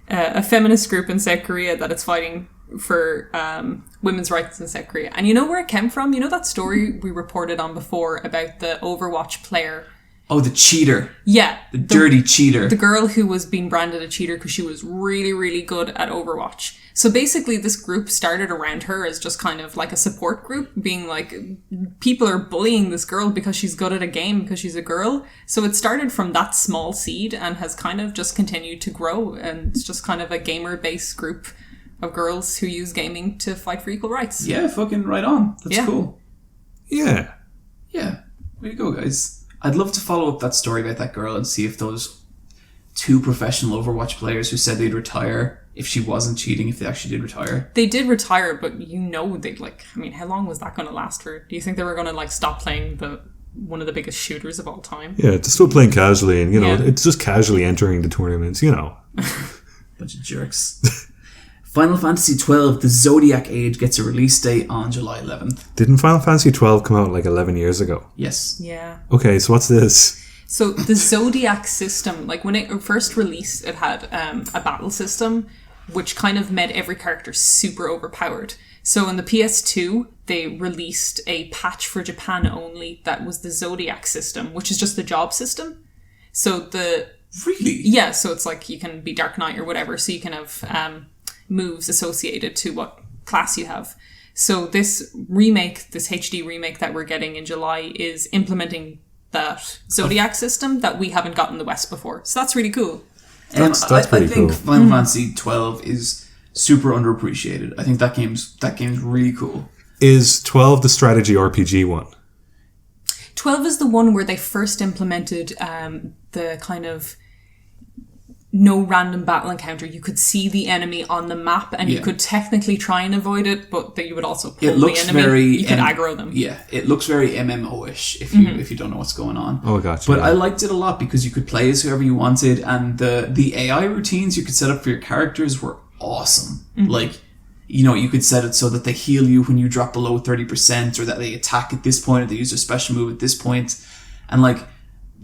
a feminist group in South Korea that is fighting for women's rights in South Korea. And you know where it came from? You know that story we reported on before about the Overwatch player? Oh, the cheater. Yeah. The dirty cheater. The girl who was being branded a cheater because she was really, really good at Overwatch. So basically this group started around her as just kind of like a support group, being like, people are bullying this girl because she's good at a game because she's a girl. So it started from that small seed and has kind of just continued to grow, and it's just kind of a gamer-based group of girls who use gaming to fight for equal rights. Yeah, fucking right on. That's cool. Yeah. Yeah. Way to go, guys. I'd love to follow up that story about that girl and see if those 2 professional Overwatch players who said they'd retire, if she wasn't cheating, if they actually did retire. They did retire, but they'd how long was that going to last for? Do you think they were going to stop playing one of the biggest shooters of all time? Yeah, it's still playing casually, and it's just casually entering the tournaments, Bunch of jerks. Final Fantasy XII, the Zodiac Age, gets a release date on July 11th. Didn't Final Fantasy XII come out 11 years ago? Yes. Yeah. Okay, so what's this? So the Zodiac system, when it first released, it had a battle system which kind of made every character super overpowered. So in the PS2, they released a patch for Japan only that was the Zodiac system, which is just the job system. So Really? Yeah, so it's you can be Dark Knight or whatever, so you can have moves associated to what class you have. So this HD remake that we're getting in July is implementing that Zodiac system that we haven't gotten in the West before. So that's really cool. That's I pretty think cool. Final Fantasy XII is super underappreciated. I think that game's really cool. Is 12 the strategy RPG one? 12 is the one where they first implemented the kind of no random battle encounter. You could see the enemy on the map and you could technically try and avoid it, but that you would also pull the enemy. You could aggro them. Yeah, it looks very MMO-ish if you don't know what's going on. Oh, gotcha. But I liked it a lot because you could play as whoever you wanted, and the AI routines you could set up for your characters were awesome. You could set it so that they heal you when you drop below 30%, or that they attack at this point, or they use their special move at this point. And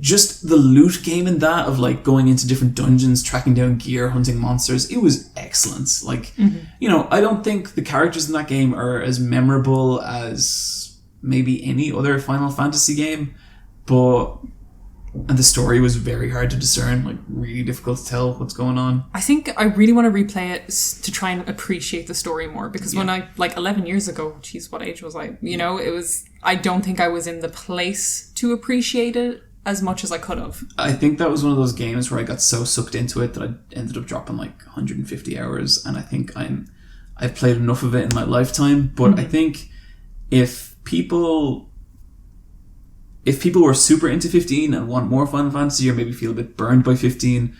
just the loot game in that of going into different dungeons, tracking down gear, hunting monsters, it was excellent. I don't think the characters in that game are as memorable as maybe any other Final Fantasy game, and the story was very hard to discern, really difficult to tell what's going on. I think I really want to replay it to try and appreciate the story more, because when I 11 years ago, geez, what age was I? I don't think I was in the place to appreciate it as much as I could have. I think that was one of those games where I got so sucked into it that I ended up dropping 150 hours, and I think I've played enough of it in my lifetime. But I think if people were super into 15 and want more Final Fantasy, or maybe feel a bit burned by 15,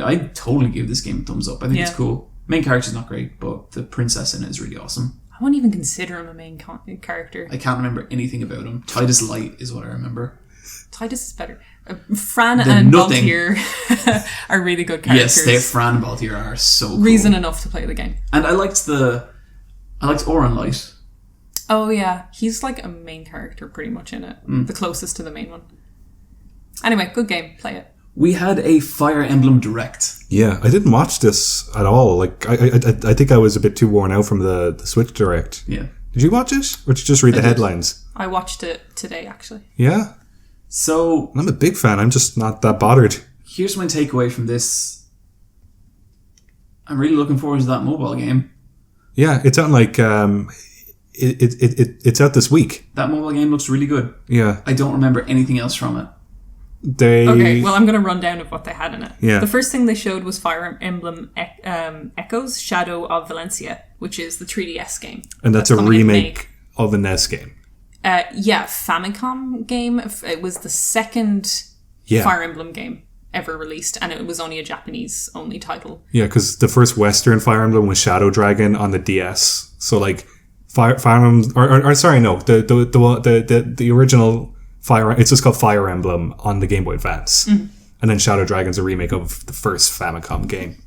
I'd totally give this game a thumbs up. I think it's cool. Main character's not great, but the princess in it is really awesome. I won't even consider him a main character. I can't remember anything about him. Titus Light is what I remember. Titus is better. Fran and Baltier are really good characters. Yes, Fran and Baltier are so cool. Reason enough to play the game. And I liked Oran Light. Oh yeah, he's a main character pretty much in it. The closest to the main one. Anyway, good game. Play it. We had a Fire Emblem Direct. Yeah, I didn't watch this at all. I think I was a bit too worn out from the Switch Direct. Yeah. Did you watch it? Or did you just read the headlines? I watched it today, actually. Yeah? So... I'm a big fan. I'm just not that bothered. Here's my takeaway from this. I'm really looking forward to that mobile game. Yeah, it's out it's out this week. That mobile game looks really good. Yeah. I don't remember anything else from it. Okay, well, I'm going to run down of what they had in it. Yeah. The first thing they showed was Fire Emblem Echoes, Shadow of Valencia, which is the 3DS game. And that's a remake of a NES game. Famicom game. It was the second Fire Emblem game ever released, and it was only a Japanese only title. Yeah, because the first Western Fire Emblem was Shadow Dragon on the DS. So Fire Emblem, the original Fire, it's just called Fire Emblem on the Game Boy Advance, and then Shadow Dragon's a remake of the first Famicom game.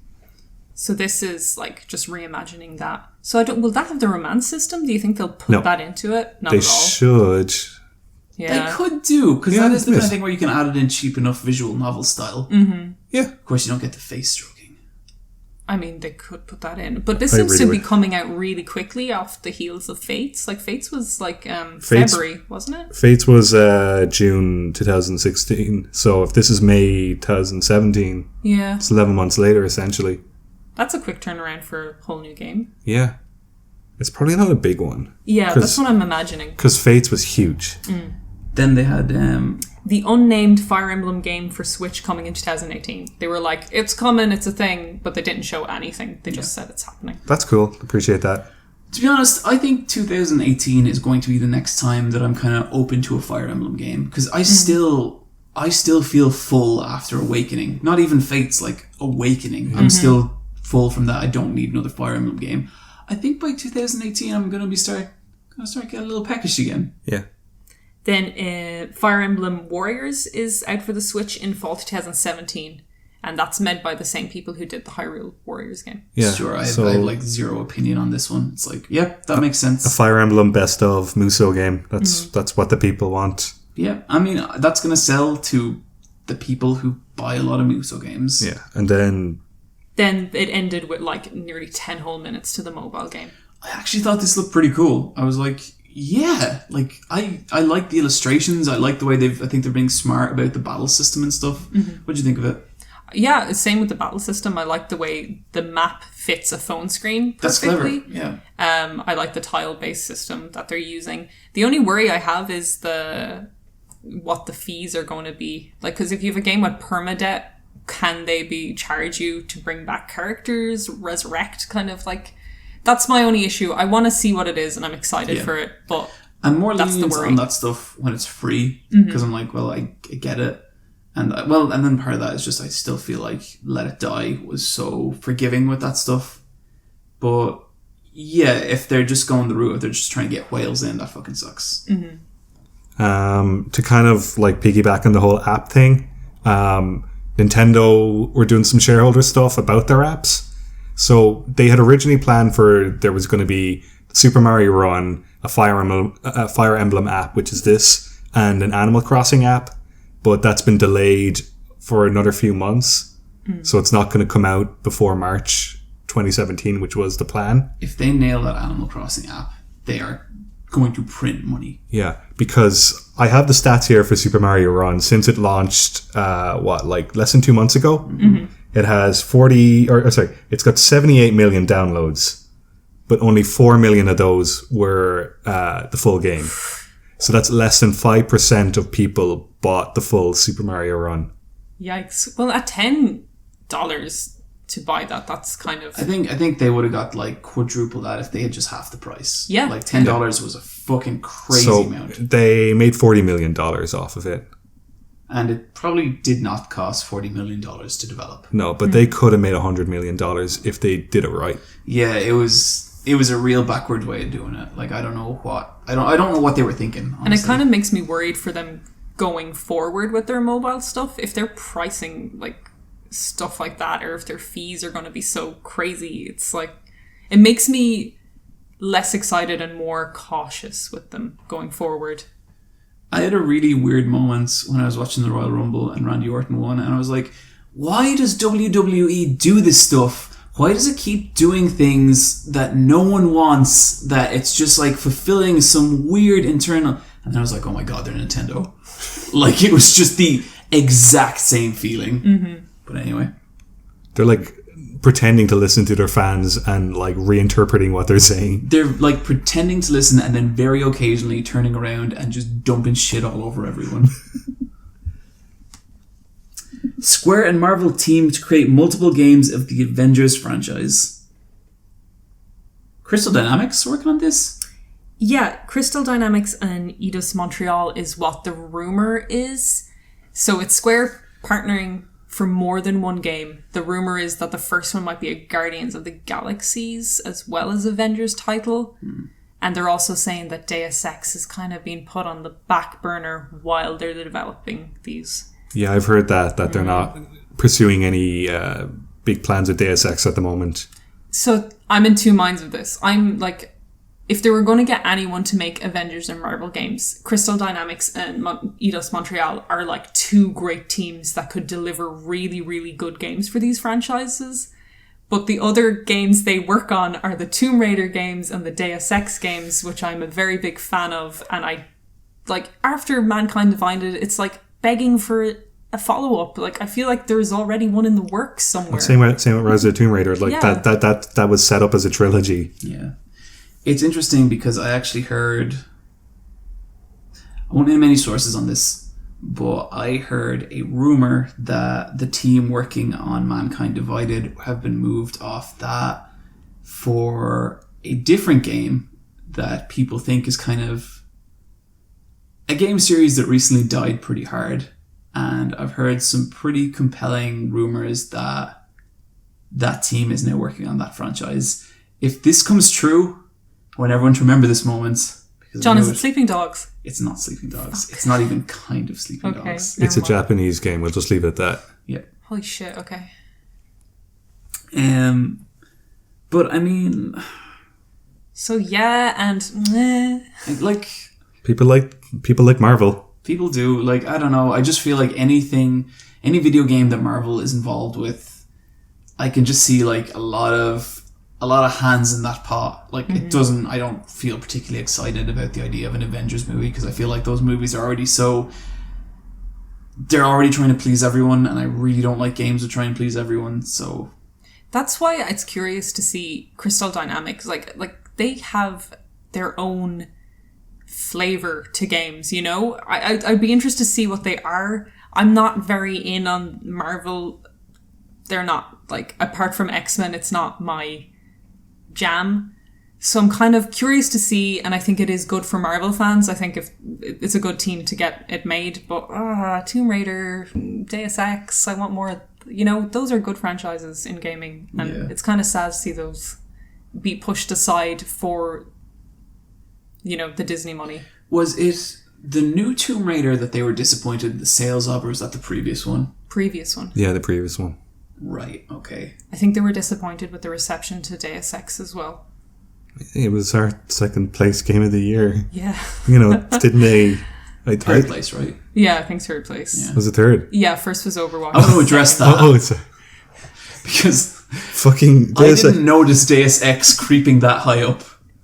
So this is just reimagining that. So will that have the romance system? Do you think they'll put that into it? Not at all. They should. Yeah. They could do, because that is the kind of thing where you can add it in cheap enough visual novel style. Mm-hmm. Yeah. Of course, you don't get the face stroking. I mean, they could put that in. But this I seems really to be would. coming out really quickly off the heels of Fates. Like, Fates was like February, wasn't it? Fates was June 2016. So if this is May 2017, Yeah. it's 11 months later, essentially. That's a quick turnaround for a whole new game. Yeah. It's probably not a big one. Yeah, 'Cause- that's what I'm imagining. Because Fates was huge. Then they had The unnamed Fire Emblem game for Switch coming in 2018. They were like, it's coming, it's a thing, but they didn't show anything. They just said it's happening. That's cool. Appreciate that. to be honest, I think 2018 is going to be the next time that I'm kind of open to a Fire Emblem game, because I still feel full after Awakening. Not even Fates, like Awakening. I'm still full from that. I don't need another Fire Emblem game. I think by 2018 I'm going to start getting a little peckish again. Yeah. Then Fire Emblem Warriors is out for the Switch in fall 2017. And that's made by the same people who did the Hyrule Warriors game. Yeah. Sure, I so have like zero opinion on this one. It's like, yep, that makes sense. a Fire Emblem best of Muso game. That's what the people want. Yeah, I mean, that's going to sell to the people who buy a lot of Muso games. Yeah. And then Then it ended with like nearly 10 whole minutes to the mobile game. I actually thought this looked pretty cool. I was like, yeah, like I like the illustrations. I like the way I think they're being smart about the battle system and stuff. What do you think of it? Yeah, same with the battle system. I like the way the map fits a phone screen That's perfectly. clever. Yeah. I like the tile-based system that they're using. The only worry I have is what the fees are going to be. Like, because if you have a game with permadebt, can they charge you to bring back characters, resurrect, kind of like... That's my only issue. I want to see what it is, and I'm excited for it, but I'm more that's the lenient worry. on that stuff when it's free, because I'm like, well, I get it. And then part of that is just I still feel like Let It Die was so forgiving with that stuff. But yeah, if they're just going the route of they're just trying to get whales in, that fucking sucks. to kind of like piggyback on the whole app thing, Nintendo were doing some shareholder stuff about their apps. So they had originally planned there was going to be Super Mario Run, a Fire Emblem app, which is this, and an Animal Crossing app, but that's been delayed for another few months. So it's not going to come out before March 2017, which was the plan. If they nail that Animal Crossing app, they are going to print money. Yeah, because I have the stats here for Super Mario Run. Since it launched, less than 2 months ago, it has it's got 78 million downloads, but only 4 million of those were the full game. So that's less than 5% of people bought the full Super Mario Run. yikes. Well, at $10 to buy that's kind of... I think they would have got like quadruple that if they had just half the price. Yeah. Like $10 was a fucking crazy So amount. they made $40 million off of it. And it probably did not cost $40 million to develop. No, but they could have made $100 million if they did it right. Yeah, it was a real backward way of doing it. Like I don't know what they were thinking. Honestly. And it kind of makes me worried for them going forward with their mobile stuff. If they're pricing like stuff like that, or if their fees are going to be so crazy, it's like it makes me less excited and more cautious with them going forward. I had a really weird moment when I was watching the Royal Rumble and Randy Orton won, and I was like, why does WWE do this stuff? Why does it keep doing things that no one wants, that it's just like fulfilling some weird internal... And then I was like, oh my god, they're Nintendo. Like, it was just the exact same feeling. But anyway. They're like pretending to listen to their fans and like reinterpreting what they're saying. They're like pretending to listen and then very occasionally turning around and just dumping shit all over everyone. Square and Marvel team to create multiple games of the Avengers franchise. Crystal Dynamics working on this? Yeah, Crystal Dynamics and Eidos Montreal is what the rumor is. So it's Square partnering for more than one game. The rumor is that the first one might be a Guardians of the Galaxies as well as Avengers title. And they're also saying that Deus Ex is kind of being put on the back burner while they're developing these. Yeah, I've heard that they're not pursuing any big plans with Deus Ex at the moment. So I'm in two minds of this. I'm like, if they were going to get anyone to make Avengers and Marvel games, Crystal Dynamics and Eidos Montreal are like two great teams that could deliver really, really good games for these franchises. But the other games they work on are the Tomb Raider games and the Deus Ex games, which I'm a very big fan of. And I, like, after Mankind Divided, it's like begging for a follow-up. Like, I feel like there's already one in the works somewhere. Same with Rise of the Tomb Raider. Like, that was set up as a trilogy. Yeah. It's interesting because I actually heard... I won't name any sources on this, but I heard a rumor that the team working on Mankind Divided have been moved off that for a different game that people think is kind of a game series that recently died pretty hard. And I've heard some pretty compelling rumors that that team is now working on that franchise. If this comes true, I want everyone to remember this moment. John, is it Sleeping Dogs? It's not Sleeping Dogs. Fuck. It's not even kind of Sleeping Dogs. It's a Japanese game. We'll just leave it at that. Yeah. Holy shit, okay. But I mean... So yeah, and... meh. Like... People like Marvel. People do. Like, I don't know. I just feel like any video game that Marvel is involved with, I can just see like a lot of hands in that pot. Like, I don't feel particularly excited about the idea of an Avengers movie because I feel like those movies are already they're already trying to please everyone, and I really don't like games that try and please everyone, so... That's why it's curious to see Crystal Dynamics. Like they have their own flavor to games, you know? I'd be interested to see what they are. I'm not very in on Marvel. They're not, like, apart from X-Men, it's not my jam. So I'm kind of curious to see, and I think it is good for Marvel fans. I think if it's a good team to get it made, but Tomb Raider, Deus Ex, I want more. You know, those are good franchises in gaming, and it's kind of sad to see those be pushed aside for, you know, the Disney money. Was it the new Tomb Raider that they were disappointed in the sales of, or was that the previous one? Previous one. Yeah, the previous one. Right, okay. I think they were disappointed with the reception to Deus Ex as well. It was our second place game of the year. Yeah. You know, didn't they? Third place, right? Yeah, I think third place. Yeah. Was it third? Yeah, first was Overwatch. I want to address that. It's because fucking I didn't notice Deus Ex creeping that high up.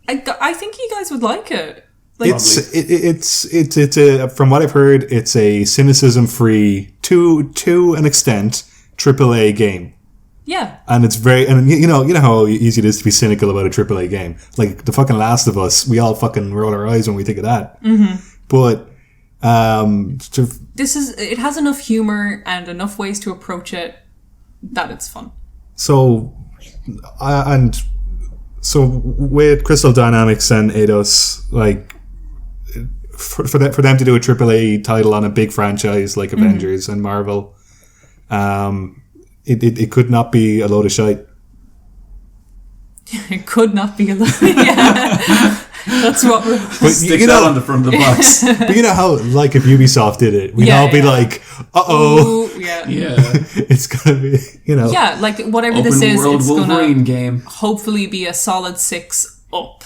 I think you guys would like it. Like, it's a, from what I've heard, it's a cynicism-free, to an extent, AAA game. Yeah. And it's very, and you know how easy it is to be cynical about a AAA game. Like the fucking Last of Us, we all fucking roll our eyes when we think of that. Mm-hmm. But it has enough humor and enough ways to approach it that it's fun. So with Crystal Dynamics and Eidos, like for them to do a AAA title on a big franchise like Avengers and Marvel, it could not be a load of shite. It could not be a load. Yeah. That's what we're... Stick that on the front of the box. But you know how, like, if Ubisoft did it, we'd all be like, uh-oh. Ooh, yeah. It's gonna be, you know. Yeah, like, whatever Open this is, world it's Wolverine gonna game. hopefully be a solid 6 up.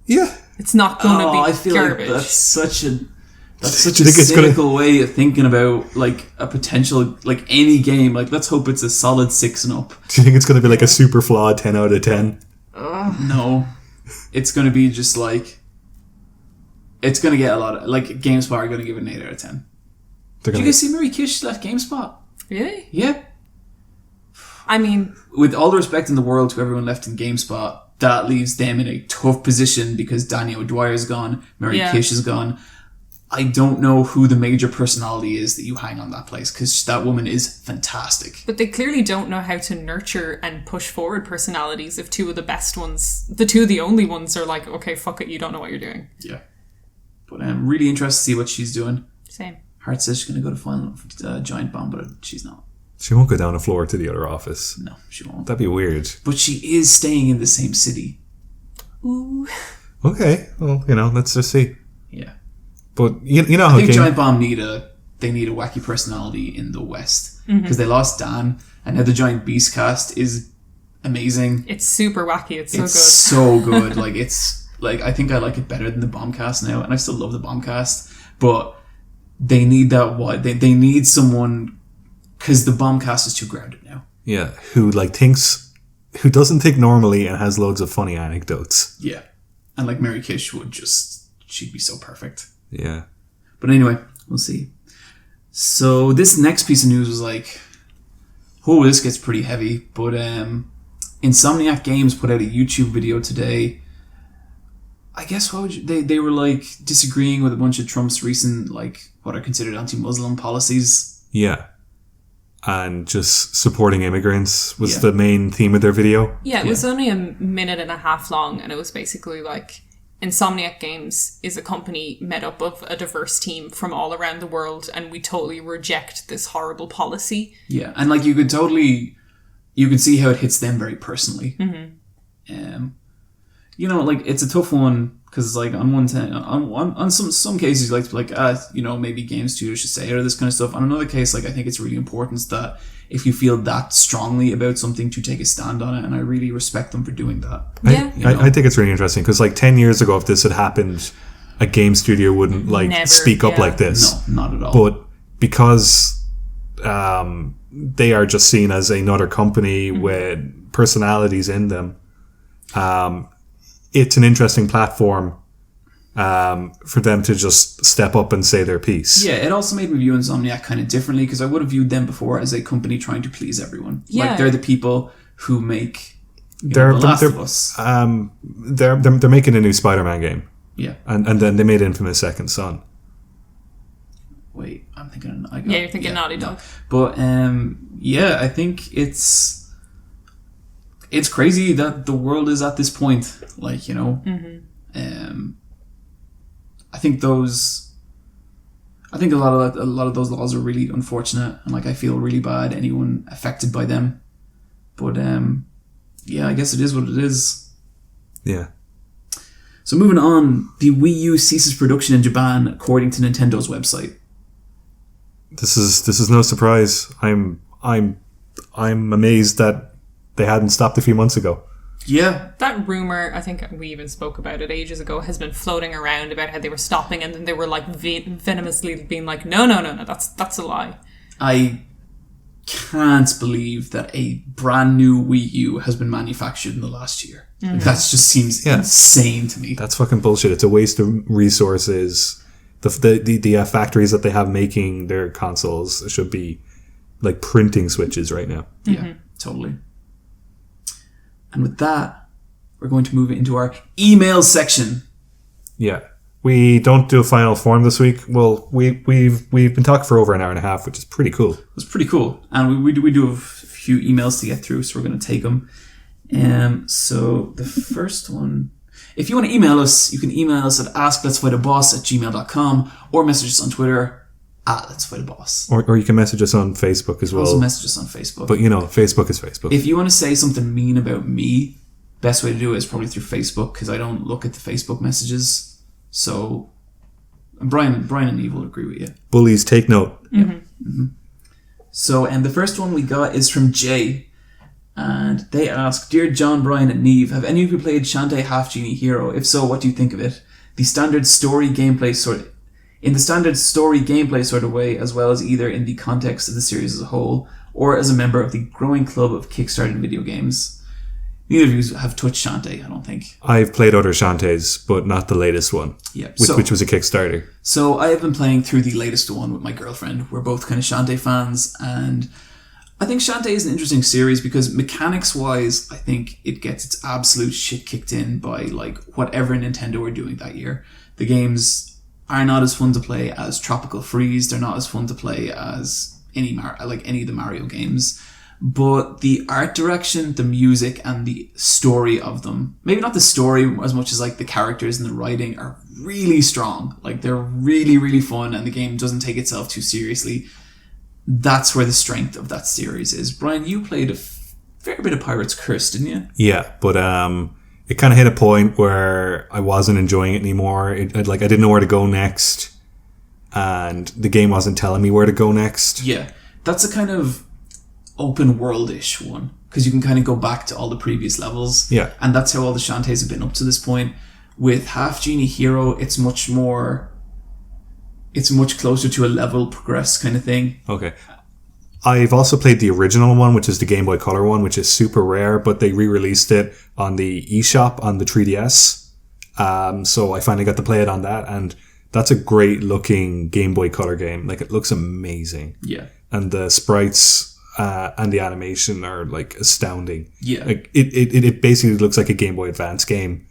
Yeah. It's not gonna be I feel garbage. Like that's such a cynical way of thinking about, like, a potential, like, any game. Like, let's hope it's a solid 6 and up. Do you think it's gonna be like a super flawed 10 out of 10? No. It's going to be just like... It's going to get a lot of... Like, GameSpot are going to give it an 8 out of 10. Did you guys see Marie Kish left GameSpot? Really? Yeah. I mean... With all the respect in the world to everyone left in GameSpot, that leaves them in a tough position because Danny O'Dwyer's gone, Marie Kish is gone. I don't know who the major personality is that you hang on that place, because that woman is fantastic. But they clearly don't know how to nurture and push forward personalities if two of the best ones, the only ones are like, okay, fuck it, you don't know what you're doing. Yeah. But I'm really interested to see what she's doing. Same. Hart says she's going to go to final Giant Bomb, but she's not. She won't go down the floor to the other office. No, she won't. That'd be weird. But she is staying in the same city. Ooh. Okay, well, you know, let's just see. Yeah. But you know how I think Giant Bomb need a wacky personality in the West because they lost Dan, and now the Giant Beast cast is amazing. It's super wacky. It's so good. So good. Like it's like I think I like it better than the Bombcast now, and I still love the Bombcast, but they need that. They need someone because the Bombcast is too grounded now. Yeah, who like thinks who doesn't think normally and has loads of funny anecdotes. Yeah. And like Mary Kish she'd be so perfect. Yeah. But anyway, we'll see. So this next piece of news was like, oh, this gets pretty heavy. But Insomniac Games put out a YouTube video today. I guess they were like disagreeing with a bunch of Trump's recent like what are considered anti-Muslim policies. Yeah. And just supporting immigrants was the main theme of their video. Yeah, it was only a minute and a half long, and it was basically like Insomniac Games is a company made up of a diverse team from all around the world, and we totally reject this horrible policy. Yeah, and like you could see how it hits them very personally. Mm-hmm. You know, like it's a tough one because like on one time, on some cases you like to be like, you know, maybe game studios should say it or this kind of stuff. On another case, like I think it's really important that if you feel that strongly about something to take a stand on it, and I really respect them for doing that. Yeah, I think it's really interesting because like 10 years ago, if this had happened, a game studio wouldn't like speak up like this. No, not at all. But because they are just seen as another company with personalities in them, it's an interesting platform for them to just step up and say their piece. Yeah, it also made me view Insomniac kind of differently because I would have viewed them before as a company trying to please everyone. Yeah. Like they're the people who make They're The Last of Us. They're making a new Spider-Man game. Yeah. And then they made Infamous Second Son. Wait, I'm thinking... you're thinking Naughty Dog. But yeah, I think it's crazy that the world is at this point. Like, you know, I think a lot of those laws are really unfortunate, and like I feel really bad anyone affected by them. But yeah, I guess it is what it is. Yeah. So moving on, the Wii U ceases production in Japan according to Nintendo's website. This is no surprise. I'm amazed that they hadn't stopped a few months ago. Yeah. That rumor, I think we even spoke about it ages ago, has been floating around about how they were stopping, and then they were like venomously being like, no, that's a lie. I can't believe that a brand new Wii U has been manufactured in the last year. Like, that just seems insane to me. That's fucking bullshit. It's a waste of resources. The factories that they have making their consoles should be like printing switches right now. Yeah, totally. And with that, we're going to move into our email section. Yeah. We don't do a final form this week. Well, we've been talking for over an hour and a half, which is pretty cool. It was pretty cool. And we do have a few emails to get through, so we're going to take them. So the first one, if you want to email us, you can email us at askletsfightaboss@gmail.com or message us on Twitter @letsfightaboss. Or you can message us on Facebook as well. Also message us on Facebook. But, you know, Facebook is Facebook. If you want to say something mean about me, best way to do it is probably through Facebook, because I don't look at the Facebook messages. So, Bryan and Eve will agree with you. Bullies, take note. So, and the first one we got is from Jay. And they ask, Dear John, Bryan, and Neve, have any of you played Shantae Half Genie Hero? If so, what do you think of it? In the standard story gameplay sort of way, as well as either in the context of the series as a whole, or as a member of the growing club of kickstarted video games. Neither of you have touched Shantae, I don't think. I've played other Shantaes, but not the latest one. Yeah. Which was a Kickstarter. So I have been playing through the latest one with my girlfriend. We're both kind of Shantae fans, and I think Shantae is an interesting series because mechanics-wise, I think it gets its absolute shit kicked in by like whatever Nintendo are doing that year. The games are not as fun to play as Tropical Freeze. They're not as fun to play as any of the Mario games. But the art direction, the music, and the story of them, maybe not the story as much as like the characters and the writing, are really strong. Like they're really, really fun, and the game doesn't take itself too seriously. That's where the strength of that series is. Bryan, you played a fair bit of Pirate's Curse, didn't you? Yeah, but it kind of hit a point where I wasn't enjoying it anymore. I didn't know where to go next, and the game wasn't telling me where to go next. Yeah, that's a kind of open world-ish one, because you can kind of go back to all the previous levels. Yeah. And that's how all the Shantaes have been up to this point. With Half Genie Hero, it's much closer to a level progress kind of thing. Okay. I've also played the original one, which is the Game Boy Color one, which is super rare, but they re-released it on the eShop on the 3DS. So I finally got to play it on that, and that's a great looking Game Boy Color game. Like, it looks amazing. Yeah. And the sprites and the animation are like astounding. Yeah. Like it basically looks like a Game Boy Advance game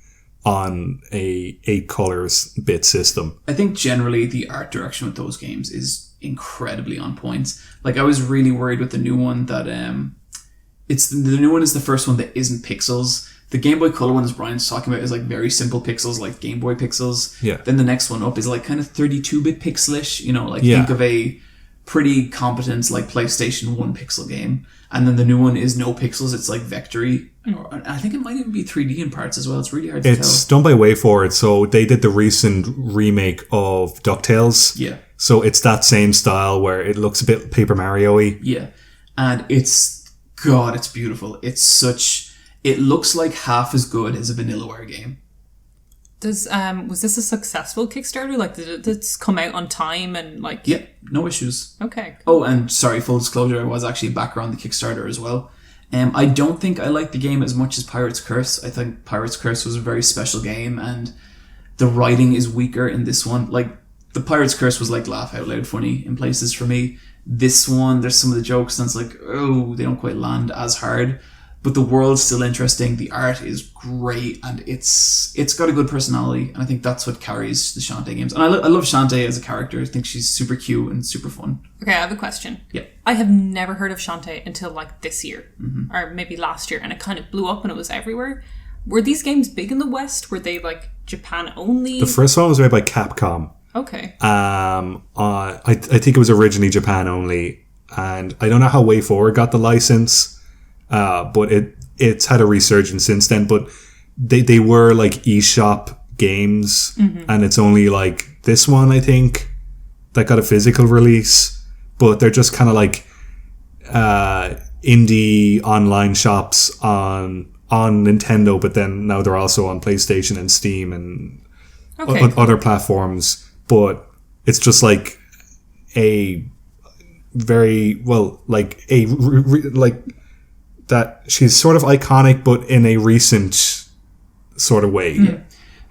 on a 8 colors bit system. I think generally the art direction with those games is incredibly on point. Like, I was really worried with the new one that the new one is the first one that isn't pixels. The Game Boy Color one, as Brian's talking about, is like very simple pixels, like Game Boy pixels. Yeah. Then the next one up is like kind of 32-bit pixelish. You know, like think of a pretty competent like PlayStation 1 pixel game. And then the new one is no pixels. It's like vectory. I think it might even be 3D in parts as well. It's really hard to tell. It's done by WayForward, so they did the recent remake of DuckTales. Yeah. So it's that same style where it looks a bit Paper Mario-y. Yeah. And it's beautiful. It looks like half as good as a Vanillaware game. Was this a successful Kickstarter? Like, did it come out on time and like? Yeah, no issues. Okay. Oh, and sorry, full disclosure, I was actually back around the Kickstarter as well. I don't think I like the game as much as Pirate's Curse. I think Pirate's Curse was a very special game, and the writing is weaker in this one. Like, the Pirate's Curse was like laugh out loud funny in places for me. This one, there's some of the jokes, and it's like, oh, they don't quite land as hard. But the world's still interesting. The art is great, and it's got a good personality, and I think that's what carries the Shantae games. And I love Shantae as a character. I think she's super cute and super fun. Okay, I have a question. Yeah. I have never heard of Shantae until like this year, or maybe last year, and it kind of blew up and it was everywhere. Were these games big in the West? Were they like Japan only? The first one was made by Capcom. Okay. I think it was originally Japan only, and I don't know how WayForward got the license. But it's had a resurgence since then. But they were like eShop games, and it's only like this one, I think, that got a physical release. But they're just kind of like indie online shops on Nintendo. But then now they're also on PlayStation and Steam and other platforms. But it's just like a very that she's sort of iconic, but in a recent sort of way. Yeah.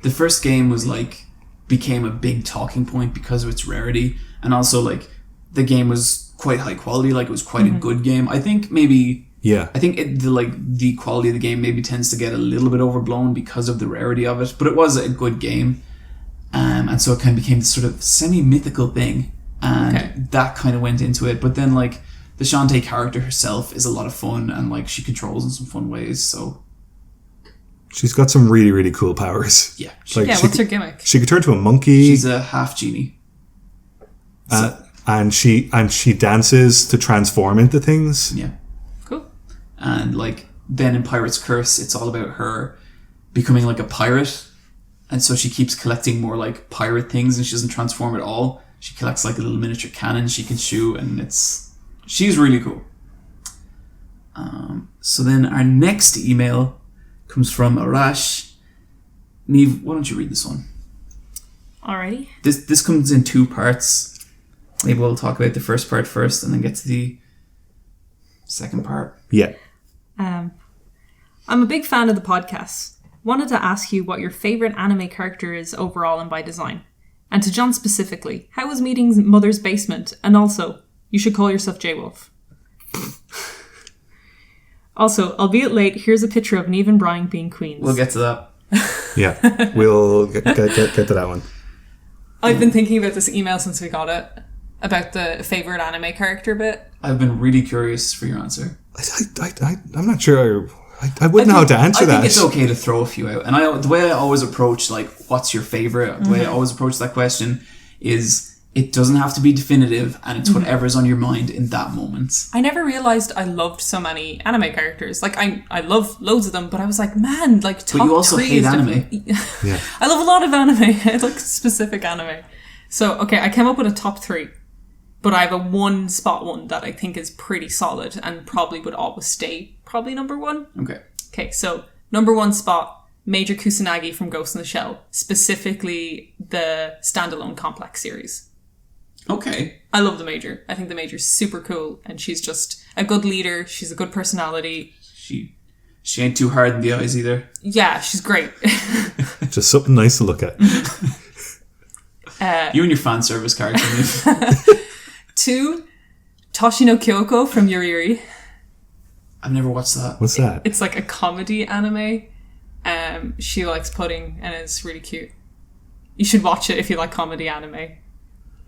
The first game was like, became a big talking point because of its rarity. And also like, the game was quite high quality. Like, it was quite a good game. I think maybe... Yeah. I think the quality of the game maybe tends to get a little bit overblown because of the rarity of it. But it was a good game. And so it kind of became this sort of semi-mythical thing. And that kind of went into it. But then like, the Shantae character herself is a lot of fun, and like, she controls in some fun ways. So she's got some really, really cool powers. Yeah. What's her gimmick? She could turn to a monkey. She's a half genie. And she dances to transform into things. Yeah. Cool. And like, then in Pirate's Curse, it's all about her becoming like a pirate. And so she keeps collecting more like pirate things, and she doesn't transform at all. She collects like a little miniature cannon she can shoot, and she's really cool. So then our next email comes from Arash. Niamh, why don't you read this one? Alrighty. This comes in 2 parts. Maybe we'll talk about the first part first and then get to the second part. Yeah. I'm a big fan of the podcast. Wanted to ask you what your favourite anime character is overall and by design. And to John specifically, how was meeting Mother's Basement? And also, you should call yourself J-Wolf. Also, albeit late, here's a picture of Niamh and Bryan being queens. We'll get to that. Yeah, we'll get to that one. I've been thinking about this email since we got it, about the favourite anime character bit. I've been really curious for your answer. I'm not sure. I wouldn't know how to answer that. I think it's okay to throw a few out. And the way I always approach, like, what's your favourite? The way I always approach that question is, it doesn't have to be definitive, and it's whatever's on your mind in that moment. I never realised I loved so many anime characters. Like, I love loads of them, but I was like, man, like, top 3 But you also hate anime. Yeah. I love a lot of anime. I like specific anime. So, okay, I came up with a top 3. But I have a one that I think is pretty solid and probably would always stay probably number 1. Okay, so number 1 spot, Major Kusanagi from Ghost in the Shell. Specifically, the standalone Complex series. Okay. I love the Major. I think the Major's super cool, and she's just a good leader. She's a good personality. She ain't too hard in the eyes either. Yeah, she's great. Just something nice to look at. You and your fan service character. 2, Toshino Kyoko from Yuri Yuri. I've never watched that. What's that? It's like a comedy anime. She likes pudding, and it's really cute. You should watch it if you like comedy anime.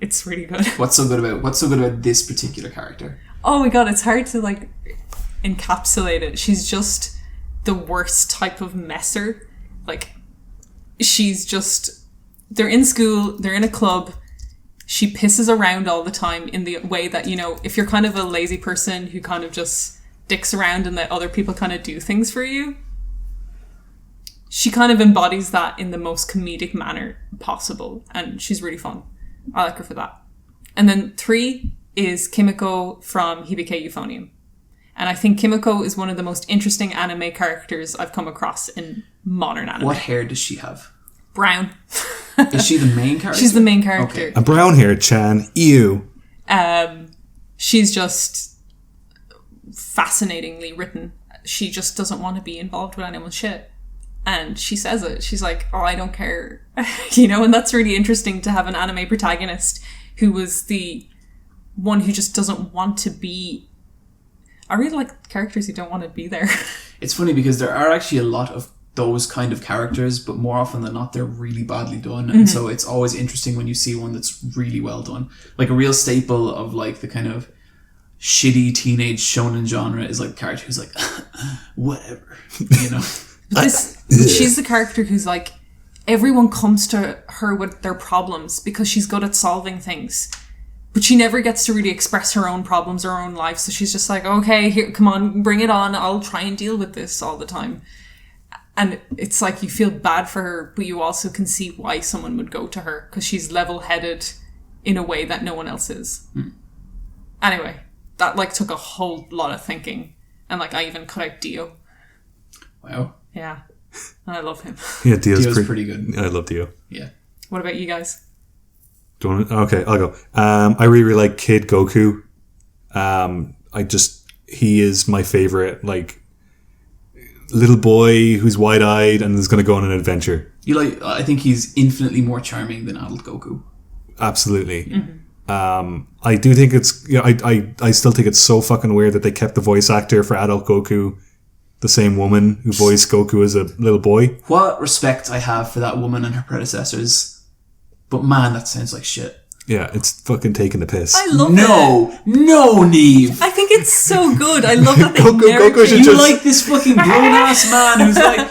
It's really good. What's so good about this particular character? Oh my god, it's hard to like encapsulate it. She's just the worst type of messer. Like, she's just... They're in school, they're in a club. She pisses around all the time in the way that, you know, if you're kind of a lazy person who kind of just dicks around and let other people kind of do things for you, she kind of embodies that in the most comedic manner possible, and she's really fun. I like her for that. And then 3 is Kimiko from Hibike Euphonium. And I think Kimiko is one of the most interesting anime characters I've come across in modern anime. What hair does she have? Brown. Is she the main character? She's the main character. Okay. A brown hair, Chan. Ew. She's just fascinatingly written. She just doesn't want to be involved with anyone's shit. And she says it. She's like, oh, I don't care. You know, and that's really interesting to have an anime protagonist who was the one who just doesn't want to be... I really like characters who don't want to be there. It's funny because there are actually a lot of those kind of characters, but more often than not, they're really badly done. And so it's always interesting when you see one that's really well done. Like a real staple of like the kind of shitty teenage shonen genre is like a character who's like, whatever, you know? She's the character who's like, everyone comes to her with their problems because she's good at solving things. But she never gets to really express her own problems or her own life. So she's just like, okay, here, come on, bring it on. I'll try and deal with this all the time. And it's like you feel bad for her, but you also can see why someone would go to her because she's level-headed in a way that no one else is. Anyway, that like took a whole lot of thinking. And like I even cut out Dio. Wow. Yeah. And I love him. Yeah, Dio's pretty good. I love Dio. Yeah. What about you guys? Okay, I'll go. I really like Kid Goku. He is my favorite, like, little boy who's wide-eyed and is going to go on an adventure. I think he's infinitely more charming than adult Goku. Absolutely. I do think it's, I still think it's so fucking weird that they kept the voice actor for adult Goku the same woman who voiced Goku as a little boy. What respect I have for that woman and her predecessors. But man, that sounds like shit. Yeah, it's fucking taking the piss. I love it. No, Neve. I think it's so good. I love that they Goku should You just... like this fucking grown-ass man who's like,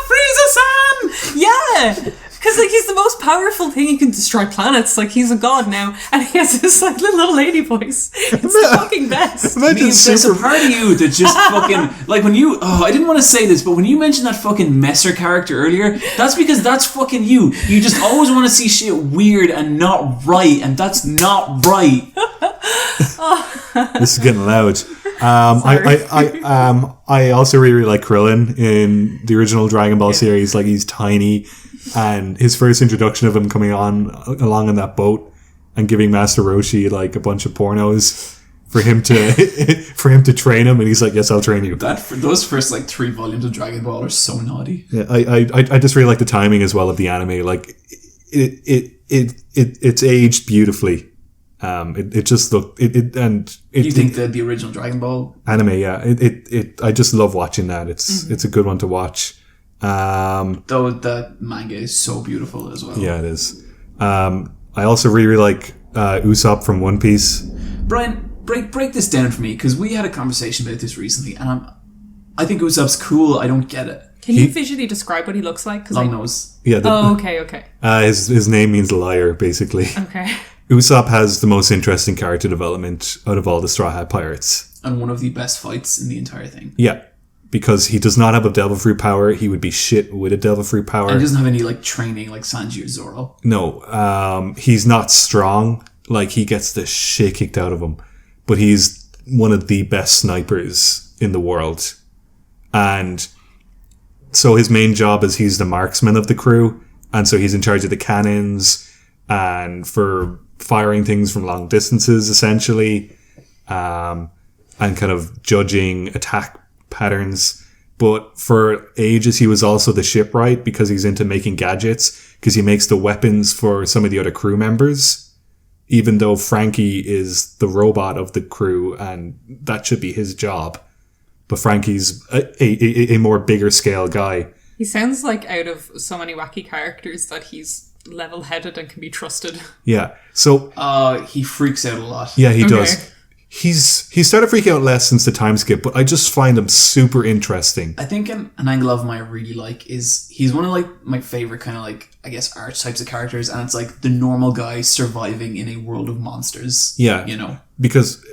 Frieza-san! Yeah! Because like he's the most powerful thing. He can destroy planets. Like he's a god now. And he has this like little lady voice. It's the fucking best. Imagine Neve, there's a part of you that just fucking... Like when you... Oh, I didn't want to say this, but when you mentioned that fucking Messer character earlier, that's because that's fucking you. You just always want to see shit weird and not right. And that's not right. This is getting loud. I also really like Krillin in the original Dragon Ball series. Like he's tiny, and his first introduction of him coming along in that boat and giving Master Roshi like a bunch of pornos for him to train him, and he's like, "Yes, I'll train you." Those first like 3 volumes of Dragon Ball are so naughty. Yeah, I just really like the timing as well of the anime. Like it's aged beautifully. It just looked you think that the original Dragon Ball anime, yeah, I just love watching that. It's a good one to watch. Though the manga is so beautiful as well. Yeah, it is. I also really like Usopp from One Piece. Bryan, break this down for me because we had a conversation about this recently, and I think Usopp's cool. I don't get it. Can you visually describe what he looks like? Long nose. Yeah. Okay. His name means liar, basically. Okay. Usopp has the most interesting character development out of all the Straw Hat Pirates. And one of the best fights in the entire thing. Yeah. Because he does not have a devil fruit power. He would be shit with a devil fruit power. And he doesn't have any like training like Sanji or Zoro. No. He's not strong. Like he gets the shit kicked out of him. But he's one of the best snipers in the world. And so his main job is he's the marksman of the crew. And so he's in charge of the cannons and for firing things from long distances, essentially, and kind of judging attack patterns. But for ages, he was also the shipwright because he's into making gadgets, because he makes the weapons for some of the other crew members, even though Frankie is the robot of the crew and that should be his job. But Frankie's a more bigger scale guy. He sounds like out of so many wacky characters that he's level-headed and can be trusted. Yeah. So he freaks out a lot. yeah, he does. He started freaking out less since the time skip, but I just find him super interesting. I think an angle of him I really like is he's one of like my favorite kind of like, I guess, archetypes of characters, and it's like the normal guy surviving in a world of monsters. Yeah. You know? Because,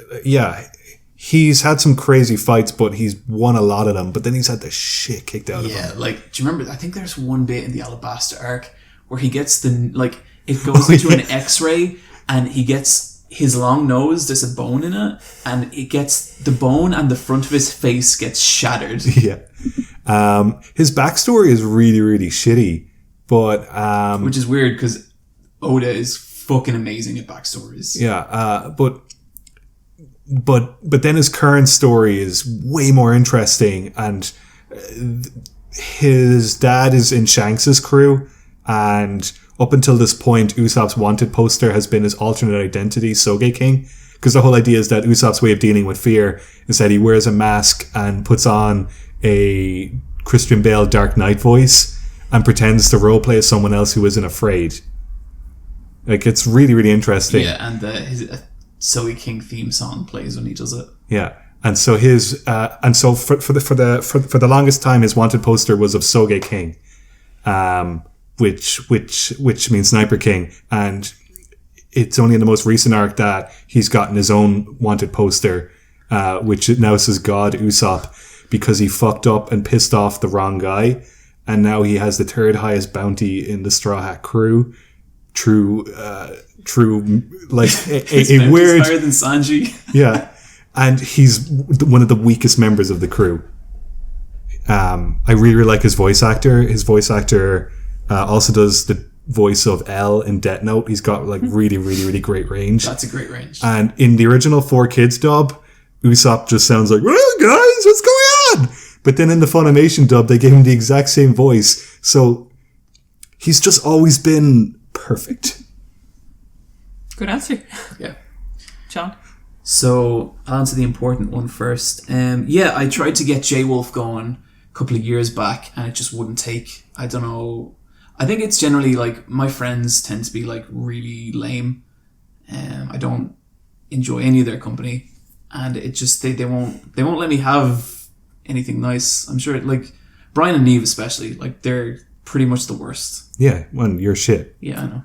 he's had some crazy fights, but he's won a lot of them, but then he's had the shit kicked out of him. Yeah, like, do you remember, I think there's one bit in the Alabasta arc where he gets it goes into an x-ray, and he gets his long nose, there's a bone in it, and it gets the bone and the front of his face gets shattered. Yeah. His backstory is really, really shitty, but... which is weird, because Oda is fucking amazing at backstories. Yeah, but then his current story is way more interesting, and his dad is in Shanks's crew, and up until this point, Usopp's wanted poster has been his alternate identity, Soge King, because the whole idea is that Usopp's way of dealing with fear is that he wears a mask and puts on a Christian Bale Dark Knight voice and pretends to roleplay as someone else who isn't afraid. Like, it's really, really interesting. Yeah, and his Soge King theme song plays when he does it. Yeah. And so for the longest time, his wanted poster was of Soge King, which means Sniper King, and it's only in the most recent arc that he's gotten his own wanted poster, which now says God Usopp, because he fucked up and pissed off the wrong guy, and now he has the third highest bounty in the Straw Hat crew. True, like a weird higher than Sanji. Yeah, and he's one of the weakest members of the crew. I really, really like his voice actor. His voice actor also does the voice of L in Death Note. He's got like really, really, really great range. That's a great range. And in the original 4Kids dub, Usopp just sounds like, "Well, guys, what's going on?" But then in the Funimation dub, they gave him the exact same voice. So he's just always been perfect. Good answer. Yeah. John? So, I'll answer the important one first. I tried to get J-Wolf going a couple of years back, and it just wouldn't take. I don't know. I think it's generally like my friends tend to be like really lame. I don't enjoy any of their company, and it just they won't let me have anything nice. I'm sure like Bryan and Neve especially, like they're pretty much the worst. Yeah, when you're shit. Yeah, I know.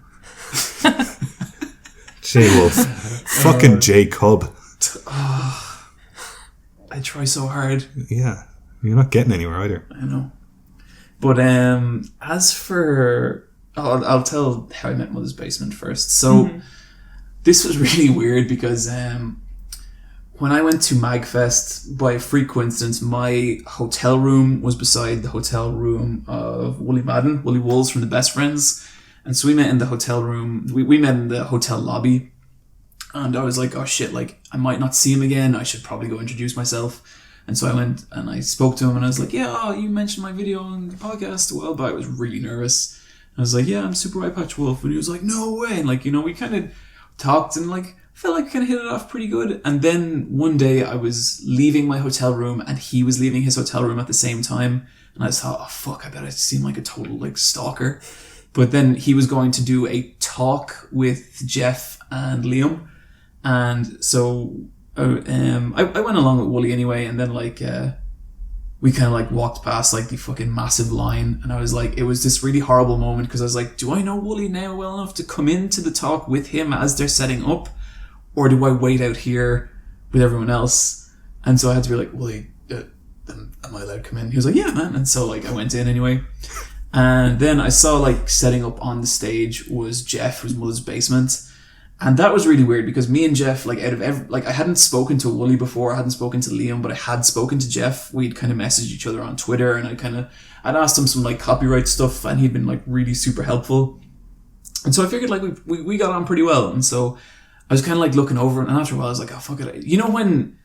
J-Wolf. Fucking J-Cub. I try so hard. Yeah. You're not getting anywhere either. I know. But as for... I'll tell how I met Mother's Basement first. So, this was really weird because when I went to MagFest, by a freak coincidence, my hotel room was beside the hotel room of Wooly Wolves from the Best Friends. And so we met in the hotel room. We met in the hotel lobby. And I was like, oh shit, like, I might not see him again. I should probably go introduce myself. And so I went and I spoke to him and I was like, yeah, you mentioned my video on the podcast a while back. I was really nervous. I was like, yeah, I'm Super Eye Patch Wolf. And he was like, no way. And like, we kind of talked and like, felt like we kind of hit it off pretty good. And then one day I was leaving my hotel room and he was leaving his hotel room at the same time. And I just thought, oh fuck, I bet I seem like a total like stalker. But then he was going to do a talk with Jeff and Liam. And so I went along with Wooly anyway. And then like, we kind of like walked past like the fucking massive line. And I was like, it was this really horrible moment because I was like, do I know Wooly now well enough to come into the talk with him as they're setting up? Or do I wait out here with everyone else? And so I had to be like, Wooly, am I allowed to come in? He was like, yeah, man. And so like I went in anyway. And then I saw like setting up on the stage was Jeff, who's Mother's Basement. And that was really weird because me and Jeff, like out of I hadn't spoken to Wooly before, I hadn't spoken to Liam, but I had spoken to Jeff. We'd kind of messaged each other on Twitter and I'd asked him some like copyright stuff and he'd been like really super helpful. And so I figured like we got on pretty well. And so I was kind of like looking over, and after a while I was like, oh fuck it. You know when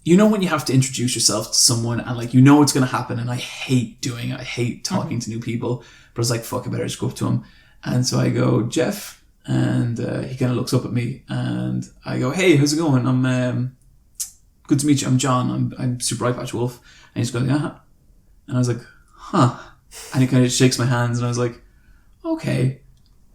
you have to introduce yourself to someone and like it's going to happen, and I hate doing it. I hate talking to new people. But I was like, fuck, I better just go up to him. And so I go, Jeff, and he kind of looks up at me, and I go, hey, how's it going? I'm good to meet you. I'm John. I'm Super Eye Patch Wolf. And he's going, and I was like, huh. And he kind of shakes my hands, and I was like, okay.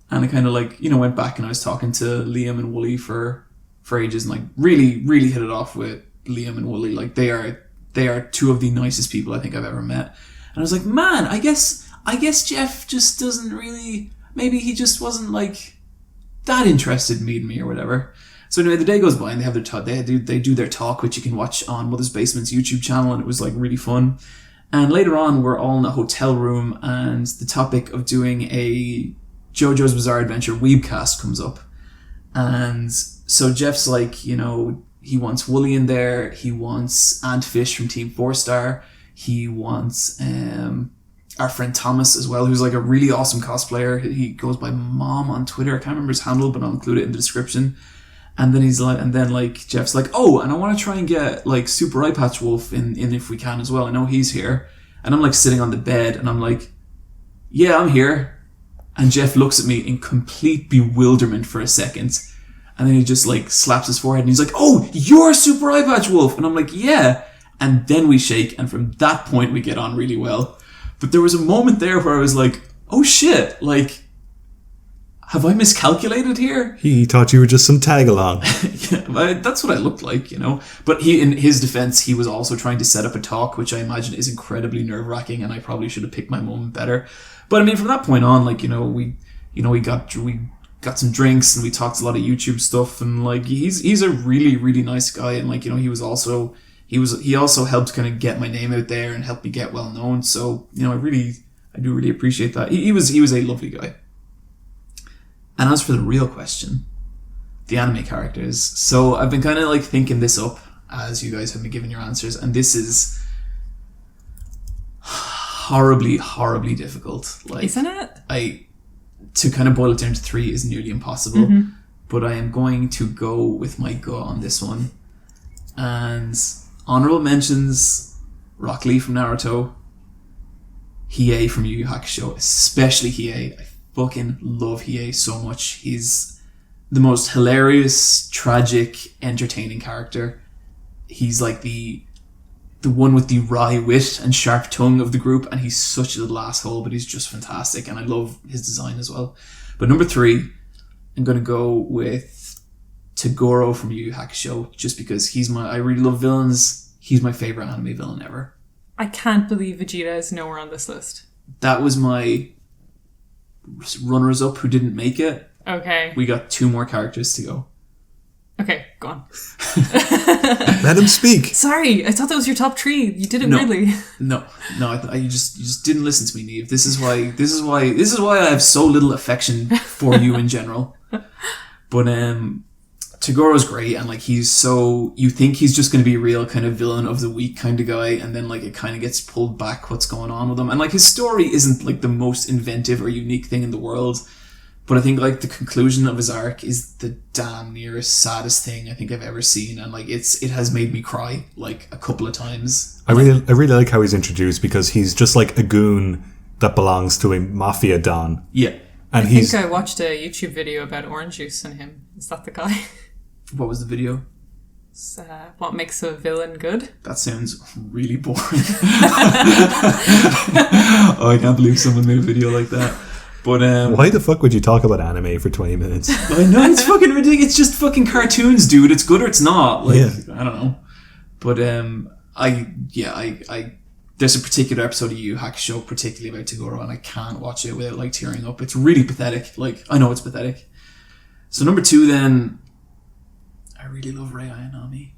And I kind of like, went back, and I was talking to Liam and Wooly for ages, and like really, really hit it off with Liam and Wooly. Like they are two of the nicest people I think I've ever met. And I was like, man, I guess Jeff just doesn't really, maybe he just wasn't like that interested in meeting me or whatever. So anyway, the day goes by, and they have their talk. They do their talk, which you can watch on Mother's Basement's YouTube channel, and it was like really fun. And later on, we're all in a hotel room, and the topic of doing a JoJo's Bizarre Adventure weebcast comes up. And so Jeff's like, he wants Wooly in there, he wants Antfish from Team 4-Star, he wants our friend Thomas as well, who's like a really awesome cosplayer. He goes by Mom on Twitter. I can't remember his handle, but I'll include it in the description. And then Jeff's like, oh, and I want to try and get like Super Eye Patch Wolf in if we can as well. I know he's here. And I'm like sitting on the bed, and I'm like, yeah, I'm here. And Jeff looks at me in complete bewilderment for a second. And then he just like slaps his forehead, and he's like, oh, you're Super Eye Patch Wolf. And I'm like, yeah. And then we shake, and from that point we get on really well. But there was a moment there where I was like, oh shit, like, have I miscalculated here? He thought you were just some tag-along. Yeah, that's what I looked like, But in his defense, he was also trying to set up a talk, which I imagine is incredibly nerve-wracking, and I probably should have picked my moment better. But I mean, from that point on, like, we got some drinks, and we talked a lot of YouTube stuff, and like, he's a really, really nice guy, and like, he also helped kind of get my name out there and helped me get well known. So, I do really appreciate that. He was a lovely guy. And as for the real question, the anime characters. So I've been kind of like thinking this up as you guys have been giving your answers, and this is horribly, horribly difficult. Like, isn't it? To kind of boil it down to 3 is nearly impossible, but I am going to go with my gut on this one. And honorable mentions: Rock Lee from Naruto, Hiei from Yu Yu Hakusho, especially Hiei. I fucking love Hiei so much. He's the most hilarious, tragic, entertaining character. He's like the one with the wry wit and sharp tongue of the group, and he's such a little asshole, but he's just fantastic, and I love his design as well. But number 3, I'm going to go with Toguro from Yu Yu Hakusho, just because I really love villains. He's my favorite anime villain ever. I can't believe Vegeta is nowhere on this list. That was my runners-up who didn't make it. Okay. We got 2 more characters to go. Okay, go on. Let him speak. Sorry, I thought that was your top 3. You did it weirdly. No. You just didn't listen to me, Neve. This is why I have so little affection for you in general. But Togoro's great, and like you think he's just going to be a real kind of villain of the week kind of guy, and then like it kind of gets pulled back what's going on with him, and like his story isn't like the most inventive or unique thing in the world, but I think like the conclusion of his arc is the damn nearest saddest thing I think I've ever seen, and like it has made me cry like a couple of times. I really like how he's introduced, because he's just like a goon that belongs to a mafia don. Yeah. And I think I watched a YouTube video about orange juice and him. Is that the guy? What was the video? It's, what makes a villain good? That sounds really boring. Oh, I can't believe someone made a video like that. But why the fuck would you talk about anime for 20 minutes? I know, it's fucking ridiculous. It's just fucking cartoons, dude. It's good or it's not. Like, yeah. I don't know. But I there's a particular episode of Yu Yu Hakusho particularly about Toguro, and I can't watch it without like tearing up. It's really pathetic. Like, I know it's pathetic. So number 2 then, I really love Rei Ayanami.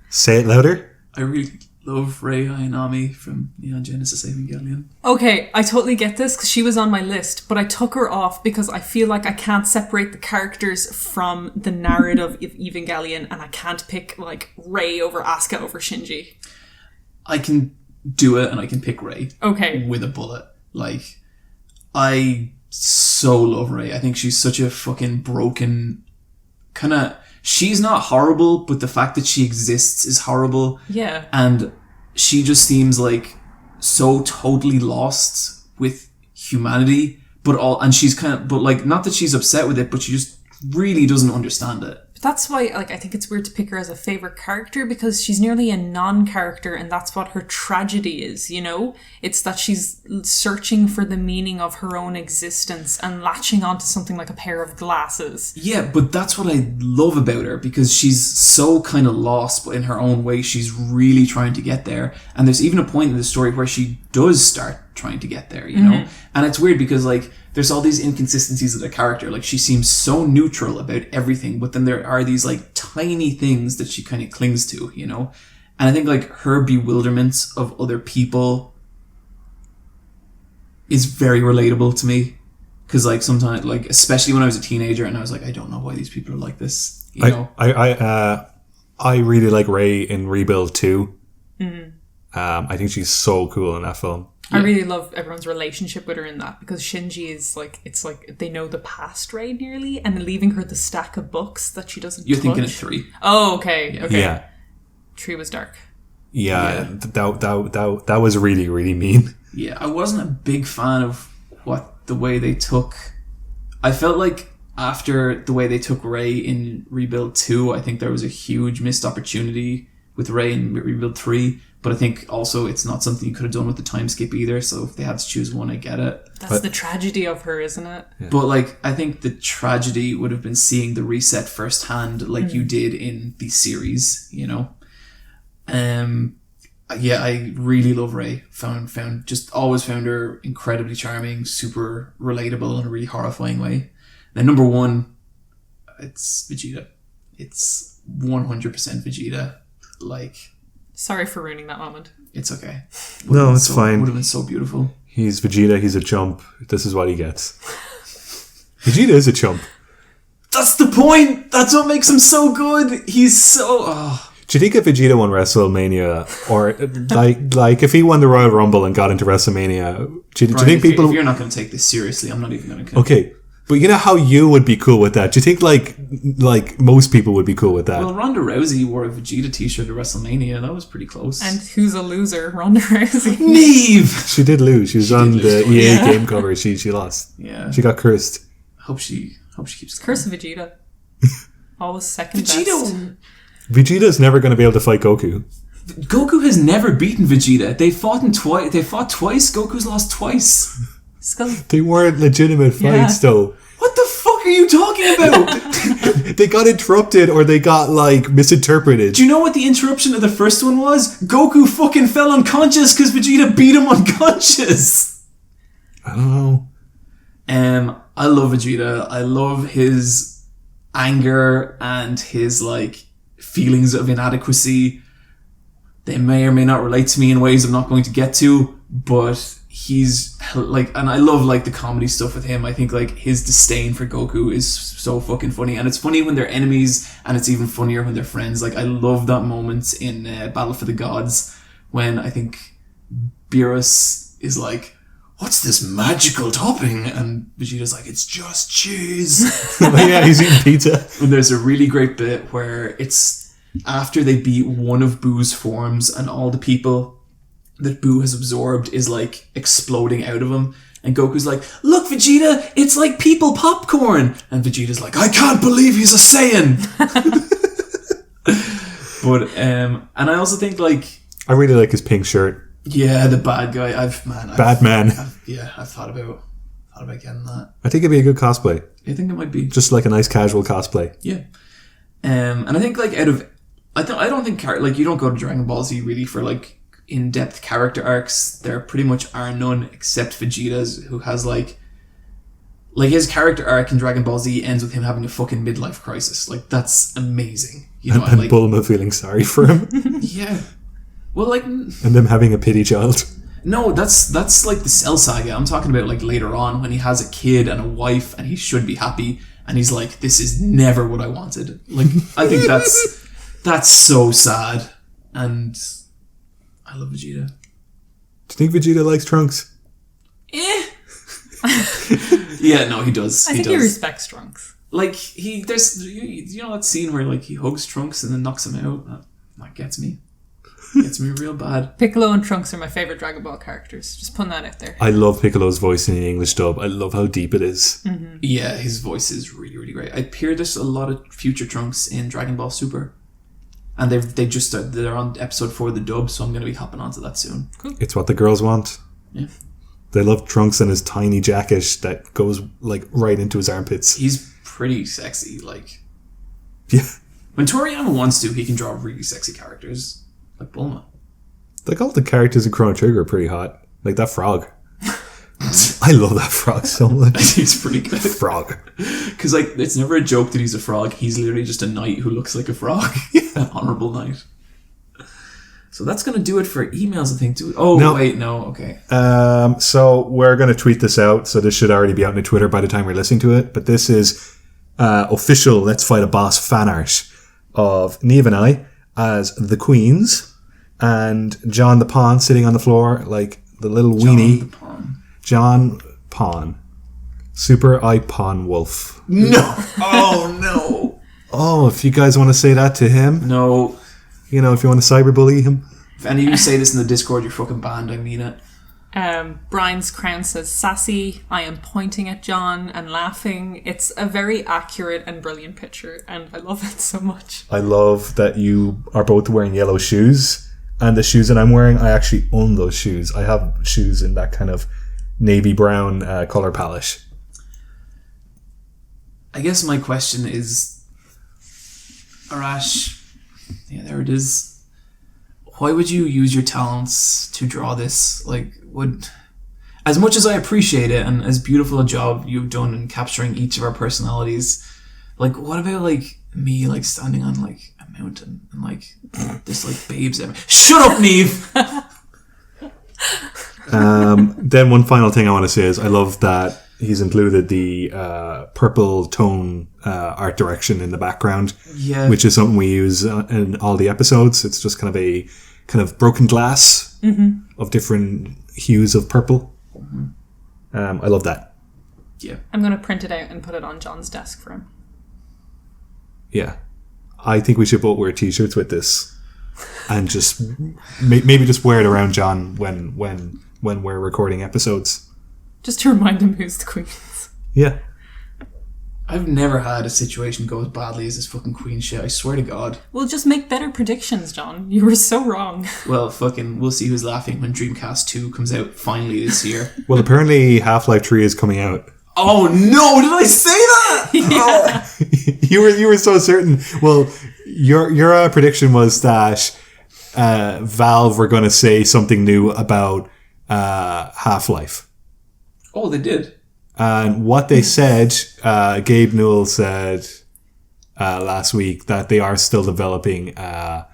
Say it louder. I really love Rei Ayanami from Neon Genesis Evangelion. Okay, I totally get this because she was on my list, but I took her off because I feel like I can't separate the characters from the narrative of Evangelion, and I can't pick like Rei over Asuka over Shinji. I can do it, and I can pick Rei. Okay. With a bullet. Like, I so love Rey. I think she's such a fucking broken kind of. She's not horrible, but the fact that she exists is horrible. Yeah. And she just seems like so totally lost with humanity, but she's kind of, but like, not that she's upset with it, but she just really doesn't understand it. But that's why, like, I think it's weird to pick her as a favorite character, because she's nearly a non-character, and that's what her tragedy is, you know? It's that she's searching for the meaning of her own existence and latching onto something like a pair of glasses. Yeah, but that's what I love about her, because she's so kind of lost, but in her own way, she's really trying to get there. And there's even a point in the story where she does start trying to get there, you know? And it's weird because, like, there's all these inconsistencies of the character. Like, she seems so neutral about everything, but then there are these, like, tiny things that she kind of clings to, you know? And I think, like, her bewilderment of other people is very relatable to me. Because, like, sometimes, like, especially when I was a teenager and I was like, I don't know why these people are like this, you know? I really like Rey in Rebuild 2. I think she's so cool in that film. I really love everyone's relationship with her in that, because Shinji is like, it's like they know the past Rey nearly, and leaving her the stack of books that she doesn't You're touch. thinking of 3. Oh, okay. Okay. Yeah. 3 was dark. Yeah. That was really, really mean. Yeah, I wasn't a big fan of the way they took. I felt like after the way they took Rey in Rebuild 2, I think there was a huge missed opportunity with Rey in Rebuild 3. But I think also it's not something you could have done with the time skip either. So if they had to choose one, I get it. That's the tragedy of her, isn't it? Yeah. But like, I think the tragedy would have been seeing the reset firsthand, like you did in the series, you know. Yeah, I really love Rey. Always found her incredibly charming, super relatable in a really horrifying way. Then number 1, it's Vegeta. It's 100% Vegeta. Like. Sorry for ruining that moment. It's okay. No, it's fine. Would have been so beautiful. He's Vegeta. He's a chump. This is what he gets. Vegeta is a chump. That's the point. That's what makes him so good. He's so. Do you think if Vegeta won WrestleMania, or like if he won the Royal Rumble and got into WrestleMania, do you think people? If you're not going to take this seriously, I'm not even going to. Okay. But you know how you would be cool with that? Do you think like most people would be cool with that? Well, Ronda Rousey wore a Vegeta t-shirt at WrestleMania. That was pretty close. And who's a loser? Ronda Rousey. Neve! She did lose. She was on the EA game cover. She lost. Yeah. She got cursed. Hope she keeps going. Curse of Vegeta. Always second best. Vegeta's never going to be able to fight Goku. Goku has never beaten Vegeta. They fought twice. Goku's lost twice. They weren't legitimate fights, though. What the fuck are you talking about? They got interrupted, or they got like misinterpreted. Do you know what the interruption of the first one was? Goku fucking fell unconscious because Vegeta beat him unconscious. I don't know. I love Vegeta. I love his anger and his like feelings of inadequacy. They may or may not relate to me in ways I'm not going to get to, but he's like, and I love like the comedy stuff with him. I think like his disdain for Goku is so fucking funny, and it's funny when they're enemies, and it's even funnier when they're friends. Like, I love that moment in Battle for the Gods when I think Beerus is like, "What's this magical topping?" and Vegeta's like, "It's just cheese." Yeah, he's eating pizza. And there's a really great bit where it's after they beat one of Boo's forms, and all the people that Boo has absorbed is like exploding out of him, and Goku's like, "Look, Vegeta, it's like people popcorn," and Vegeta's like, "I can't believe he's a Saiyan." But and I also think like, I really like his pink shirt. Yeah, the bad guy. I've thought about getting that. I think it'd be a good cosplay. I think it might be just like a nice casual cosplay. Yeah. And I think like I don't think like you don't go to Dragon Ball Z really for like in-depth character arcs. There pretty much are none except Vegeta's, who has like his character arc in Dragon Ball Z ends with him having a fucking midlife crisis. Like, that's amazing, you know. And like, Bulma feeling sorry for him. Yeah. Well, like, and them having a pity child. No, that's like the Cell Saga. I'm talking about like later on when he has a kid and a wife and he should be happy, and he's like, "This is never what I wanted." Like, I think that's so sad, and I love Vegeta. Do you think Vegeta likes Trunks? Yeah, no, he does. I think he respects Trunks. Like, there's, you know that scene where, like, he hugs Trunks and then knocks him out? That gets me. Gets me real bad. Piccolo and Trunks are my favourite Dragon Ball characters. Just putting that out there. I love Piccolo's voice in the English dub. I love how deep it is. Mm-hmm. Yeah, his voice is really, really great. I hear there's a lot of future Trunks in Dragon Ball Super. And they're on episode 4 of the dub, so I'm going to be hopping onto that soon. Cool. It's what the girls want. Yeah. They love Trunks and his tiny jacket that goes like right into his armpits. He's pretty sexy, like... Yeah. When Toriyama wants to, he can draw really sexy characters. Like Bulma. Like all the characters in Chrono Trigger are pretty hot. Like that frog. I love that frog so much. He's pretty good. Frog. Because, like, it's never a joke that he's a frog. He's literally just a knight who looks like a frog. An honourable knight. So that's going to do it for emails, I think. Okay. So we're going to tweet this out. So this should already be out on Twitter by the time we're listening to it. But this is official Let's Fight a Boss fan art of Neve and I as the Queens and John the Pawn sitting on the floor like the little weenie. John Pawn. Super Pawn Wolf. No! Oh, no! Oh, if you guys want to say that to him. No. You know, if you want to cyberbully him. If any of you say this in the Discord, you're fucking banned. I mean it. Brian's crown says sassy. I am pointing at John and laughing. It's a very accurate and brilliant picture, and I love it so much. I love that you are both wearing yellow shoes, and the shoes that I'm wearing, I actually own those shoes. I have shoes in that kind of navy brown color palette. I guess my question is, Arash, yeah, there it is. Why would you use your talents to draw this? Like, as much as I appreciate it and as beautiful a job you've done in capturing each of our personalities, like, what about, like, me, like, standing on, like, a mountain and, like, there's, like, babes everywhere. Shut up, Neve! Then one final thing I want to say is I love that he's included the purple tone art direction in the background, which is something we use in all the episodes. It's just kind of a broken glass of different hues of purple. I love that. Yeah, I'm going to print it out and put it on John's desk for him. Yeah, I think we should both wear t-shirts with this and just maybe just wear it around John when we're recording episodes. Just to remind him who's the Queens. Yeah. I've never had a situation go as badly as this fucking Queen shit, I swear to God. Well, just make better predictions, John. You were so wrong. Well, we'll see who's laughing when Dreamcast 2 comes out finally this year. Well, apparently Half-Life 3 is coming out. Oh no, did I say that? Yeah. Oh. You were so certain. Well, your prediction was that Valve were going to say something new about Half-Life. Oh, they did. And what they said, Gabe Newell said last week that they are still developing a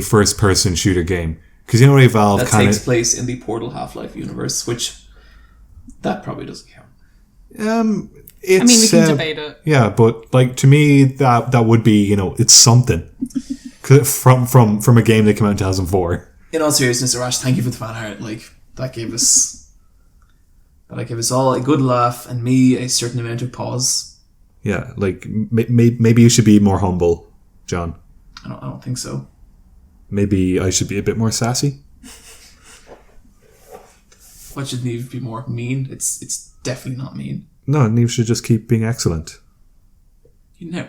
first-person shooter game. Because you know what Valve that takes place in the Portal Half-Life universe, which that probably doesn't count. It's, we can debate it. Yeah, but like to me, that would be it's something from a game that came out in 2004. In all seriousness, Arash, thank you for the fan art. Like that gave us all a good laugh and me a certain amount of pause. Yeah, like maybe you should be more humble, John. I don't think so. Maybe I should be a bit more sassy. What should Neve be more mean? It's definitely not mean. No, Neve should just keep being excellent. You know.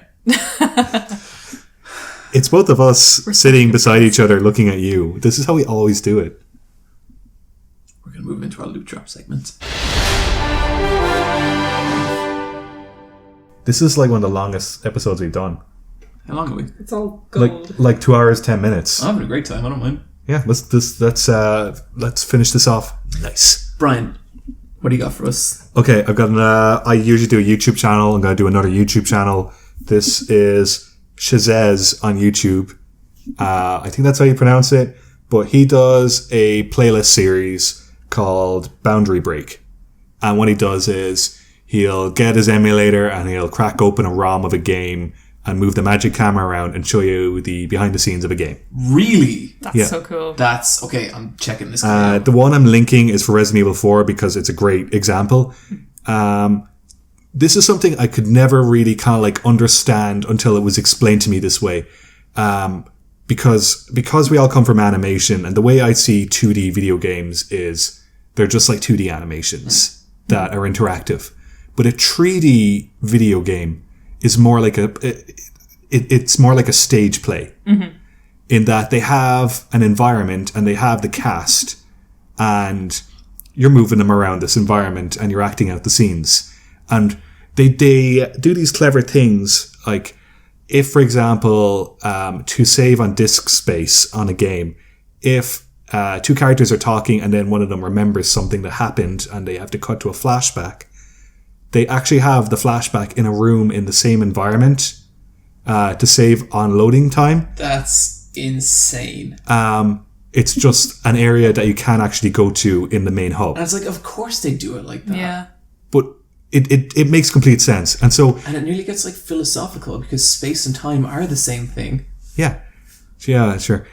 It's both of us sitting beside each other looking at you. This is how we always do it. We're going to move into our loot drop segment. This is like one of the longest episodes we've done. How long are we? It's all gold. Like 2 hours, 10 minutes. I'm having a great time. I don't mind. Yeah, let's finish this off. Nice. Brian, what do you got for us? Okay, I've got I usually do a YouTube channel. I'm going to do another YouTube channel. This is Shesez on YouTube. I think that's how you pronounce it. But he does a playlist series called Boundary Break. And what he does is he'll get his emulator and he'll crack open a ROM of a game and move the magic camera around and show you the behind the scenes of a game. Really? That's so cool. That's okay. I'm checking this out. The one I'm linking is for Resident Evil 4 because it's a great example. This is something I could never really kind of like understand until it was explained to me this way. Because we all come from animation, and the way I see 2D video games is they're just like 2D animations that are interactive. But a 3D video game is more like it's more like a stage play, in that they have an environment and they have the cast, and you're moving them around this environment and you're acting out the scenes. And they do these clever things, like if, for example, to save on disk space on a game, if two characters are talking and then one of them remembers something that happened and they have to cut to a flashback, they actually have the flashback in a room in the same environment to save on loading time. That's insane. It's just an area that you can actually go to in the main hub. And it's like, of course they do it like that. Yeah. But it makes complete sense. And it nearly gets like philosophical because space and time are the same thing. Yeah, sure.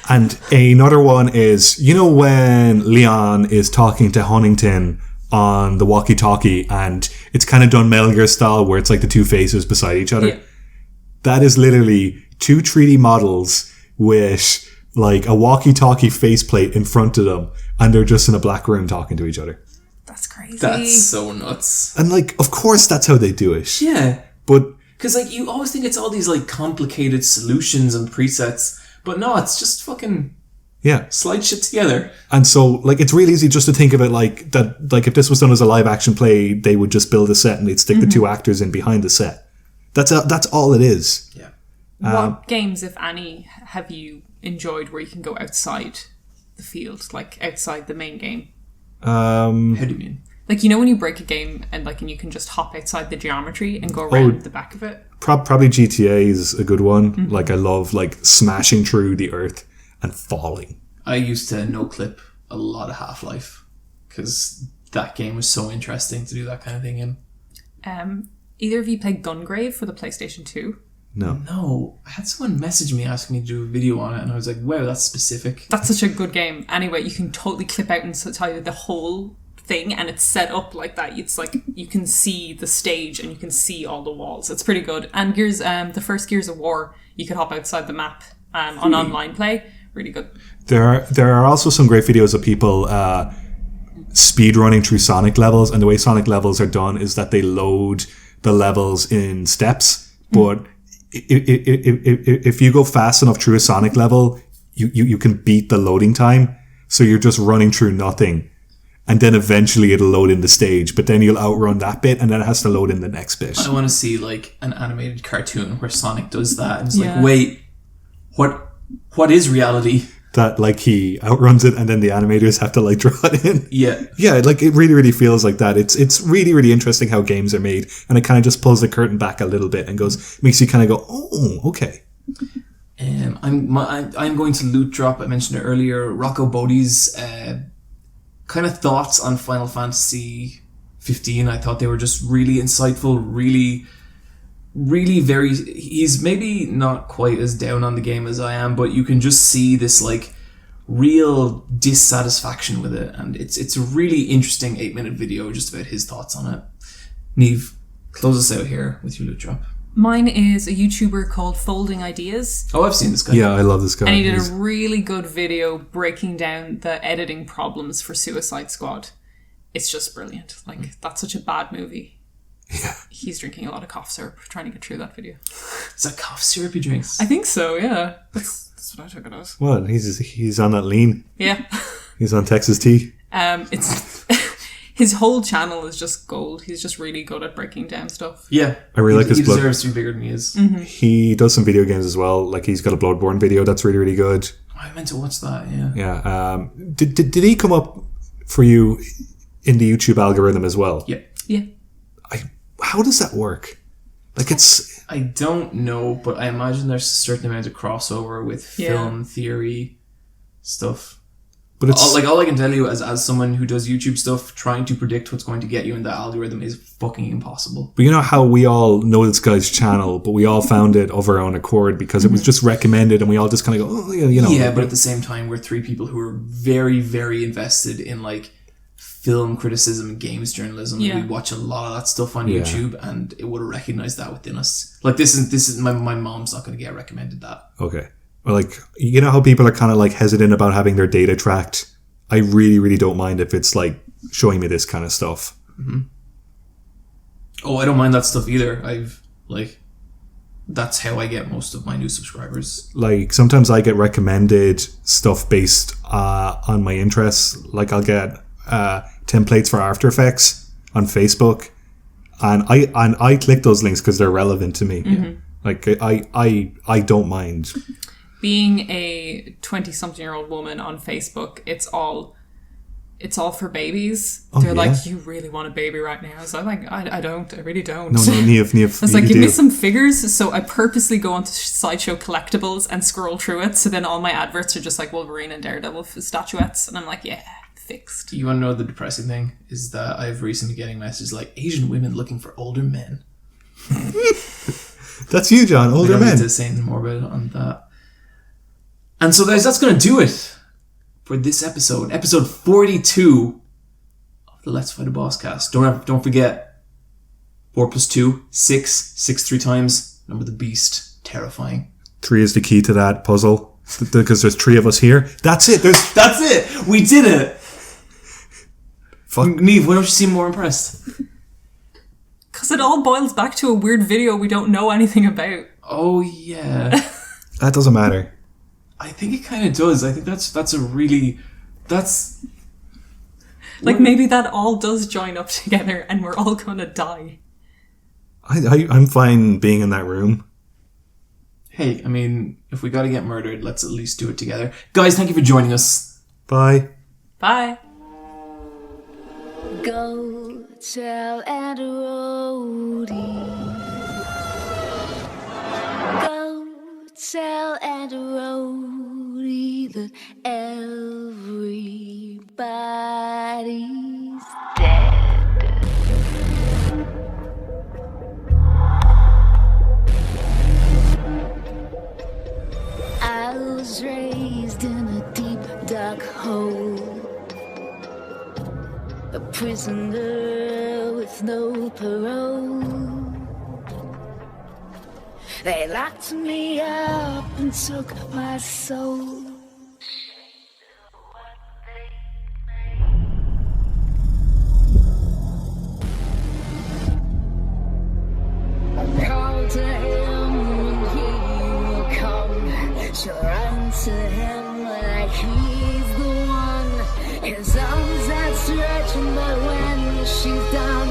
And another one is, you know, when Leon is talking to Huntington on the walkie-talkie, and it's kind of done Metal Gear style where it's like the two faces beside each other. Yeah. That is literally two 3D models with like a walkie-talkie faceplate in front of them, and they're just in a black room talking to each other. That's crazy. That's so nuts. And like, of course that's how they do it. Yeah. But because like you always think it's all these like complicated solutions and presets, but no, it's just fucking slide shit together. And so like it's really easy just to think of it like that, like if this was done as a live action play, they would just build a set and they'd stick the two actors in behind the set. That's all it is. Yeah. What games, if any, have you enjoyed where you can go outside the field, like outside the main game? How do you mean? Like, you know when you break a game and you can just hop outside the geometry and go around the back of it? Probably GTA is a good one. Like I love like smashing through the earth and falling. I used to no-clip a lot of Half-Life because that game was so interesting to do that kind of thing in. Either of you played Gungrave for the PlayStation 2? No. I had someone message me asking me to do a video on it, and I was like, wow, that's specific. That's such a good game. Anyway, you can totally clip out and tell you the whole thing, and it's set up like that. It's like you can see the stage and you can see all the walls. It's pretty good. And Gears, the first Gears of War, you could hop outside the map on online play. Really good. There are also some great videos of people speed running through Sonic levels, and the way Sonic levels are done is that they load the levels in steps, but if you go fast enough through a Sonic level, you can beat the loading time, so you're just running through nothing. And then eventually it'll load in the stage, but then you'll outrun that bit and then it has to load in the next bit. I want to see like an animated cartoon where Sonic does that and it's like, wait, what is reality? That like he outruns it and then the animators have to like draw it in. Yeah, like it really feels like that. It's really interesting how games are made, and it kind of just pulls the curtain back a little bit and makes you kind of go, oh, okay. I'm going to loot drop. I mentioned it earlier. Rocco Botte's kind of thoughts on Final Fantasy 15. I thought they were just really insightful, really very. He's maybe not quite as down on the game as I am, but you can just see this like real dissatisfaction with it, and it's a really interesting 8-minute video just about his thoughts on it. Neve, close us out here with your loot drop. Mine is a YouTuber called Folding Ideas. Oh, I've seen this guy. Yeah, I love this guy. And he did a really good video breaking down the editing problems for Suicide Squad. It's just brilliant. Like, that's such a bad movie. Yeah. He's drinking a lot of cough syrup trying to get through that video. Is that cough syrup he drinks? I think so, yeah. That's what I took it as. What? He's on that lean. Yeah. He's on Texas tea. It's his whole channel is just gold. He's just really good at breaking down stuff. Yeah. I really like this. He deserves to be bigger than he is. Mm-hmm. He does some video games as well. Like he's got a Bloodborne video that's really good. I meant to watch that, yeah. Yeah. Did he come up for you in the YouTube algorithm as well? Yeah. Yeah. How does that work? Like it's... I don't know, but I imagine there's a certain amount of crossover with film theory stuff. But it's all I can tell you as someone who does YouTube stuff, trying to predict what's going to get you in the algorithm is fucking impossible. But you know how we all know this guy's channel, but we all found it of our own accord because it was just recommended, and we all just kind of go, oh, yeah, you know. Yeah, but at the same time, we're three people who are very, very invested in like film criticism and games journalism. Yeah. We watch a lot of that stuff on YouTube, and it would have recognized that within us. Like this is my mom's not going to get recommended that. Okay. Well, like, you know how people are kind of like hesitant about having their data tracked? I really, really don't mind if it's like showing me this kind of stuff. Mm-hmm. Oh, I don't mind that stuff either. That's how I get most of my new subscribers. Like, sometimes I get recommended stuff based on my interests. Like, I'll get templates for After Effects on Facebook, and I click those links because they're relevant to me. Mm-hmm. Like, I don't mind. Being a 20-something-year-old woman on Facebook, it's all for babies. They're like, you really want a baby right now? So I'm like, I don't. I really don't. No, Niamh. I was like, give me some figures. So I purposely go onto Sideshow Collectibles and scroll through it. So then all my adverts are just like Wolverine and Daredevil statuettes. And I'm like, yeah, fixed. You want to know the depressing thing? Is that I've recently been getting messages like, Asian women looking for older men. That's you, John. Older men. I don't need to say anything more about it on that. And so guys, that's going to do it for this episode. Episode 42 of the Let's Fight a Boss cast. Don't forget, 4 + 2, 6. 6 3 times. Number the beast. Terrifying. 3 is the key to that puzzle. Because there's 3 of us here. That's it. That's it. We did it. Fuck. Niamh, why don't you seem more impressed? Because it all boils back to a weird video we don't know anything about. Oh, yeah. That doesn't matter. I think it kind of does. I think that's a really... That's... Like, maybe that all does join up together and we're all gonna die. I'm fine being in that room. Hey, I mean, if we gotta get murdered, let's at least do it together. Guys, thank you for joining us. Bye. Bye. Go tell and Rhodey. Go tell and Rhodey that everybody's dead. I was raised in a deep dark hole, a prisoner with no parole. They locked me up and took my soul. Call to him and he will come. She'll run to him like he's the one. His arms outstretched, but when she's done,